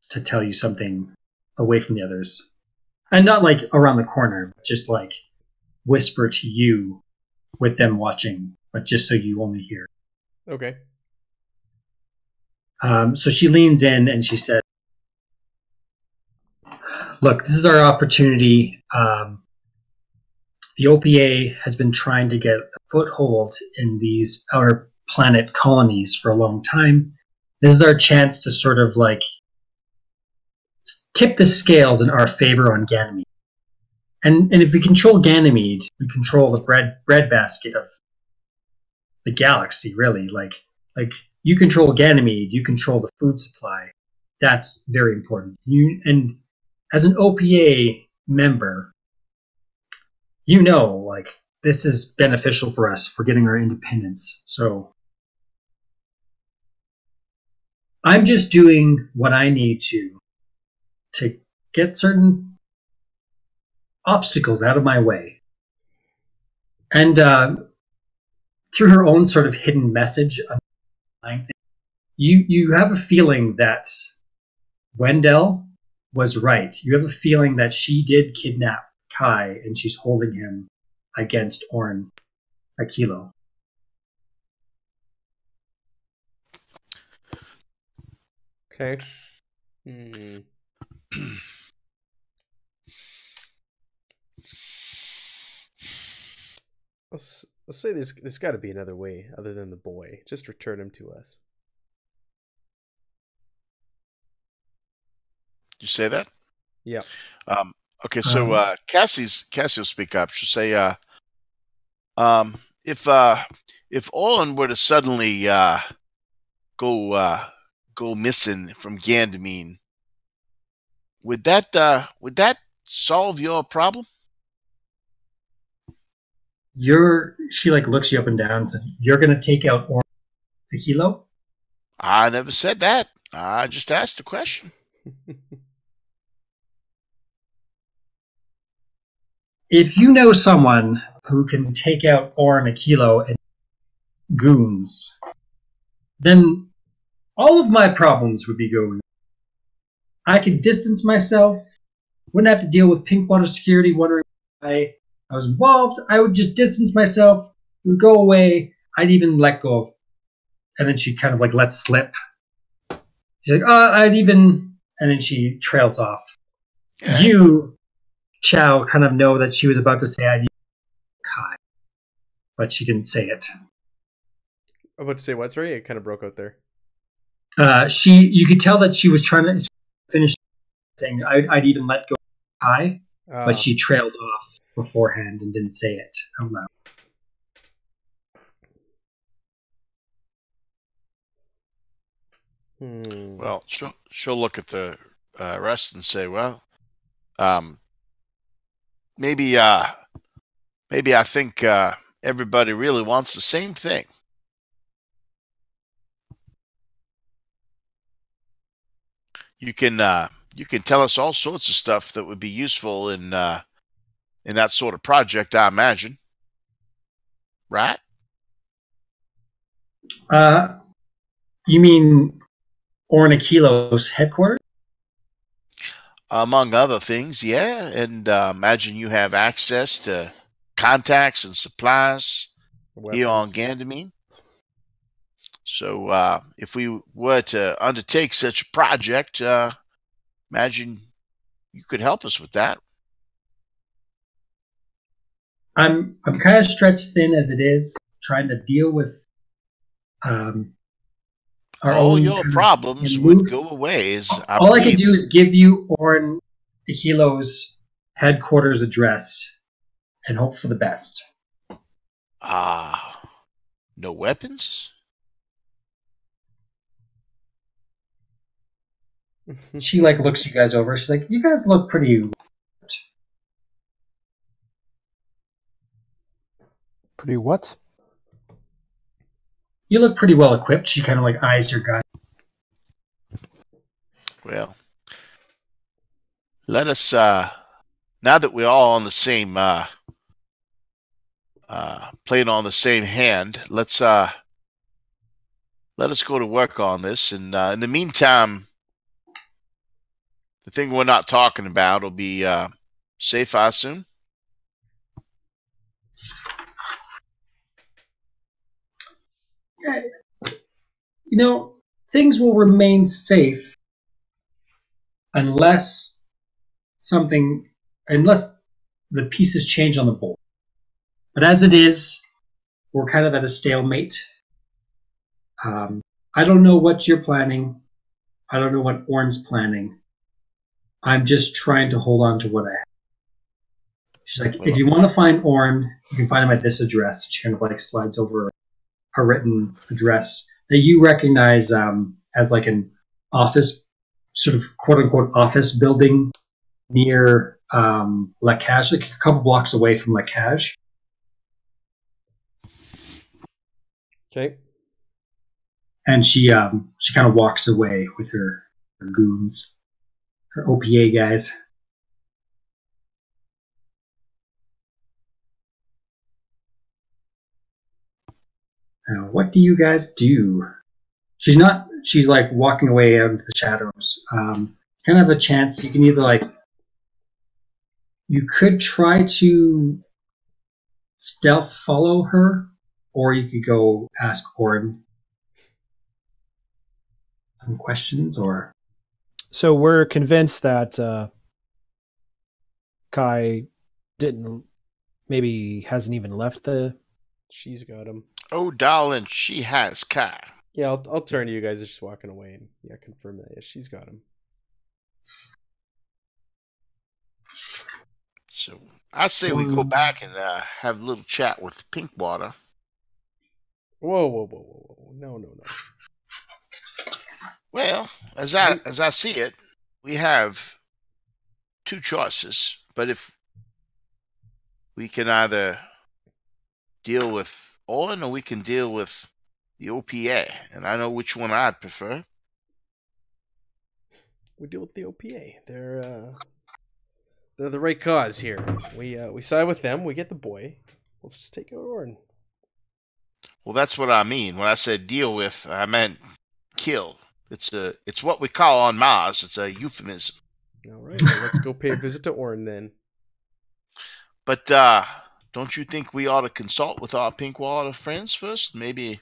to tell you something away from the others. And not like around the corner, but just like whisper to you with them watching, but just so you only hear. Okay. So she leans in and she said, "Look, this is our opportunity. The OPA has been trying to get a foothold in these outer planet colonies for a long time. This is our chance to sort of like tip the scales in our favor on Ganymede. And if we control Ganymede, we control the bread basket of the galaxy, really. Like you control Ganymede, you control the food supply. That's very important. And as an OPA member, like this is beneficial for us for getting our independence. So I'm just doing what I need to get certain obstacles out of my way." And through her own sort of hidden message, you have a feeling that Wendell was right. You have a feeling that she did kidnap Kai and she's holding him against Orin Akilo. Okay. Let's say there's got to be another way other than the boy. Just return him to us. You say that? Yeah. Okay, so Cassie will speak up. She'll say, if Olin were to suddenly go missing from Ganymede, would that solve your problem? She like looks you up and down and says, "You're gonna take out Orin Akilo?" I never said that. I just asked a question. if you know someone who can take out Orin Aquilo and goons, then all of my problems would be going. I could distance myself, wouldn't have to deal with Pinkwater security wondering why I was involved. I would just distance myself, it would go away, I'd even let go of. And then she kind of like lets slip. She's like, and then she trails off. Yeah. You, Chow, kind of know that she was about to say I'd even Kai, but she didn't say it. I'm about to say what? Sorry, it kind of broke out there. You could tell that she was trying to finish saying I'd even let go of Kai, but she trailed off beforehand and didn't say it out loud. Well, she'll look at the rest and say, well, maybe I think everybody really wants the same thing. You can tell us all sorts of stuff that would be useful in that sort of project, I imagine. Right? You mean Orin Aquilo's headquarters? Among other things, yeah. And imagine you have access to contacts and supplies here on Ganymede. So if we were to undertake such a project, imagine you could help us with that. I'm kind of stretched thin as it is, trying to deal with our all own your problems would go away. All I can do is give you Orin Aquilo's headquarters address and hope for the best. No weapons? She like looks you guys over. She's like, you guys look pretty. Pretty what? You look pretty well equipped. She kind of like eyes your gun. Well, let us. Now that we're all on the same, playing on the same hand, let us go to work on this. And in the meantime, the thing we're not talking about will be safe, I assume. Yeah, you know, things will remain safe unless the pieces change on the board. But as it is, we're kind of at a stalemate. I don't know what you're planning. I don't know what Orin's planning. I'm just trying to hold on to what I have. She's like, if you want to find Orin, you can find him at this address. She kind of like slides over her written address that you recognize as like an office, sort of quote unquote office building near La Cage, like a couple blocks away from La Cage. Okay. And she kind of walks away with her goons, her OPA guys. Now, what do you guys do? She's like walking away out into the shadows. Kind of a chance. You can either you could try to stealth follow her, or you could go ask Orin some questions, or... So we're convinced that Kai maybe hasn't even left the... She's got him. Oh, darling, she has Kai. Yeah, I'll turn to you guys. Just walking away and confirm that. Yeah, she's got him. So I say we go back and have a little chat with Pinkwater. Whoa. No. Well, as I see it, we have two choices. But if we can either deal with Owen or we can deal with the OPA, and I know which one I'd prefer. We deal with the OPA. They're they're the right cause here. We side with them. We get the boy. Let's just take out Orin. Well, that's what I mean. When I said deal with, I meant kill. It's what we call on Mars. It's a euphemism. All right, well, let's go pay a visit to Orin then. But don't you think we ought to consult with our pink wallet of friends first? Maybe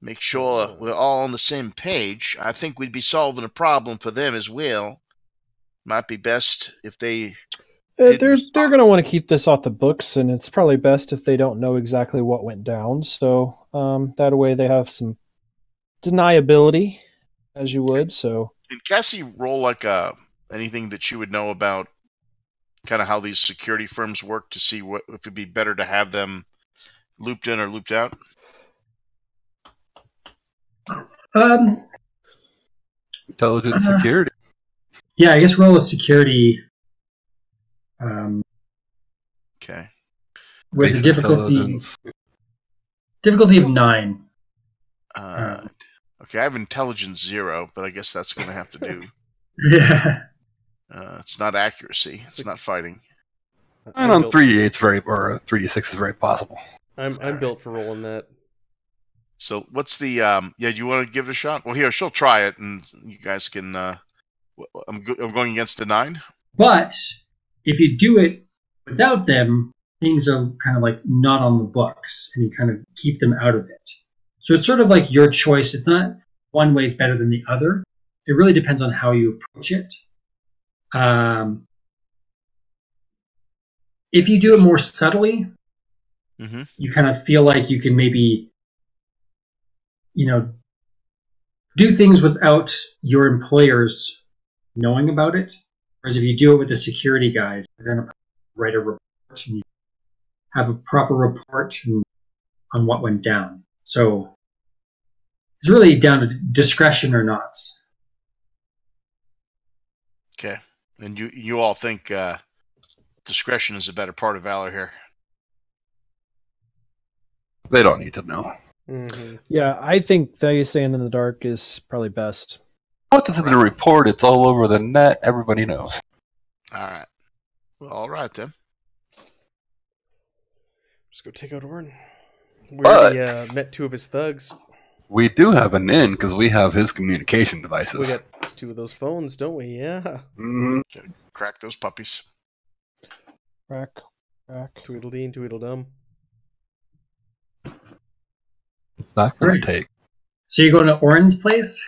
make sure we're all on the same page. I think we'd be solving a problem for them as well. Might be best if they... They're going to want to keep this off the books, and it's probably best if they don't know exactly what went down. So that way they have some deniability, as you would. So can Cassie roll like anything that she would know about kind of how these security firms work to see what if it'd be better to have them looped in or looped out? Intelligence security. Yeah, I guess roll a security. Okay. With Basic a difficulty of 9. Okay, I have intelligence 0, but I guess that's going to have to do. Yeah. It's not accuracy. It's not fighting. And on 3d8, or 3d6 is very possible. I'm built for rolling that. So what's the yeah? Do you want to give it a shot? Well, here she'll try it, and you guys can. I'm going against a 9. But if you do it without them, things are kind of like not on the books, and you kind of keep them out of it. So it's sort of like your choice. It's not one way is better than the other. It really depends on how you approach it. If you do it more subtly, you kind of feel like you can maybe, do things without your employers knowing about it. Whereas if you do it with the security guys, they're going to write a report and you have a proper report on what went down. So it's really down to discretion or not. Okay. And you all think discretion is a better part of valor here? They don't need to know. Mm-hmm. yeah, I think they staying in the dark is probably best. Put this in the report. It's all over the net. Everybody knows. All right. Well, all right then. Just go take out Orin. We But- already met 2 of his thugs. We do have an in because we have his communication devices. We got 2 of those phones, don't we? Yeah. Mhm. Crack those puppies. Crack. Tweedledee and Tweedledum. It's not going Right. to take. So you're going to Orin's place?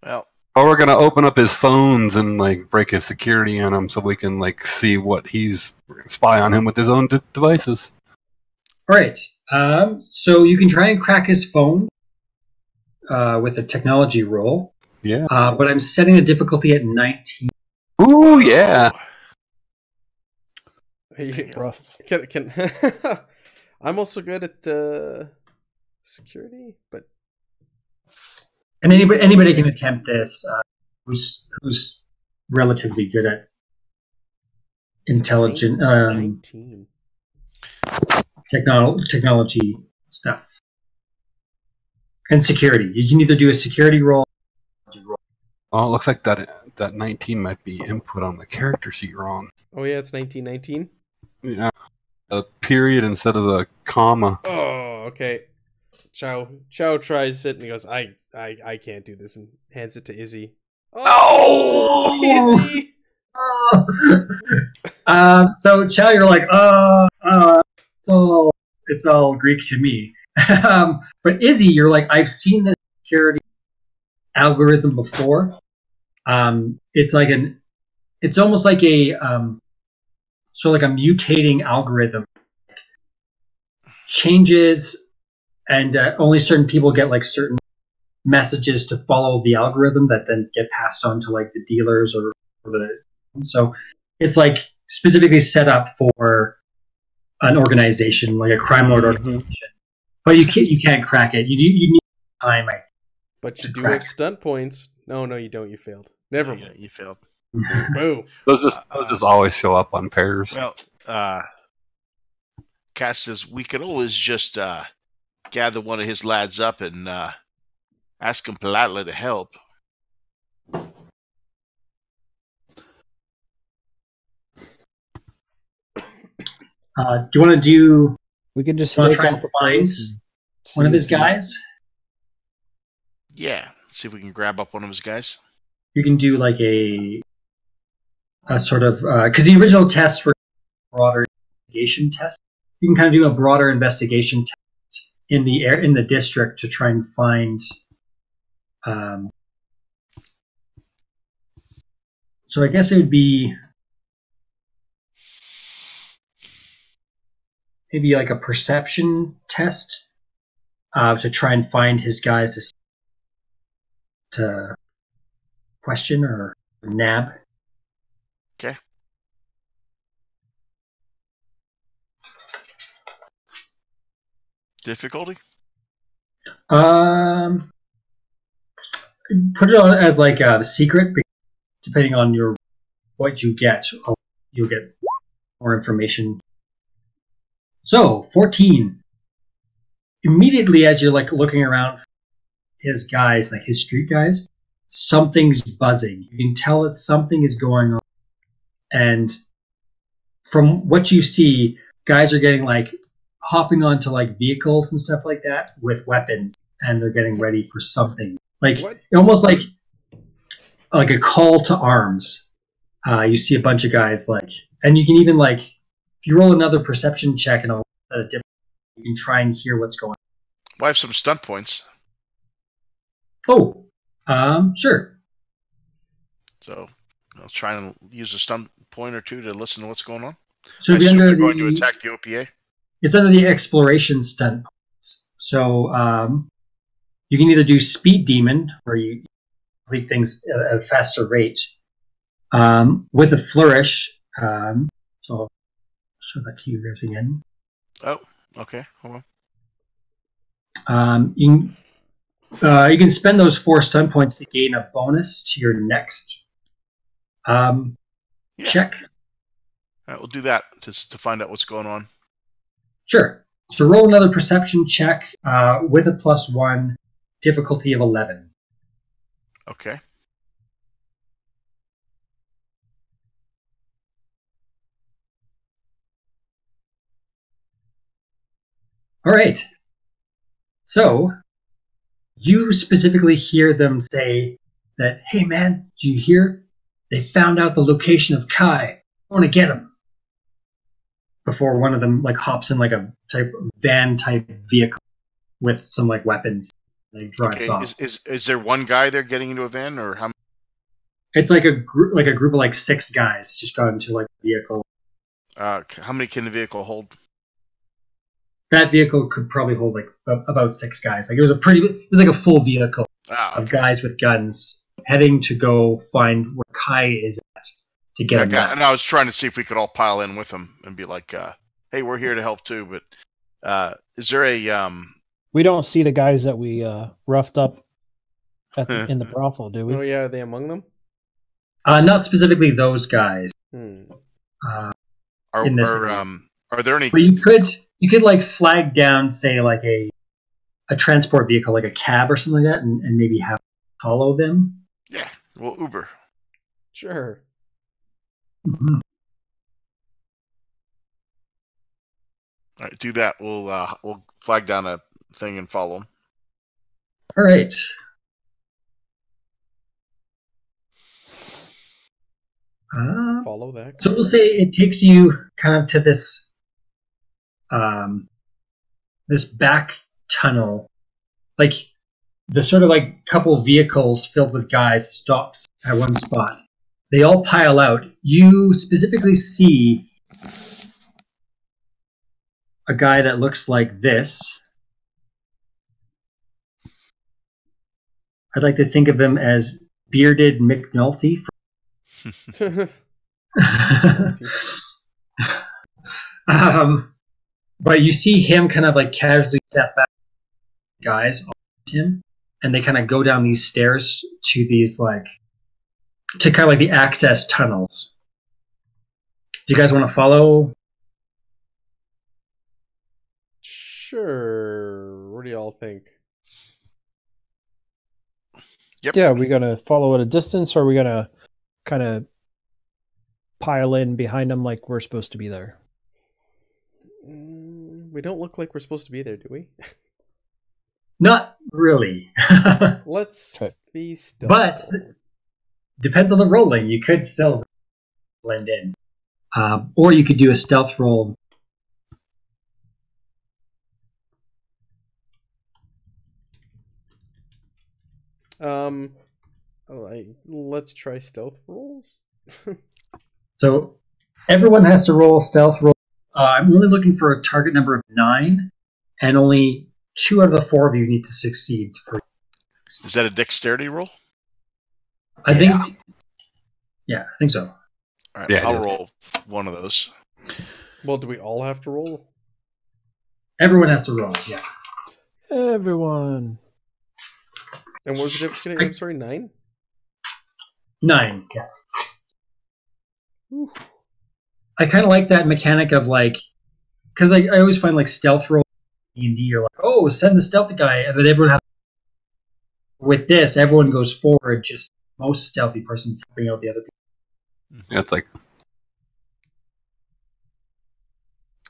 Well, Or we're going to open up his phones and break his security on him so we can see what he's spy on him with his own devices. All right. So you can try and crack his phone with a technology roll. Yeah. But I'm setting the difficulty at 19. Ooh, yeah. Rough. Can I'm also good at security, but And anybody can attempt this who's relatively good at intelligent 19. technology stuff. And security. You can either do a security roll. Oh, it looks like that 19 might be input on the character sheet wrong. Oh yeah, it's 1919. Yeah. A period instead of the comma. Oh, okay. Chow tries it and he goes, I can't do this, and hands it to Izzy. Oh! Izzy! So Chow, you're like, it's all Greek to me. But Izzy, you're like, I've seen this security algorithm before. It's almost like a sort of like a mutating algorithm. Changes, and only certain people get certain messages to follow the algorithm that then get passed on to the dealers or the. So it's specifically set up for an organization, like a crime lord organization. But you can't crack it. You need time. But you do crack. have stunt points. No, you don't. You failed. Never Yeah, mind. you failed. Boom. Those just always show up on pairs. Well, Cass says we could always just gather one of his lads up and ask him politely to help. Do you want to do? We could just Wanna stake try out and the find place and one of see his if he- guys? Yeah. See if we can grab up one of his guys. You can do like a sort of because the original tests were broader investigation tests. You can kind of do a broader investigation test in the district to try and find. So I guess it would be maybe like a perception test to try and find his guys to question or nab. Okay. Difficulty? Put it on as like a secret. Depending on what you get, you'll get more information. So 14. Immediately as you're like looking around his guys, like his street guys, something's buzzing. You can tell that something is going on. And from what you see, guys are getting like hopping onto like vehicles and stuff like that with weapons, and they're getting ready for something. Like What? almost like a call to arms. You see a bunch of guys like, and you can even like, if you roll another perception check and you can try and hear what's going on. Well, I have some stunt points. Oh, sure. So I'll try and use a stunt point or two to listen to what's going on. So I it'd be assume under they're going to the, attack the OPA. it's under the exploration stunt points. So you can either do speed demon, where you complete things at a faster rate, with a flourish. So I'll show that to you guys again. Oh, okay. Hold on. You can spend those 4 stun points to gain a bonus to your next check. All right, we'll do that just to find out what's going on. Sure. So roll another perception check with a +1, difficulty of 11. Okay. All right. So you specifically hear them say that, "Hey man, do you hear? They found out the location of Kai. I want to get him." Before one of them like hops in like a van type vehicle with some like weapons, and he drives off. Is there one guy there getting into a van, or how? It's like a group of like 6 guys just got into like a vehicle. How many can the vehicle hold? That vehicle could probably hold like about 6 guys. Like it was like a full vehicle of guys with guns heading to go find where Kai is at to get him back. And I was trying to see if we could all pile in with him and be like, "Hey, we're here to help too." But is there a? We don't see the guys that we roughed up in the brothel, do we? Oh yeah, are they among them? Not specifically those guys. Are there any? But you could like flag down, say like a transport vehicle, like a cab or something like that, and maybe have follow them. Yeah, well, Uber. Sure. Mm-hmm. All right, do that. We'll flag down a thing and follow them. All right. Follow that. So we'll say it takes you kind of to this this back tunnel, like the sort of like couple vehicles filled with guys stops at one spot. They all pile out. You specifically see a guy that looks like this. I'd like to think of him as Bearded McNulty. But you see him kind of like casually step back, guys, him, and they kind of go down these stairs to these like to kind of like the access tunnels. Do you guys want to follow? Sure. What do y'all think? Yep. Yeah, are we gonna follow at a distance, or are we gonna kind of pile in behind them like we're supposed to be there? We don't look like we're supposed to be there, do we? Not really. Let's Okay. be still. But depends on the rolling. You could still blend in, or you could do a stealth roll. Let's try stealth rolls. So everyone has to roll a stealth roll. I'm only looking for a target number of 9, and only 2 out of the 4 of you need to succeed. Is that a dexterity roll? I think. Yeah, I think so. All right, Yeah, it I'll is. roll one of those. Well, do we all have to roll? Everyone has to roll. Yeah. Everyone. And what was the difficulty? I'm sorry, 9? 9. Yeah. Whew. I kind of like that mechanic of like, because I always find like stealth roll D&D, you're like, oh, send the stealthy guy, and then everyone has. With this, everyone goes forward. Just most stealthy person's helping out the other people. Yeah, it's like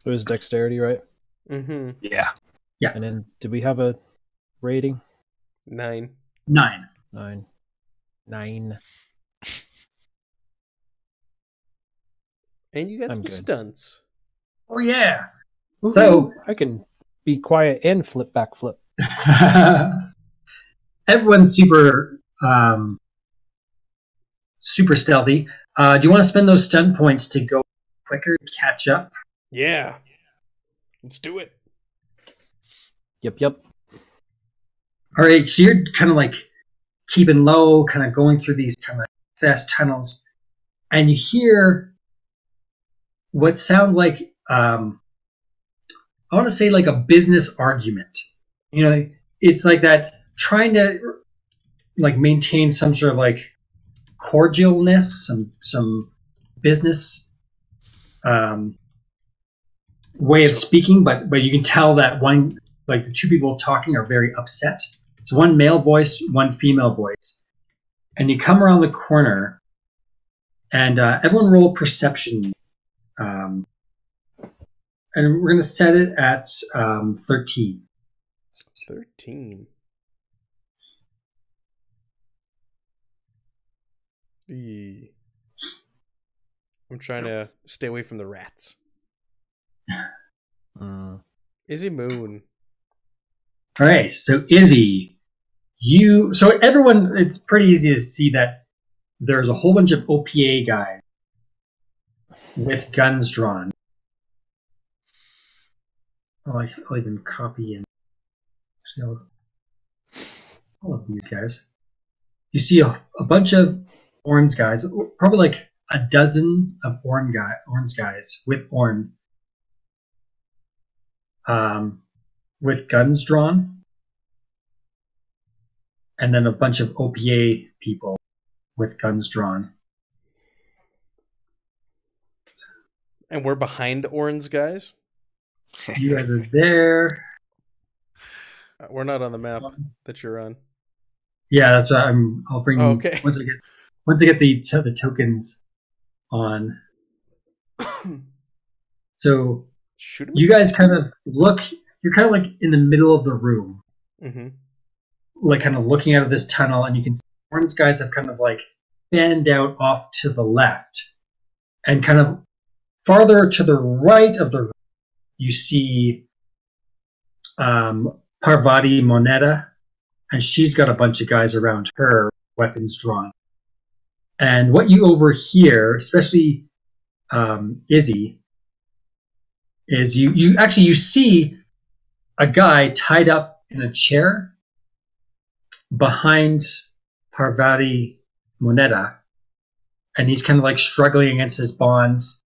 It was dexterity, right? Mm-hmm. yeah. And then did we have a rating? 9. 9. 9. And you got I'm some good. stunts. Oh yeah. Woohoo! So- I can be quiet and flip back flip. Everyone's super super stealthy. Do you want to spend those stun points to go quicker, catch up? Yeah. Let's do it. Yep. All right, so you're kind of like keeping low, kind of going through these kind of access tunnels, and you hear what sounds like I want to say like a business argument. You know, it's like that trying to like maintain some sort of like cordialness, some business way of speaking, but you can tell that one, like the two people talking are very upset. It's one male voice, one female voice, and you come around the corner, and everyone roll perception, and we're gonna set it at 13. 13. Eee. I'm trying to stay away from the rats. Izzy Moon. All right, so Izzy, so everyone, it's pretty easy to see that there's a whole bunch of OPA guys with guns drawn. I'll even copy and see all of these guys. You see a bunch of orange guys, probably like a dozen of orange guys with orange, with guns drawn, and then a bunch of OPA people with guns drawn. And we're behind Orin's guys. You guys are there. We're not on the map that you're on. Yeah, that's what I'll bring Oh, okay. once I get the tokens on. So Shoot him. you guys kind of look. You're kind of like in the middle of the room, Mm-hmm. like kind of looking out of this tunnel, and you can see orange guys have kind of like fanned out off to the left, and kind of farther to the right of the room, you see Parvati Moneta, and she's got a bunch of guys around her, weapons drawn. And what you overhear, especially Izzy, is you see a guy tied up in a chair behind Parvati Moneta, and he's kind of like struggling against his bonds.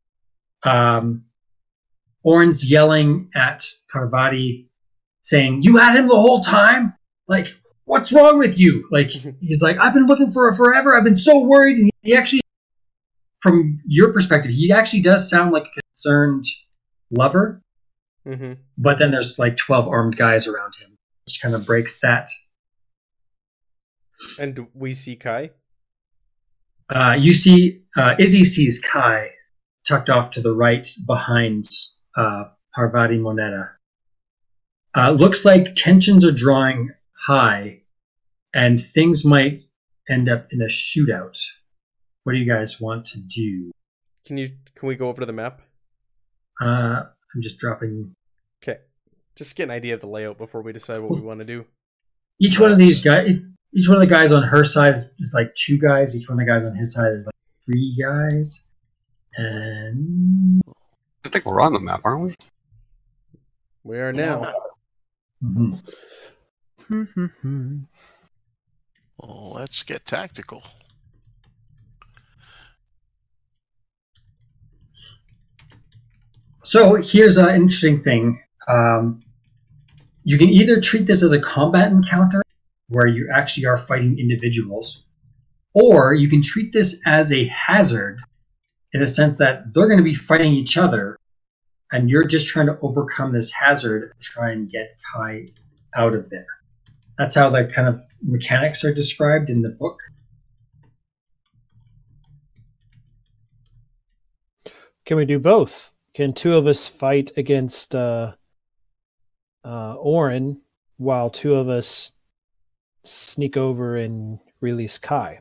Orin's yelling at Parvati, saying, "You had him the whole time? Like, what's wrong with you?" Like, he's like, "I've been looking for her forever. I've been so worried." And he actually, from your perspective, he actually does sound like a concerned lover. Mm-hmm. But then there's like 12 armed guys around him, which kind of breaks that. And we see Kai. You see, Izzy sees Kai tucked off to the right behind Parvati Moneta. Looks like tensions are drawing high, and things might end up in a shootout. What do you guys want to do? Can we go over to the map? I'm just dropping. Okay. Just get an idea of the layout before we decide what we want to do. Each one of these guys, each one of the guys on her side is like 2 guys. Each one of the guys on his side is like 3 guys. And I think we're on the map, aren't we? We are now. Well, let's get tactical. So here's an interesting thing. You can either treat this as a combat encounter, where you actually are fighting individuals, or you can treat this as a hazard, in the sense that they're going to be fighting each other, and you're just trying to overcome this hazard and try and get Kai out of there. That's how the kind of mechanics are described in the book. Can we do both? Can 2 of us fight against Orin while 2 of us sneak over and release Kai?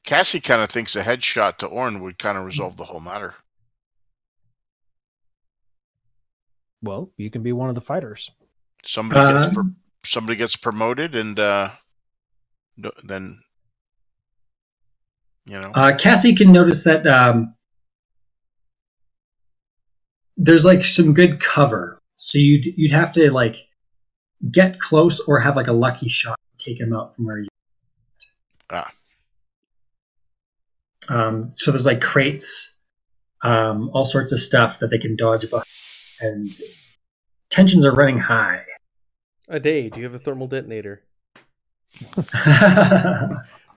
Cassie kind of thinks a headshot to Orin would kind of resolve the whole matter. Well, you can be one of the fighters. Somebody gets promoted, and then Cassie can notice that there's like some good cover, so you'd have to like get close or have like a lucky shot to take him out from where you. So there's like crates, all sorts of stuff that they can dodge behind, and tensions are running high. A day. Do you have a thermal detonator?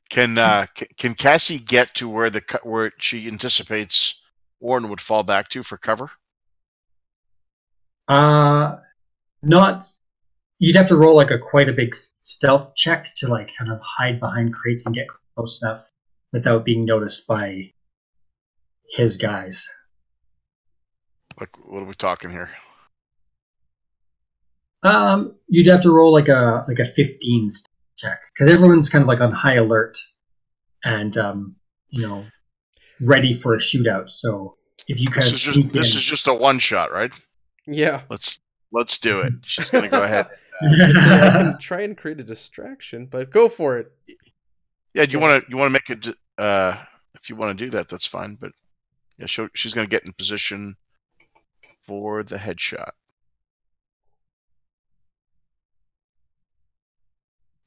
Can Cassie get to where she anticipates Orin would fall back to for cover? Not. You'd have to roll like quite a big stealth check to like kind of hide behind crates and get close enough without being noticed by his guys. Like, what are we talking here? You'd have to roll like a 15 check, because everyone's kind of like on high alert and ready for a shootout. So if you kind this is just a one shot, right? Yeah. Let's do it. She's gonna go ahead. I can try and create a distraction, but go for it. Yeah, you want to make it? If you want to do that, that's fine. But yeah, she's gonna get in position for the headshot.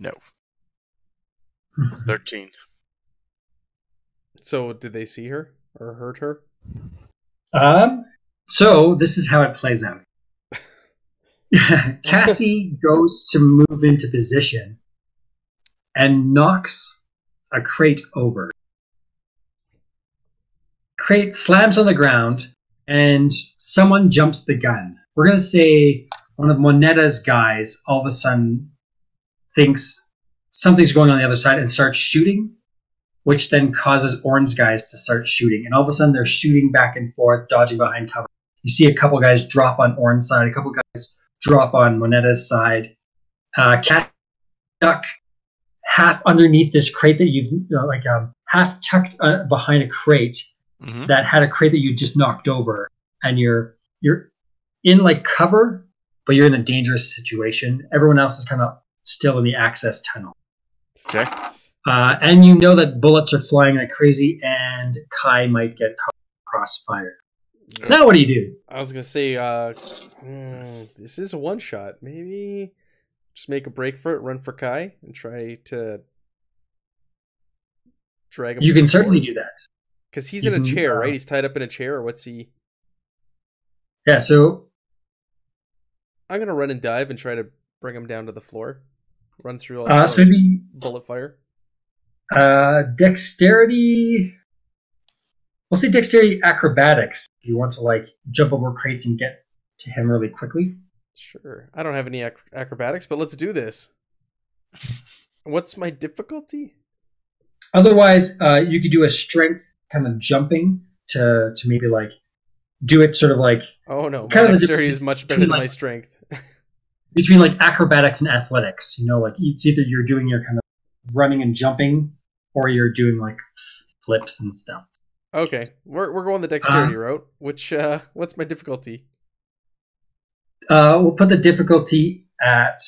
No. 13. So did they see her or hurt her? So this is how it plays out. Cassie goes to move into position and knocks a crate over. Crate slams on the ground and someone jumps the gun. We're going to say one of Monetta's guys all of a sudden thinks something's going on the other side and starts shooting, which then causes Orin's guys to start shooting. And all of a sudden they're shooting back and forth, dodging behind cover. You see a couple guys drop on Orin's side, a couple guys drop on Monetta's side. Cat duck half underneath this crate that you've half tucked behind a crate that had a crate that you just knocked over, and you're in like cover, but you're in a dangerous situation. Everyone else is kind of still in the access tunnel. Okay. And you know that bullets are flying like crazy, and Kai might get caught crossfire. Now what do you do? I was gonna say, this is a one shot. Maybe just make a break for it, run for Kai, and try to drag him. You can certainly do that. Because he's in a chair, right? He's tied up in a chair, or what's he? Yeah, so I'm gonna run and dive and try to bring him down to the floor. Run through all the bullet fire. Dexterity. We'll say dexterity acrobatics. If you want to like jump over crates and get to him really quickly. Sure. I don't have any acrobatics, but let's do this. What's my difficulty? Otherwise, you could do a strength kind of jumping to maybe like do it sort of like Oh no, my Kind of the dexterity difference is much better than between, my like- strength. between like acrobatics and athletics. You know, like it's either you're doing your kind of running and jumping, or you're doing like flips and stuff. Okay, we're going the dexterity route. Which what's my difficulty? We'll put the difficulty at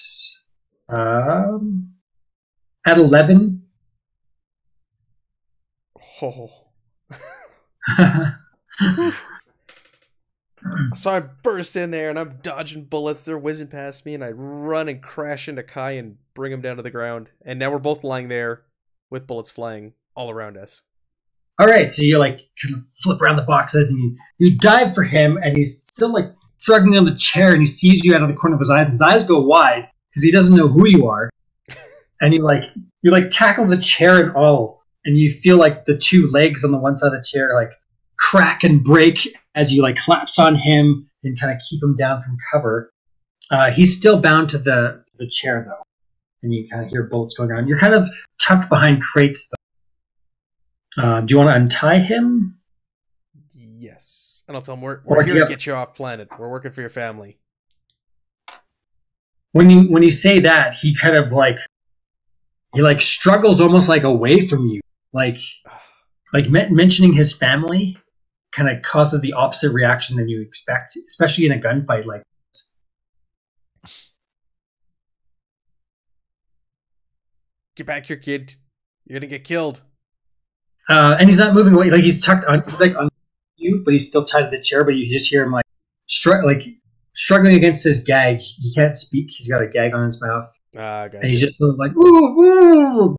11. Oh. So I burst in there and I'm dodging bullets. They're whizzing past me, and I run and crash into Kai and bring him down to the ground. And now we're both lying there with bullets flying all around us. All right, so you like kind of flip around the boxes and you dive for him, and he's still like struggling on the chair, and he sees you out of the corner of his eyes. His eyes go wide because he doesn't know who you are, and you tackle the chair and all, and you feel like the two legs on the one side of the chair like crack and break as you like collapse on him and kind of keep him down from cover. He's still bound to the chair though, and you kind of hear bullets going on. You're kind of tucked behind crates though. Do you want to untie him? Yes. And I'll tell him we're Or here do to you- get you off planet. We're working for your family. When you say that, he kind of like struggles almost like away from you, like mentioning his family kind of causes the opposite reaction than you expect, especially in a gunfight like this. Get back here, kid. You're gonna get killed. And he's not moving away, like he's tucked on, he's like on you, but he's still tied to the chair. But you just hear him like struggling against his gag. He can't speak. He's got a gag on his mouth, Gotcha. and he's just sort of like ooh.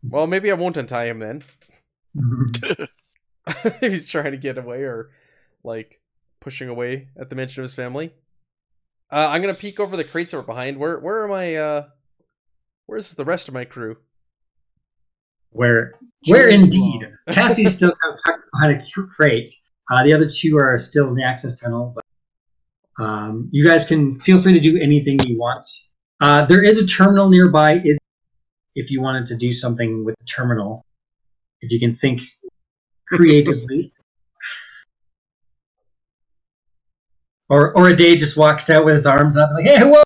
Well, maybe I won't untie him then. If he's trying to get away or like pushing away at the mention of his family. I'm gonna peek over the crates that were behind. Where are my where's the rest of my crew? Where indeed. Cassie's still kind of tucked behind a crate. The other two are still in the access tunnel. But you guys can feel free to do anything you want. There is a terminal nearby. If you wanted to do something with the terminal, if you can think creatively. Or a day just walks out with his arms up like, hey, whoa!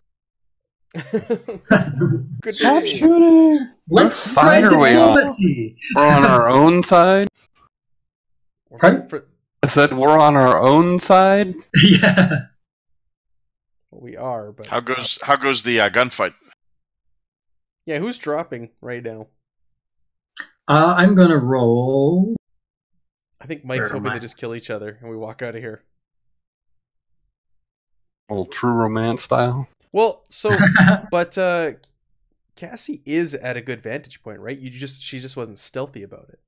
Good Stop day. shooting! Let's side try are we on? diplomacy. We're on our own side. Pardon? I said we're on our own side. Yeah. We are, but How goes the gunfight? yeah, who's dropping right now? I'm gonna roll. I think Mike's Where am hoping I? to just kill each other and we walk out of here. Old True Romance style. Well, so but Cassie is at a good vantage point, right? She just wasn't stealthy about it.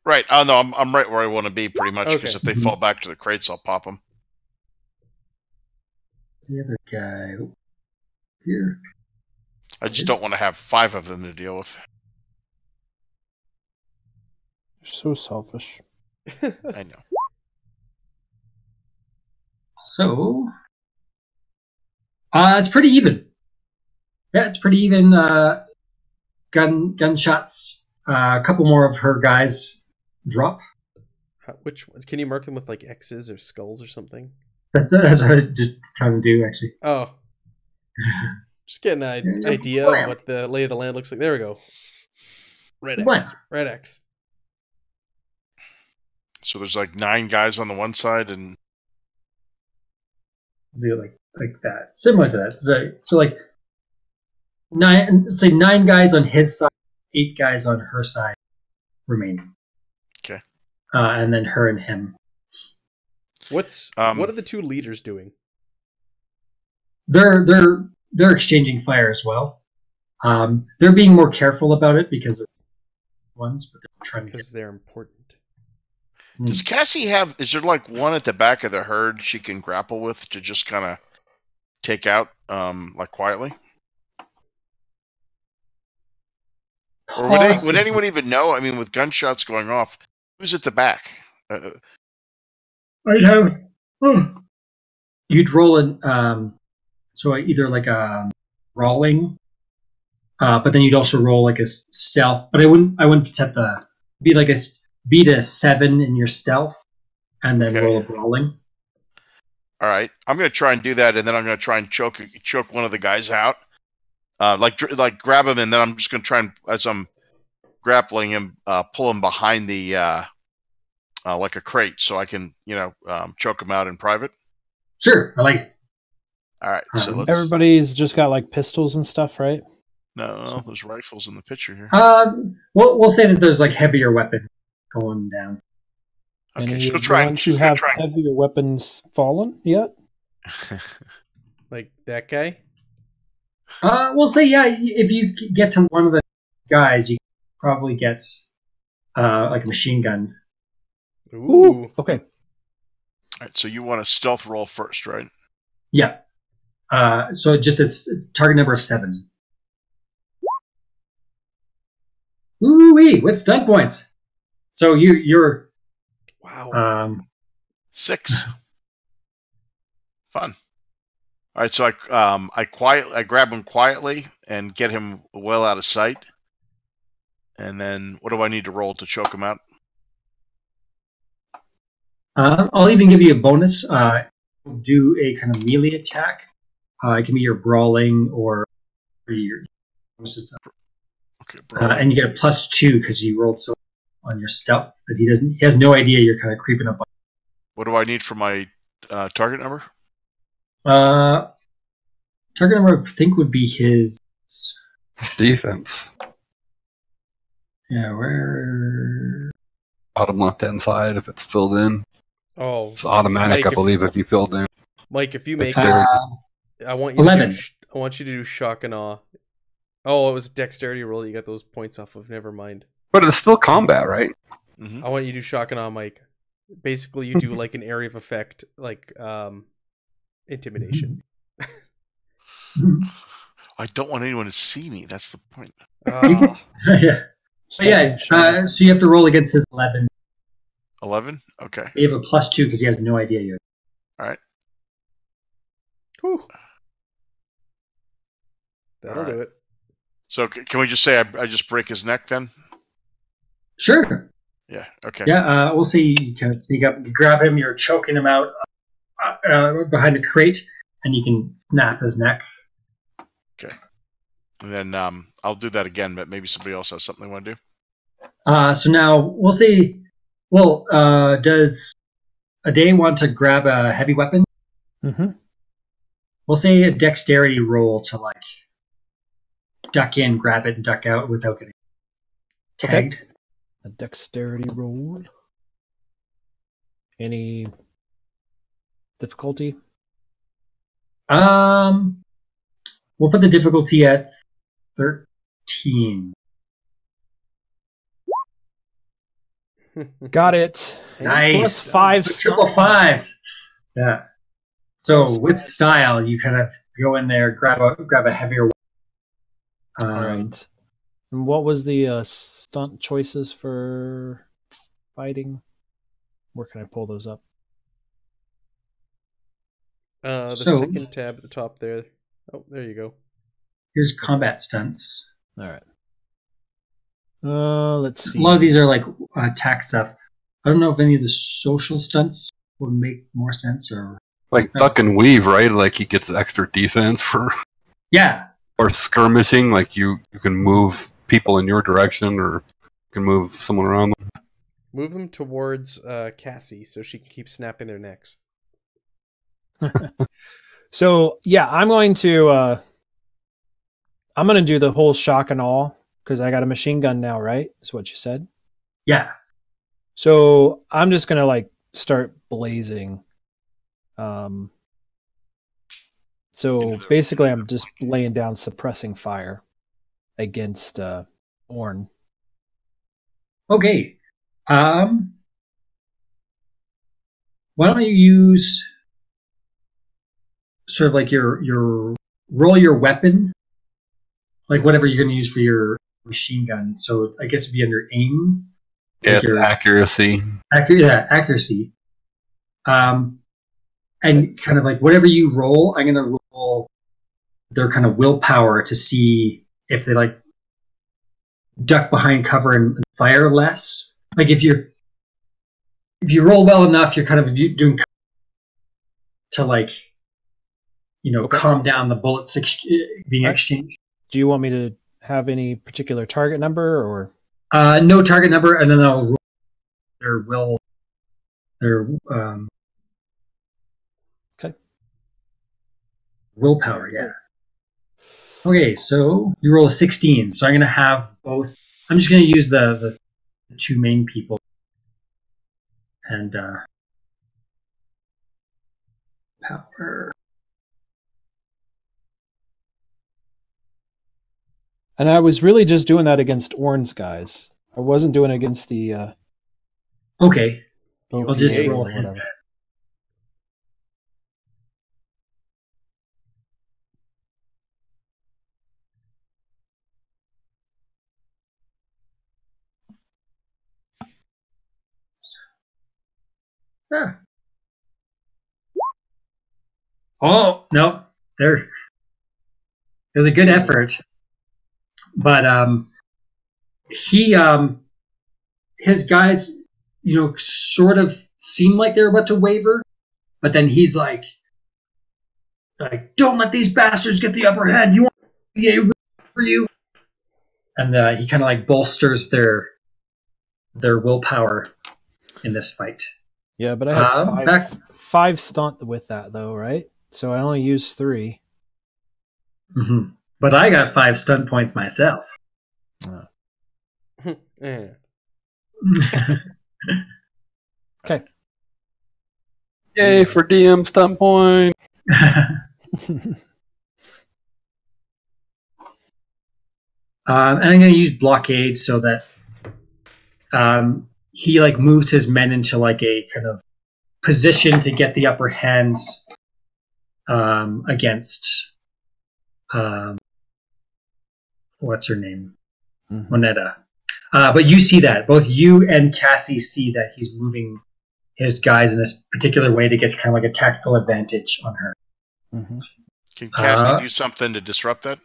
Right. Oh no, I'm right where I want to be pretty much because Okay. if they fall back to the crates, I'll pop them. The other guy here. I just don't want to have 5 of them to deal with. You're so selfish. I know. So, it's pretty even. Yeah, it's pretty even. Gunshots. A couple more of her guys drop. Which can you mark them with like X's or skulls or something? That's what I was just trying to do, actually. Oh, just getting an Here's a idea plan. of what the lay of the land looks like. There we go. Red Plan. X. Red X. So there's like 9 guys on the one side and Do like that, similar to that. So like 9 guys on his side, 8 guys on her side remaining. Okay. And then her and him. What are the two leaders doing? They're exchanging fire as well. They're being more careful about it because of ones, but they're trying to get. Because they're important. does Cassie have? Is there like one at the back of the herd she can grapple with to just kind of take out, like quietly? Or would anyone even know? I mean, with gunshots going off, who's at the back? I'd have. You'd roll an so either like a brawling, but then you'd also roll like a stealth. But I wouldn't set be like a beat a 7 in your stealth, and then Okay. roll a brawling. All right, I'm going to try and do that, and then I'm going to try and choke one of the guys out, like grab him, and then I'm just going to try and, as I'm grappling him, pull him behind the like a crate, so I can choke him out in private. Sure, I like it. All right, so let's. Everybody's just got like pistols and stuff, right? No, there's rifles in the picture here. We'll say that there's like heavier weapon going down. Okay, Any she'll try and ones who have heavier weapons fallen yet? Like that guy? We'll say if you get to one of the guys, you probably get like a machine gun. Ooh. Okay. All right, so you want a stealth roll first, right? Yeah. So just it's target number of 7. Ooh-wee, with stun points. So you're Wow. 6. Fun. All right, so I grab him quietly and get him well out of sight. And then what do I need to roll to choke him out? I'll even give you a bonus. Do a kind of melee attack. It can be your brawling or your bonuses. Okay, brawling. And you get a +2 because you rolled so on your stealth that he has no idea you're kind of creeping up on. What do I need for my target number? Target number I think would be his Defense. Yeah, where Bottom left-hand side, if it's filled in. Oh. It's automatic, I believe, if you filled in. Mike, if you make Dexterity. this, I want you 11. I want you to do shock and awe. Oh, it was a dexterity roll you got those points off of. Never mind. But it's still combat, right? Mm-hmm. I want you to do shock and awe, Mike. Basically, you do like an area of effect, like intimidation. I don't want anyone to see me. That's the point. yeah. But yeah, so you have to roll against his 11. 11? Okay. You have a +2 because he has no idea you're. All right. Whew. That'll do it. So can we just say I just break his neck then? Sure. Yeah. Okay. Yeah, we'll see. You kind of sneak up, you grab him, you're choking him out behind a crate, and you can snap his neck. Okay. And then I'll do that again, but maybe somebody else has something they want to do. So now we'll see. Well, does Ade want to grab a heavy weapon? Mm-hmm. We'll say a dexterity roll to like duck in, grab it, and duck out without getting tagged. Okay. A dexterity roll. Any difficulty? We'll put the difficulty at 13. Got it. Nice. +5. Triple 5s. Yeah. So with style, you kind of go in there, grab a heavier weapon. All right. And what was the stunt choices for fighting? Where can I pull those up? The So- second tab at the top there. Oh, there you go. Here's combat stunts. All right. Let's see. A lot of these are like attack stuff. I don't know if any of the social stunts would make more sense or. Like duck and weave, right? Like he gets extra defense for, Yeah. or skirmishing. Like you can move people in your direction, or you can move someone around them. Move them towards Cassie so she can keep snapping their necks. So yeah, I'm going to do the whole shock and awe because I got a machine gun now, right? Is what you said. Yeah. So I'm just gonna like start blazing. So basically, I'm just laying down suppressing fire against Orn. Okay. Why don't you use sort of like your roll your weapon, like whatever you're going to use for your machine gun. So I guess it'd be under aim. Yeah, Like it's your accuracy. accuracy. And kind of like whatever you roll, I'm going to roll their kind of willpower to see if they like duck behind cover and fire less. Like if you roll well enough, you're kind of doing. to like, Okay. calm down the bullets being Right. exchanged. Do you want me to have any particular target number or? No target number, and then I'll roll their Okay. willpower. Yeah. Okay, so you roll a 16. So I'm going to have both. I'm just going to use the two main people, and power. And I was really just doing that against Orn's guys. I wasn't doing it against the Okay, OPA I'll just Okay. roll or his. whatever. Ah. Oh no, there. It was a good effort, but he his guys, sort of seemed like they were about to waver, but then he's like, don't let these bastards get the upper hand. You want to for you, and he kind of like bolsters their willpower in this fight. Yeah, but I have back- five stunt with that though, right? So I only used 3. Mm-hmm. But I got 5 stun points myself. Eh. Okay. Yay for DM stun point. And I'm going to use blockade so that he like moves his men into like a kind of position to get the upper hands against what's her name, Moneta. But you see that both you and Cassie see that he's moving his guys in this particular way to get kind of like a tactical advantage on her. Mm-hmm. Can Cassie do something to disrupt that?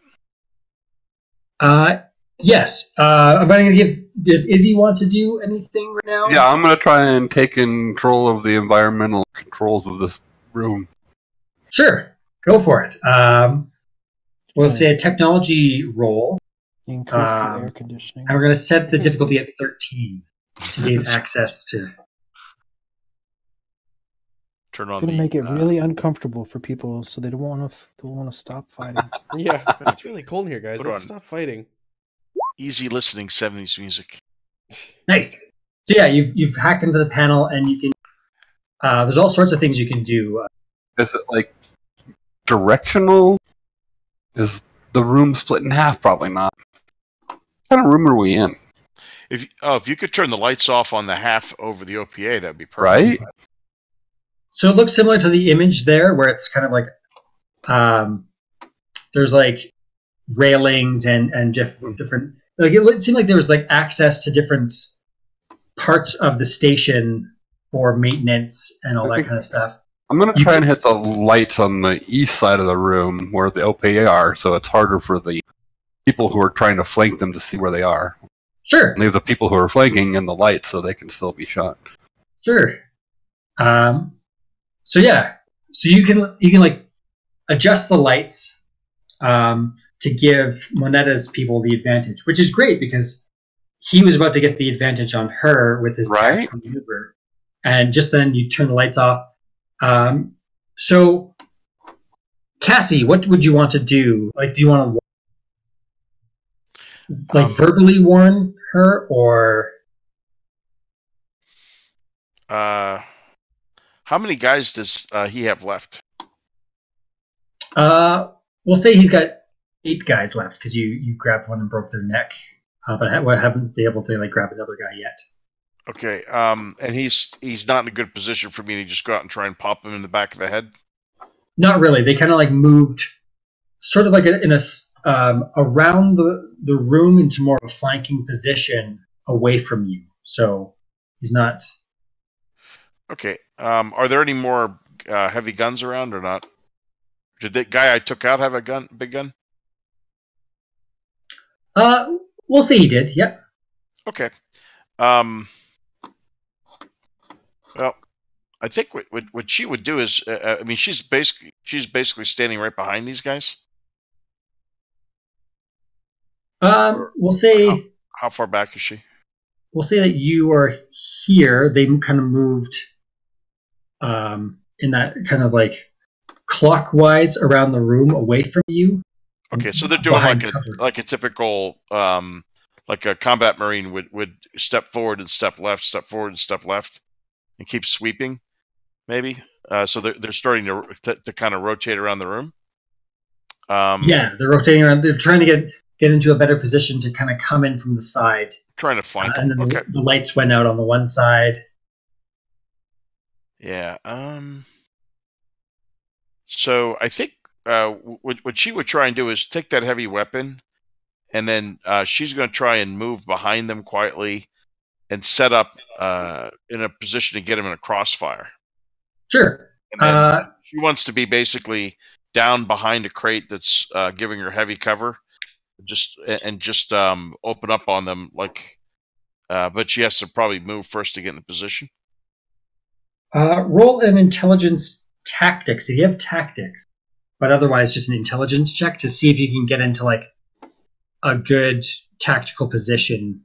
Yes. I'm going to give. Does Izzy want to do anything right now? Yeah, I'm gonna try and take control of the environmental controls of this room. Sure. Go for it. We'll say a technology roll. Increase the air conditioning. And we're going to set the difficulty at 13 to gain access to. Turn on Going to the. make it really uncomfortable for people, so they don't want to stop fighting. Yeah, but it's really cold in here, guys. Put Let's on. stop fighting. Easy listening 70s music. Nice. So yeah, you've hacked into the panel, and you can. There's all sorts of things you can do. Is it like directional? Is the room split in half? Probably not. What kind of room are we in? If you could turn the lights off on the half over the OPA, that'd be perfect. Right? So it looks similar to the image there, where it's kind of like there's like railings and different. Like it seemed like there was like access to different parts of the station for maintenance and all that kind of stuff. I'm going to try and hit the lights on the east side of the room where the OPA are, so it's harder for the people who are trying to flank them to see where they are. Sure. Leave the people who are flanking in the light so they can still be shot. Sure. So yeah, so you can like adjust the lights to give Moneta's people the advantage, which is great because he was about to get the advantage on her with his tactical maneuver, and just then you turn the lights off. So Cassie, what would you want to do? Like, do you want to verbally warn her, or how many guys does he have left? we'll say he's got 8 guys left because you grabbed one and broke their neck, but haven't been able to like grab another guy yet. Okay, and he's not in a good position for me to just go out and try and pop him in the back of the head. Not really. They kind of like moved, sort of like around the room into more of a flanking position away from you. So he's not. Okay. Are there any more heavy guns around or not? Did that guy I took out have a gun, big gun? We'll say he did. Yep. Okay. Well, I think what she would do is, I mean, she's basically standing right behind these guys. We'll say How far back is she? we'll say that you are here. They kind of moved in that kind of like clockwise around the room away from you. Okay, so they're doing Behind like cover. a typical like a combat marine would step forward and step left, step forward and step left, and keep sweeping, maybe. So they're starting to kind of rotate around the room. Yeah, they're rotating around. They're trying to get into a better position to kind of come in from the side. Trying to flank And them. then Okay. the lights went out on the one side. Yeah. So I think what she would try and do is take that heavy weapon, and then she's going to try and move behind them quietly, and set up in a position to get them in a crossfire. Sure. And then she wants to be basically down behind a crate that's giving her heavy cover, just open up on them like. But she has to probably move first to get in position. Roll an intelligence tactics. If you have tactics, but otherwise just an intelligence check to see if you can get into like a good tactical position.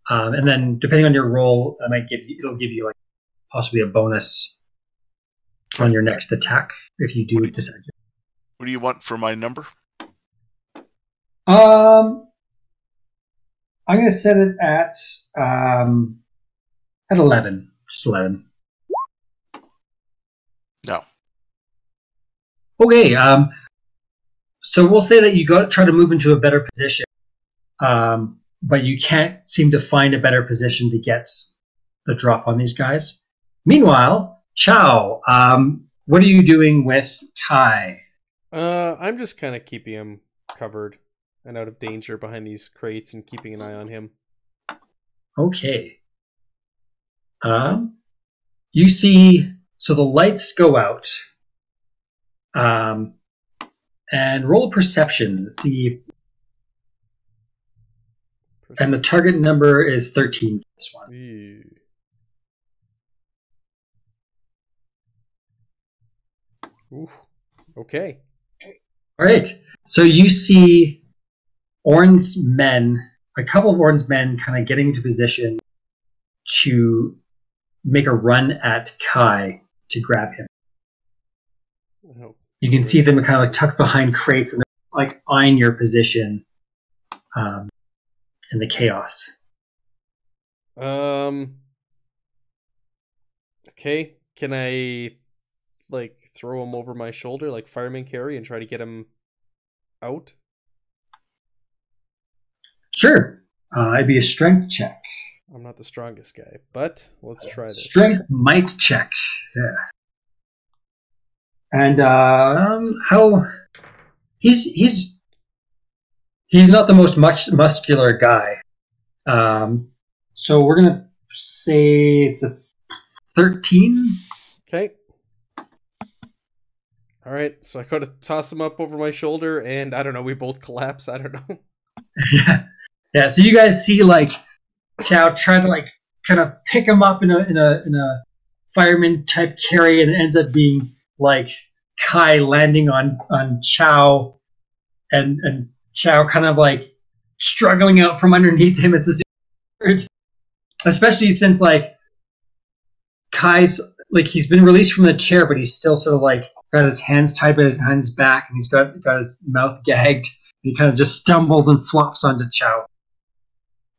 And then depending on your roll, it'll give you like possibly a bonus on your next attack if you do decide to. What do you want for my number? I'm going to set it at 11. Just 11. No. Okay. So we'll say that you try to move into a better position, but you can't seem to find a better position to get the drop on these guys. Meanwhile, Chow, what are you doing with Kai? I'm just kind of keeping him covered and out of danger behind these crates and keeping an eye on him. Okay. You see, so the lights go out. And roll a perception to see if, and the target number is 13 for this one. Ew. Oof. Okay. All right. So you see Orn's men, a couple of Orn's men kind of getting into position to make a run at Kai to grab him. Oh. You can see them kind of like tucked behind crates and they're like eyeing your position in the chaos. Okay. Can I like throw him over my shoulder like fireman carry and try to get him out? Sure. It'd be a strength check. I'm not the strongest guy, but let's try this. Strength might check. Yeah. And how he's not the most muscular guy. So we're gonna say it's a 13. Okay. All right, so I gotta toss him up over my shoulder, and I don't know. We both collapse. I don't know. Yeah. So you guys see like Chow try to like kind of pick him up in a fireman type carry, and it ends up being like Kai landing on Chow, and Chow kind of like struggling out from underneath him. It's weird, especially since like Kai's like he's been released from the chair, but he's still sort of like got his hands tied behind his back, and he's got his mouth gagged. He kind of just stumbles and flops onto Chow.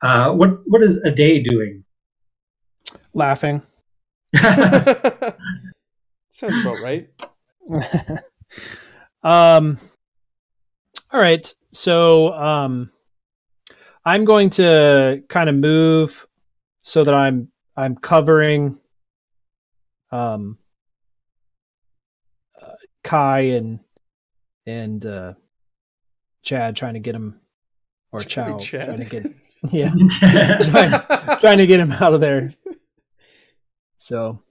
What is Ade doing? Laughing. Sounds about right. All right. So I'm going to kind of move so that I'm covering Kai and Chad, trying to get him, or Chow Chad. trying to get trying to get him out of there. So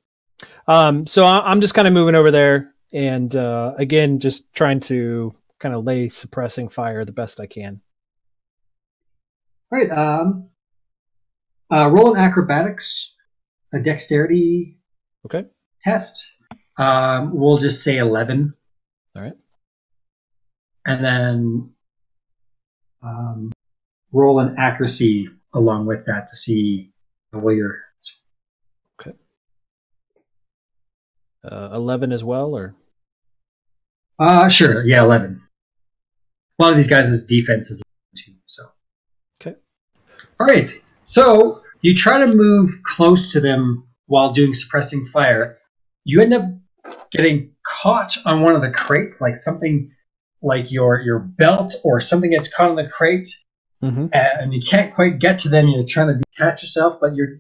I'm just kind of moving over there, and again, just trying to kind of lay suppressing fire the best I can. All right. Roll an acrobatics, a dexterity. Okay. test. We'll just say 11. All right. And then roll an accuracy along with that to see what your... Okay. 11 as well, or? Sure. Yeah, 11. A lot of these guys' defense is 2, so. Okay. All right. So you try to move close to them while doing suppressing fire. You end up getting caught on one of the crates, like something like your belt or something gets caught on the crate, and you can't quite get to them. You're trying to detach yourself, but you're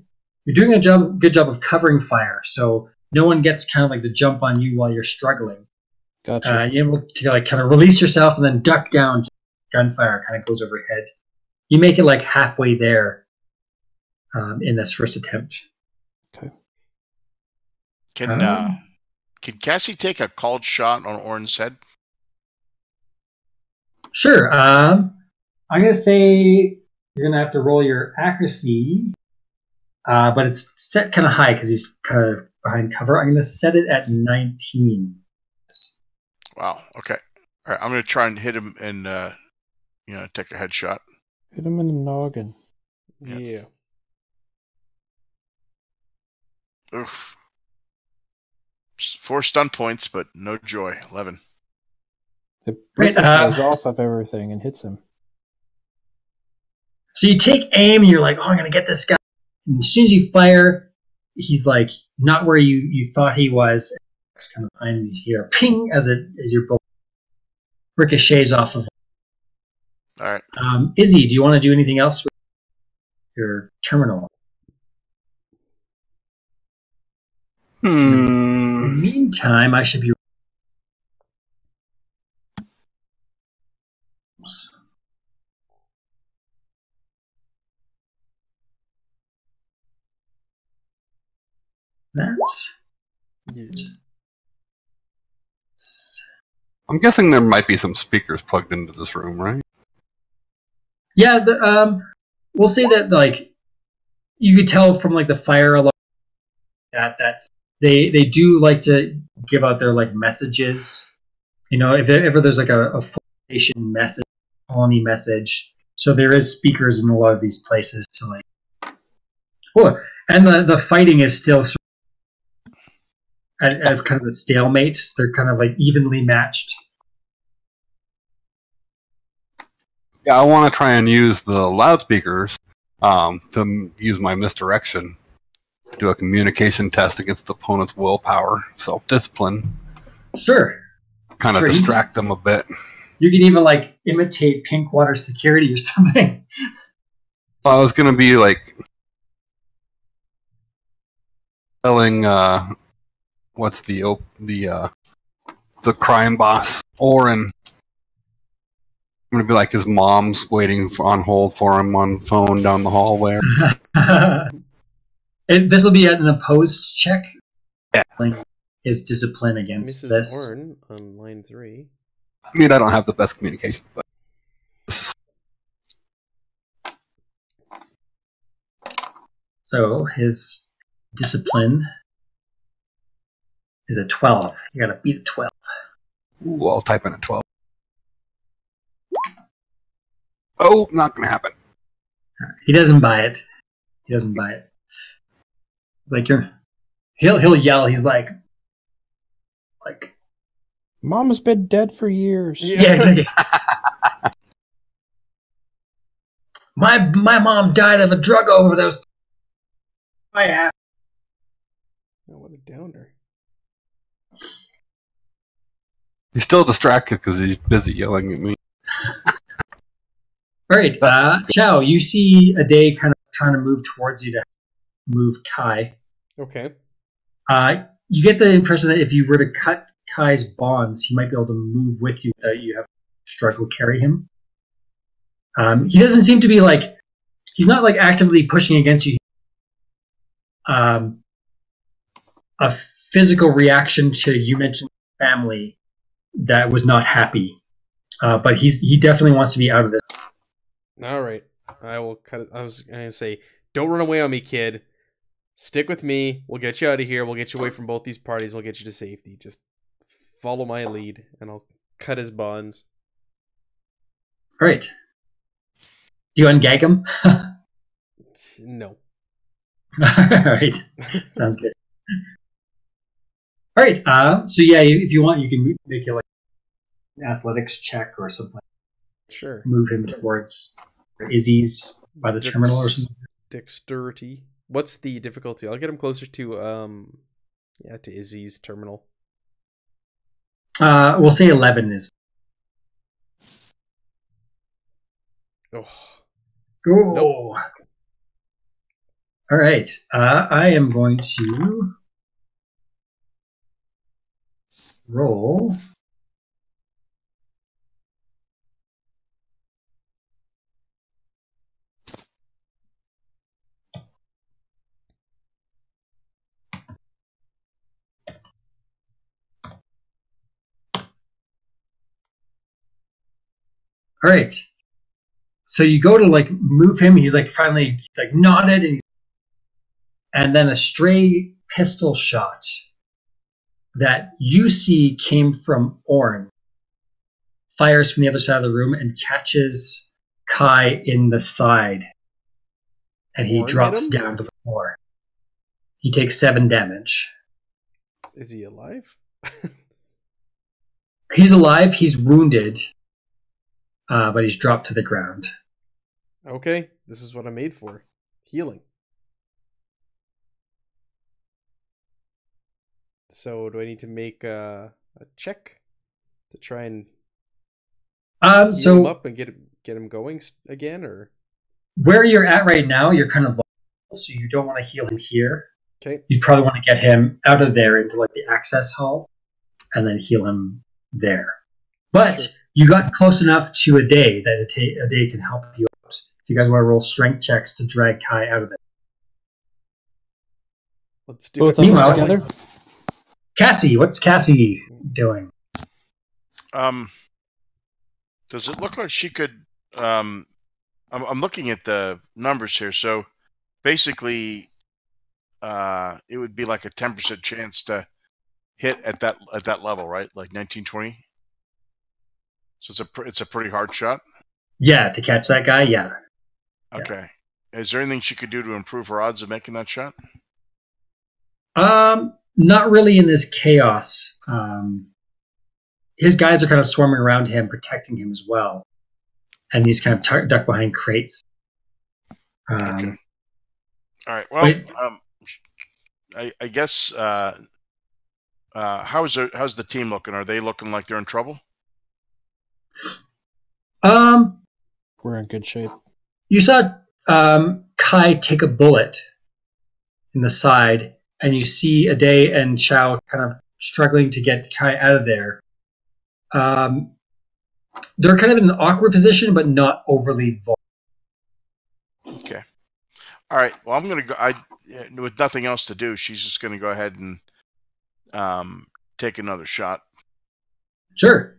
doing a good job of covering fire, so no one gets kind of like the jump on you while you're struggling. Gotcha. You're able to like kind of release yourself and then duck down. Gunfire kind of goes overhead. You make it like halfway there in this first attempt. Okay. Can Cassie take a called shot on Orin's head? Sure. I'm gonna say you're gonna have to roll your accuracy, but it's set kind of high because he's kind of behind cover. I'm gonna set it at 19. Wow. Okay. All right. I'm gonna try and hit him and take a headshot. Hit him in the noggin. Yeah. Oof. 4 stun points, but no joy. 11. It ricochets off of everything and hits him. So you take aim and you're like, oh, I'm gonna get this guy. And as soon as you fire, he's like not where you thought he was. It's kind of behind you here, ping, as your bullet ricochets off of. All right. Izzy, do you want to do anything else with your terminal? In the meantime, I should be. That. Yeah. I'm guessing there might be some speakers plugged into this room, right? Yeah, we'll say that like you could tell from like the fire alarm that they do like to give out their like messages. You know, if ever there's like a full station message, colony message. So there is speakers in a lot of these places to like. Oh, and the fighting is still sort of at kind of a stalemate. They're kind of like evenly matched. Yeah, I want to try and use the loudspeakers to use my misdirection. Do a communication test against the opponent's willpower, self-discipline. Sure. Kind of distract them a bit. You can even like imitate Pinkwater security or something. Well, I was going to be like telling what's the crime boss, Orin. I'm going to be like his mom's waiting on hold for him on phone down the hallway. This will be an opposed check. Yeah. His discipline against Mrs. this. Orin on line 3. I mean, I don't have the best communication, but So his discipline is a 12. You gotta beat a 12. ooh, I'll type in a 12. Oh, not going to happen. He doesn't buy it. It's like he'll yell. He's like Mama's been dead for years. yeah. My mom died of a drug overdose. My ass. Oh, what a downer. He's still distracted because he's busy yelling at me. All right, Chow, you see a day kind of trying to move towards you to move Kai. Okay. You get the impression that if you were to cut Kai's bonds, he might be able to move with you without you have to struggle carry him. He doesn't seem to be like, he's not like actively pushing against you. A physical reaction to, you mentioned family, that was not happy. But he definitely wants to be out of this. All right. I will cut it. I was going to say, don't run away on me, kid. Stick with me. We'll get you out of here. We'll get you away from both these parties. We'll get you to safety. Just follow my lead, and I'll cut his bonds. All right. Do you ungag him? No. All right. Sounds good. All right. So yeah, if you want, you can make it like an athletics check or something. Sure. Move him towards Izzy's by the terminal or something. Dexterity. What's the difficulty? I'll get him closer to to Izzy's terminal. We'll say 11 is. Oh. Oh. Nope. All right. I am going to roll. All right. So you go to like move him. He's like finally like nodded, and then a stray pistol shot that you see came from Orn fires from the other side of the room and catches Kai in the side, and he Orn drops hit him? down to the floor. He takes 7 damage. Is he alive? He's alive. He's wounded, but he's dropped to the ground. Okay, this is what I'm made for. Healing. So do I need to make a check to try and heal him So up and get him going again, or where you're at right now, you're kind of vulnerable, so you don't want to heal him here. okay? You probably want to get him out of there into like the access hall, and then heal him there. But Sure. you got close enough to a day that a day can help you out. If you guys want to roll strength checks to drag Kai out of there. Let's do Both it. of us Meanwhile- together. Cassie, what's Cassie doing? Does it look like she could? I'm looking at the numbers here. So basically, it would be like a 10% chance to hit at that level, right? Like 1920. So it's a pretty hard shot. Yeah, to catch that guy. Yeah. Okay. Is there anything she could do to improve her odds of making that shot? Not really in this chaos. His guys are kind of swarming around him, protecting him as well, and he's kind of ducked behind crates. Okay. All right. Well, Wait. I guess. How's the team looking? Are they looking like they're in trouble? We're in good shape. You saw Kai take a bullet in the side, and you see Ade and Chow kind of struggling to get Kai out of there. They're kind of in an awkward position, but not overly vulnerable. Okay. All right. Well, I'm gonna go. With nothing else to do, she's just gonna go ahead and take another shot. Sure.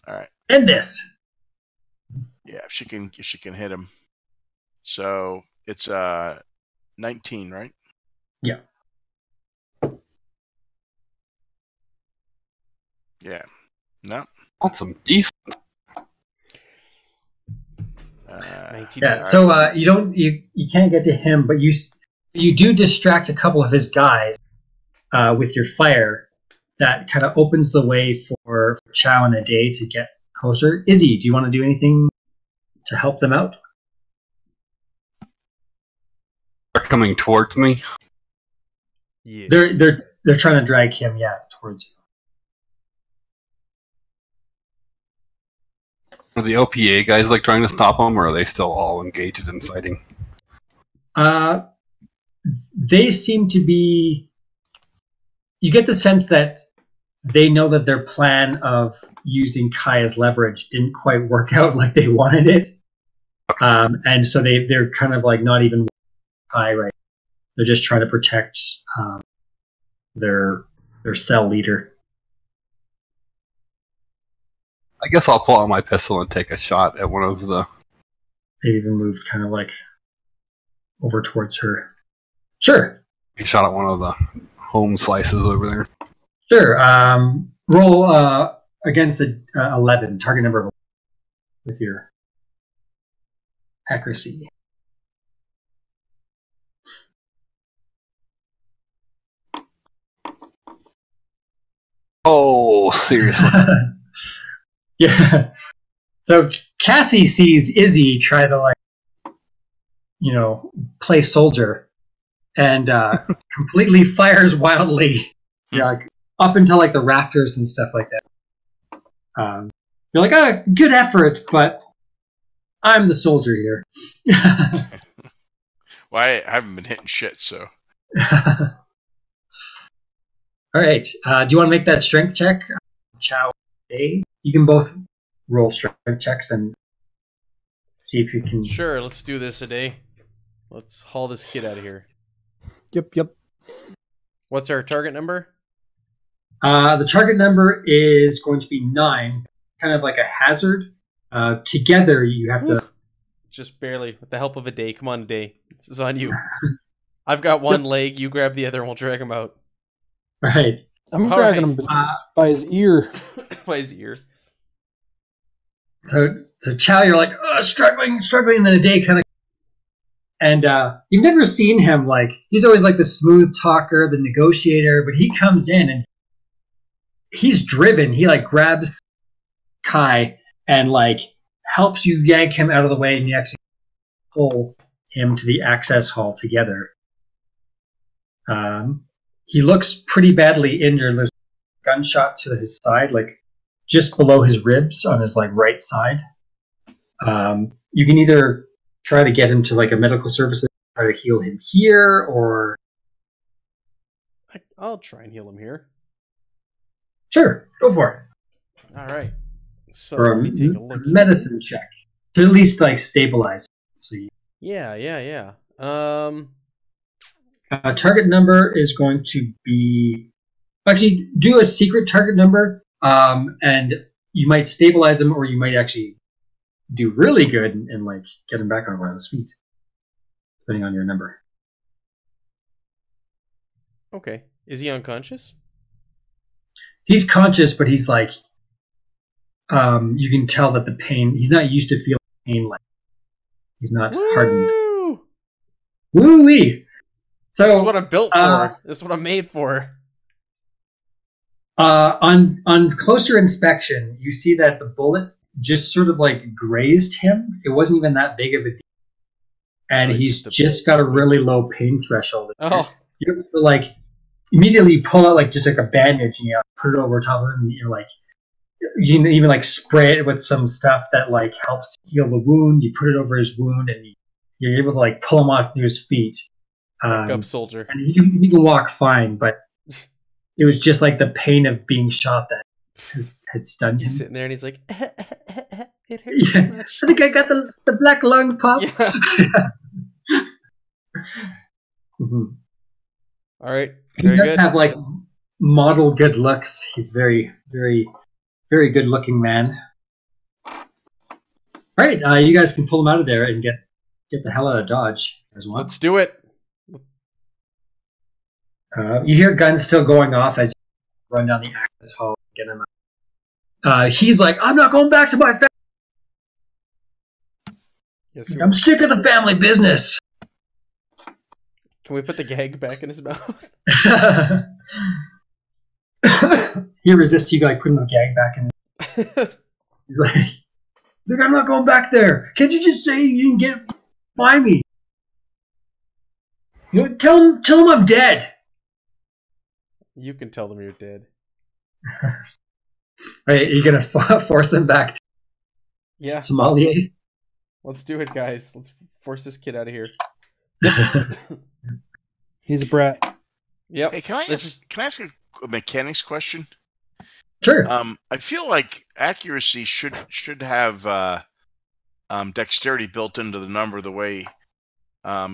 All right. End this. Yeah, if she can hit him. So it's 19, right? Yeah. Yeah. No. Want some defense? 19. Yeah. So you can't get to him, but you do distract a couple of his guys with your fire. That kind of opens the way for Chow and Ade to get closer. Izzy, do you want to do anything to help them out? They're coming towards me. Yes. They're trying to drag him, towards you. Are the OPA guys like trying to stop them, or are they still all engaged in fighting? They seem to be. You get the sense that they know that their plan of using Kai as leverage didn't quite work out like they wanted it, and so they're kind of like not even Kai right. They're just trying to protect their cell leader. I guess I'll pull out my pistol and take a shot at one of the. They even moved kind of like over towards her. Sure. He shot at one of the home slices over there. Sure. Roll against a 11, target number of 11 with your accuracy. Oh, seriously. Yeah. So Cassie sees Izzy try to, like, play soldier, and completely fires wildly, like up into like the rafters and stuff like that. You're like, oh, good effort, but I'm the soldier here. Well, I haven't been hitting shit, so. All right. Do you want to make that strength check? Chow Day? You can both roll strength checks and see if you can. Sure, let's do this a day. Let's haul this kid out of here. Yep. What's our target number? The target number is going to be 9, kind of like a hazard. Together, you have to. Just barely, with the help of a day. Come on, day. This is on you. I've got one leg. You grab the other, and we'll drag him out. Right. I'm All dragging right. him by his ear. By his ear. So Chow, you're like, struggling, and then a day kind of. And you've never seen him, like, he's always like the smooth talker, the negotiator, but he comes in and he's driven. He, like, grabs Kai and, like, helps you yank him out of the way, and you actually pull him to the access hall together. He looks pretty badly injured. There's a gunshot to his side, like, just below his ribs on his, like, right side. You can either try to get him to, like, a medical services, try to heal him here, or... I'll try and heal him here. Sure, go for it. All right. So Or let a me take a look. medicine check. To at least, like, stabilize. So Yeah. target number is going to be... Actually, do a secret target number, and you might stabilize him, or you might actually do really good and like get him back on one of his feet, depending on your number. Okay. Is he unconscious? He's conscious, but he's like, you can tell that the pain. He's not used to feeling pain. Like he's not hardened. Woo! Woo-wee! So This is what I'm built for. This is what I'm made for. on closer inspection, you see that the bullet just sort of like grazed him. It wasn't even that big of a deal. And Oh, it's he's just a just got a really low pain threshold. Oh, You're able to like immediately pull out like just like a bandage and you put it over top of him, and you're like, you can even like spray it with some stuff that like helps heal the wound. You put it over his wound, and you're able to like pull him off to his feet. up soldier. And he can walk fine, but it was just like the pain of being shot that had stunned him. He's sitting there and he's like, it hurts Yeah. so much. I think I got the black lung pop. Yeah. Mhm. All right. He Very does good. have like model good looks. He's very, very, very good looking man. All right, you guys can pull him out of there and get the hell out of Dodge as well. Let's do it. You hear guns still going off as you run down the access hall and get him out. He's like, I'm not going back to my family. Yes, you I'm sick of the family business. Can we put the gag back in his mouth? He resists you like putting the gag back in. He's like, I'm not going back there. Can't you just say you can find me? Tell him I'm dead. You can tell them you're dead. Right, are you gonna force him back to Yeah. Somalia? Let's do it, guys. Let's force this kid out of here. He's a brat. Yep. Hey, can I ask a mechanics question? Sure. I feel like accuracy should have dexterity built into the number the way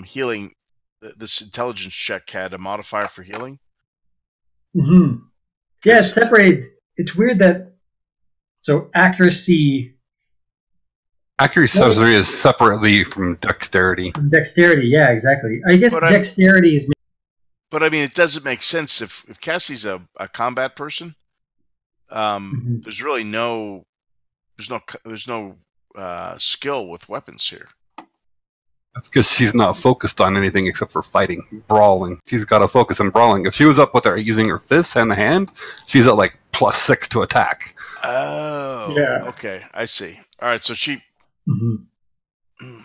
healing. This intelligence check had a modifier for healing. Mm-hmm. Yeah, it's separated. It's weird that. So accuracy. Accuracy is separately from dexterity. Dexterity, yeah, exactly. I guess But dexterity is But I mean, it doesn't make sense if Cassie's a combat person. There's really no skill with weapons here. That's because she's not focused on anything except for fighting, brawling. She's got to focus on brawling. If she was up with her using her fists and the hand, she's at like +6 to attack. Oh, Yeah. Okay, I see. All right, so she. Mm-hmm.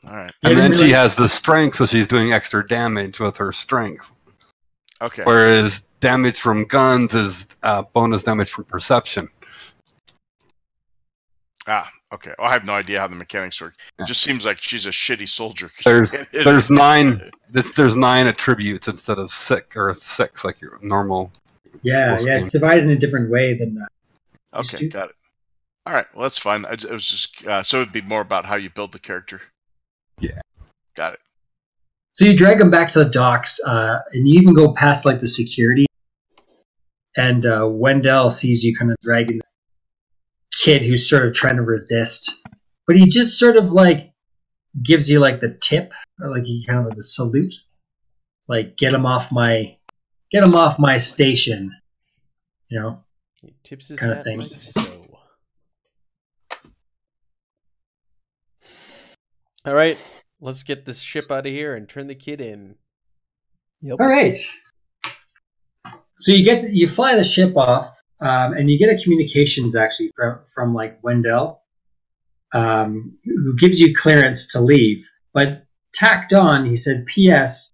All right. And then she has the strength, so she's doing extra damage with her strength. Okay. Whereas damage from guns is bonus damage from perception. Okay. Well, I have no idea how the mechanics work. It just seems like she's a shitty soldier. There's 9. There's 9 attributes instead of 6 like your normal. Yeah, it's divided in a different way than that. Okay, got it. All right, well that's fine. It was just so it'd be more about how you build the character. Yeah, got it. So you drag him back to the docks, and you even go past like the security. And Wendell sees you kind of dragging the kid who's sort of trying to resist, but he just sort of like gives you like the tip, or like he kind of like the salute, like get him off my station, you know. He tips his kind of hat thing. like so. All right, let's get this ship out of here and turn the kid in. Yep. All right. So you fly the ship off, and you get a communications actually from like Wendell, who gives you clearance to leave. But tacked on, he said, "P.S.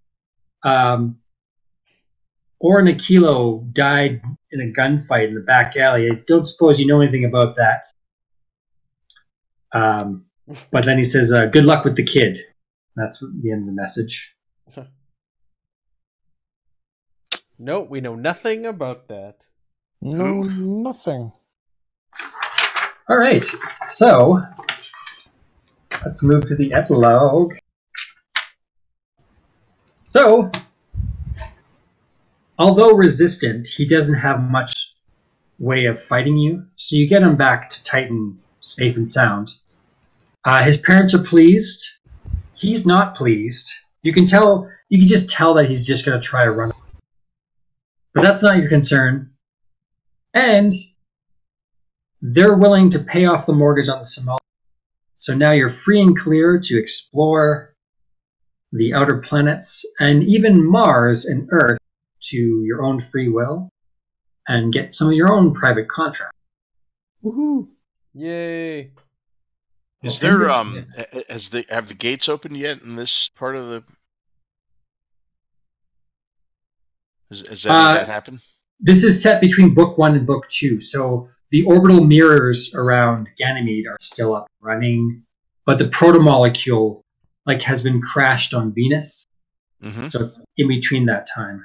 Oren Aquilo died in a gunfight in the back alley. I don't suppose you know anything about that." But then he says, "Good luck with the kid." That's the end of the message. No, we know nothing about that. No, nothing. All right, so let's move to the epilogue. So, although resistant, he doesn't have much way of fighting you, so you get him back to Titan safe and sound. His parents are pleased. He's not pleased. You can just tell that he's just going to try to run. But that's not your concern. And they're willing to pay off the mortgage on the Somalia. So now you're free and clear to explore the outer planets and even Mars and Earth to your own free will and get some of your own private contract. Woohoo! Yay! Is there have the gates opened yet in this part of the? Has that happened? This is set between book 1 and book 2, so the orbital mirrors around Ganymede are still up and running, but the protomolecule has been crashed on Venus, so it's in between that time.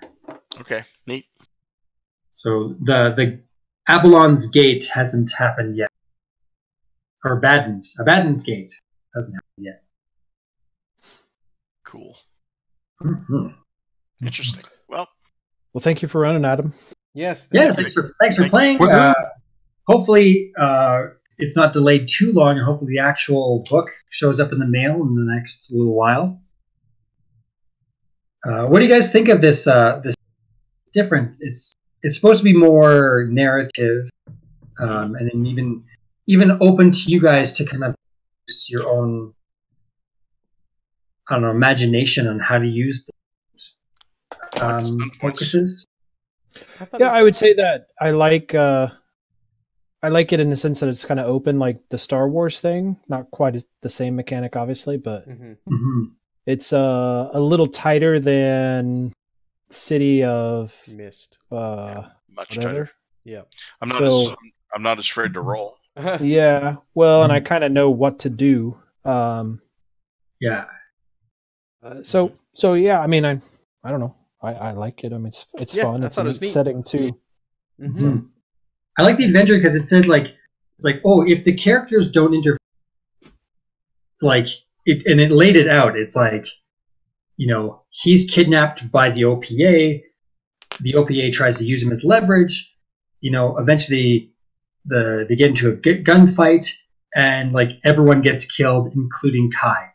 Okay, neat. So the Abalon's gate hasn't happened yet, or Abaddon's gate hasn't happened yet. Cool. Mm-hmm. Interesting. Well, thank you for running, Adam. Yes. Thanks for playing. Hopefully, it's not delayed too long, and hopefully the actual book shows up in the mail in the next little while. What do you guys think of this? This different. It's supposed to be more narrative, and then even open to you guys to kind of use your own, I don't know, imagination on how to use the focuses. I would say that I like it in the sense that it's kind of open, like the Star Wars thing. Not quite the same mechanic, obviously, but it's a little tighter than City of Mist. Much tighter. Yeah, I'm not as afraid to roll. Yeah, well, and I kind of know what to do. Yeah. So yeah, I mean, I don't know. I like it. I mean, it's fun. It's a neat setting too. Mm-hmm. I like the adventure because it said if the characters don't interfere, and it laid it out. It's he's kidnapped by the OPA. The OPA tries to use him as leverage. Eventually they get into a gunfight, and everyone gets killed, including Kai.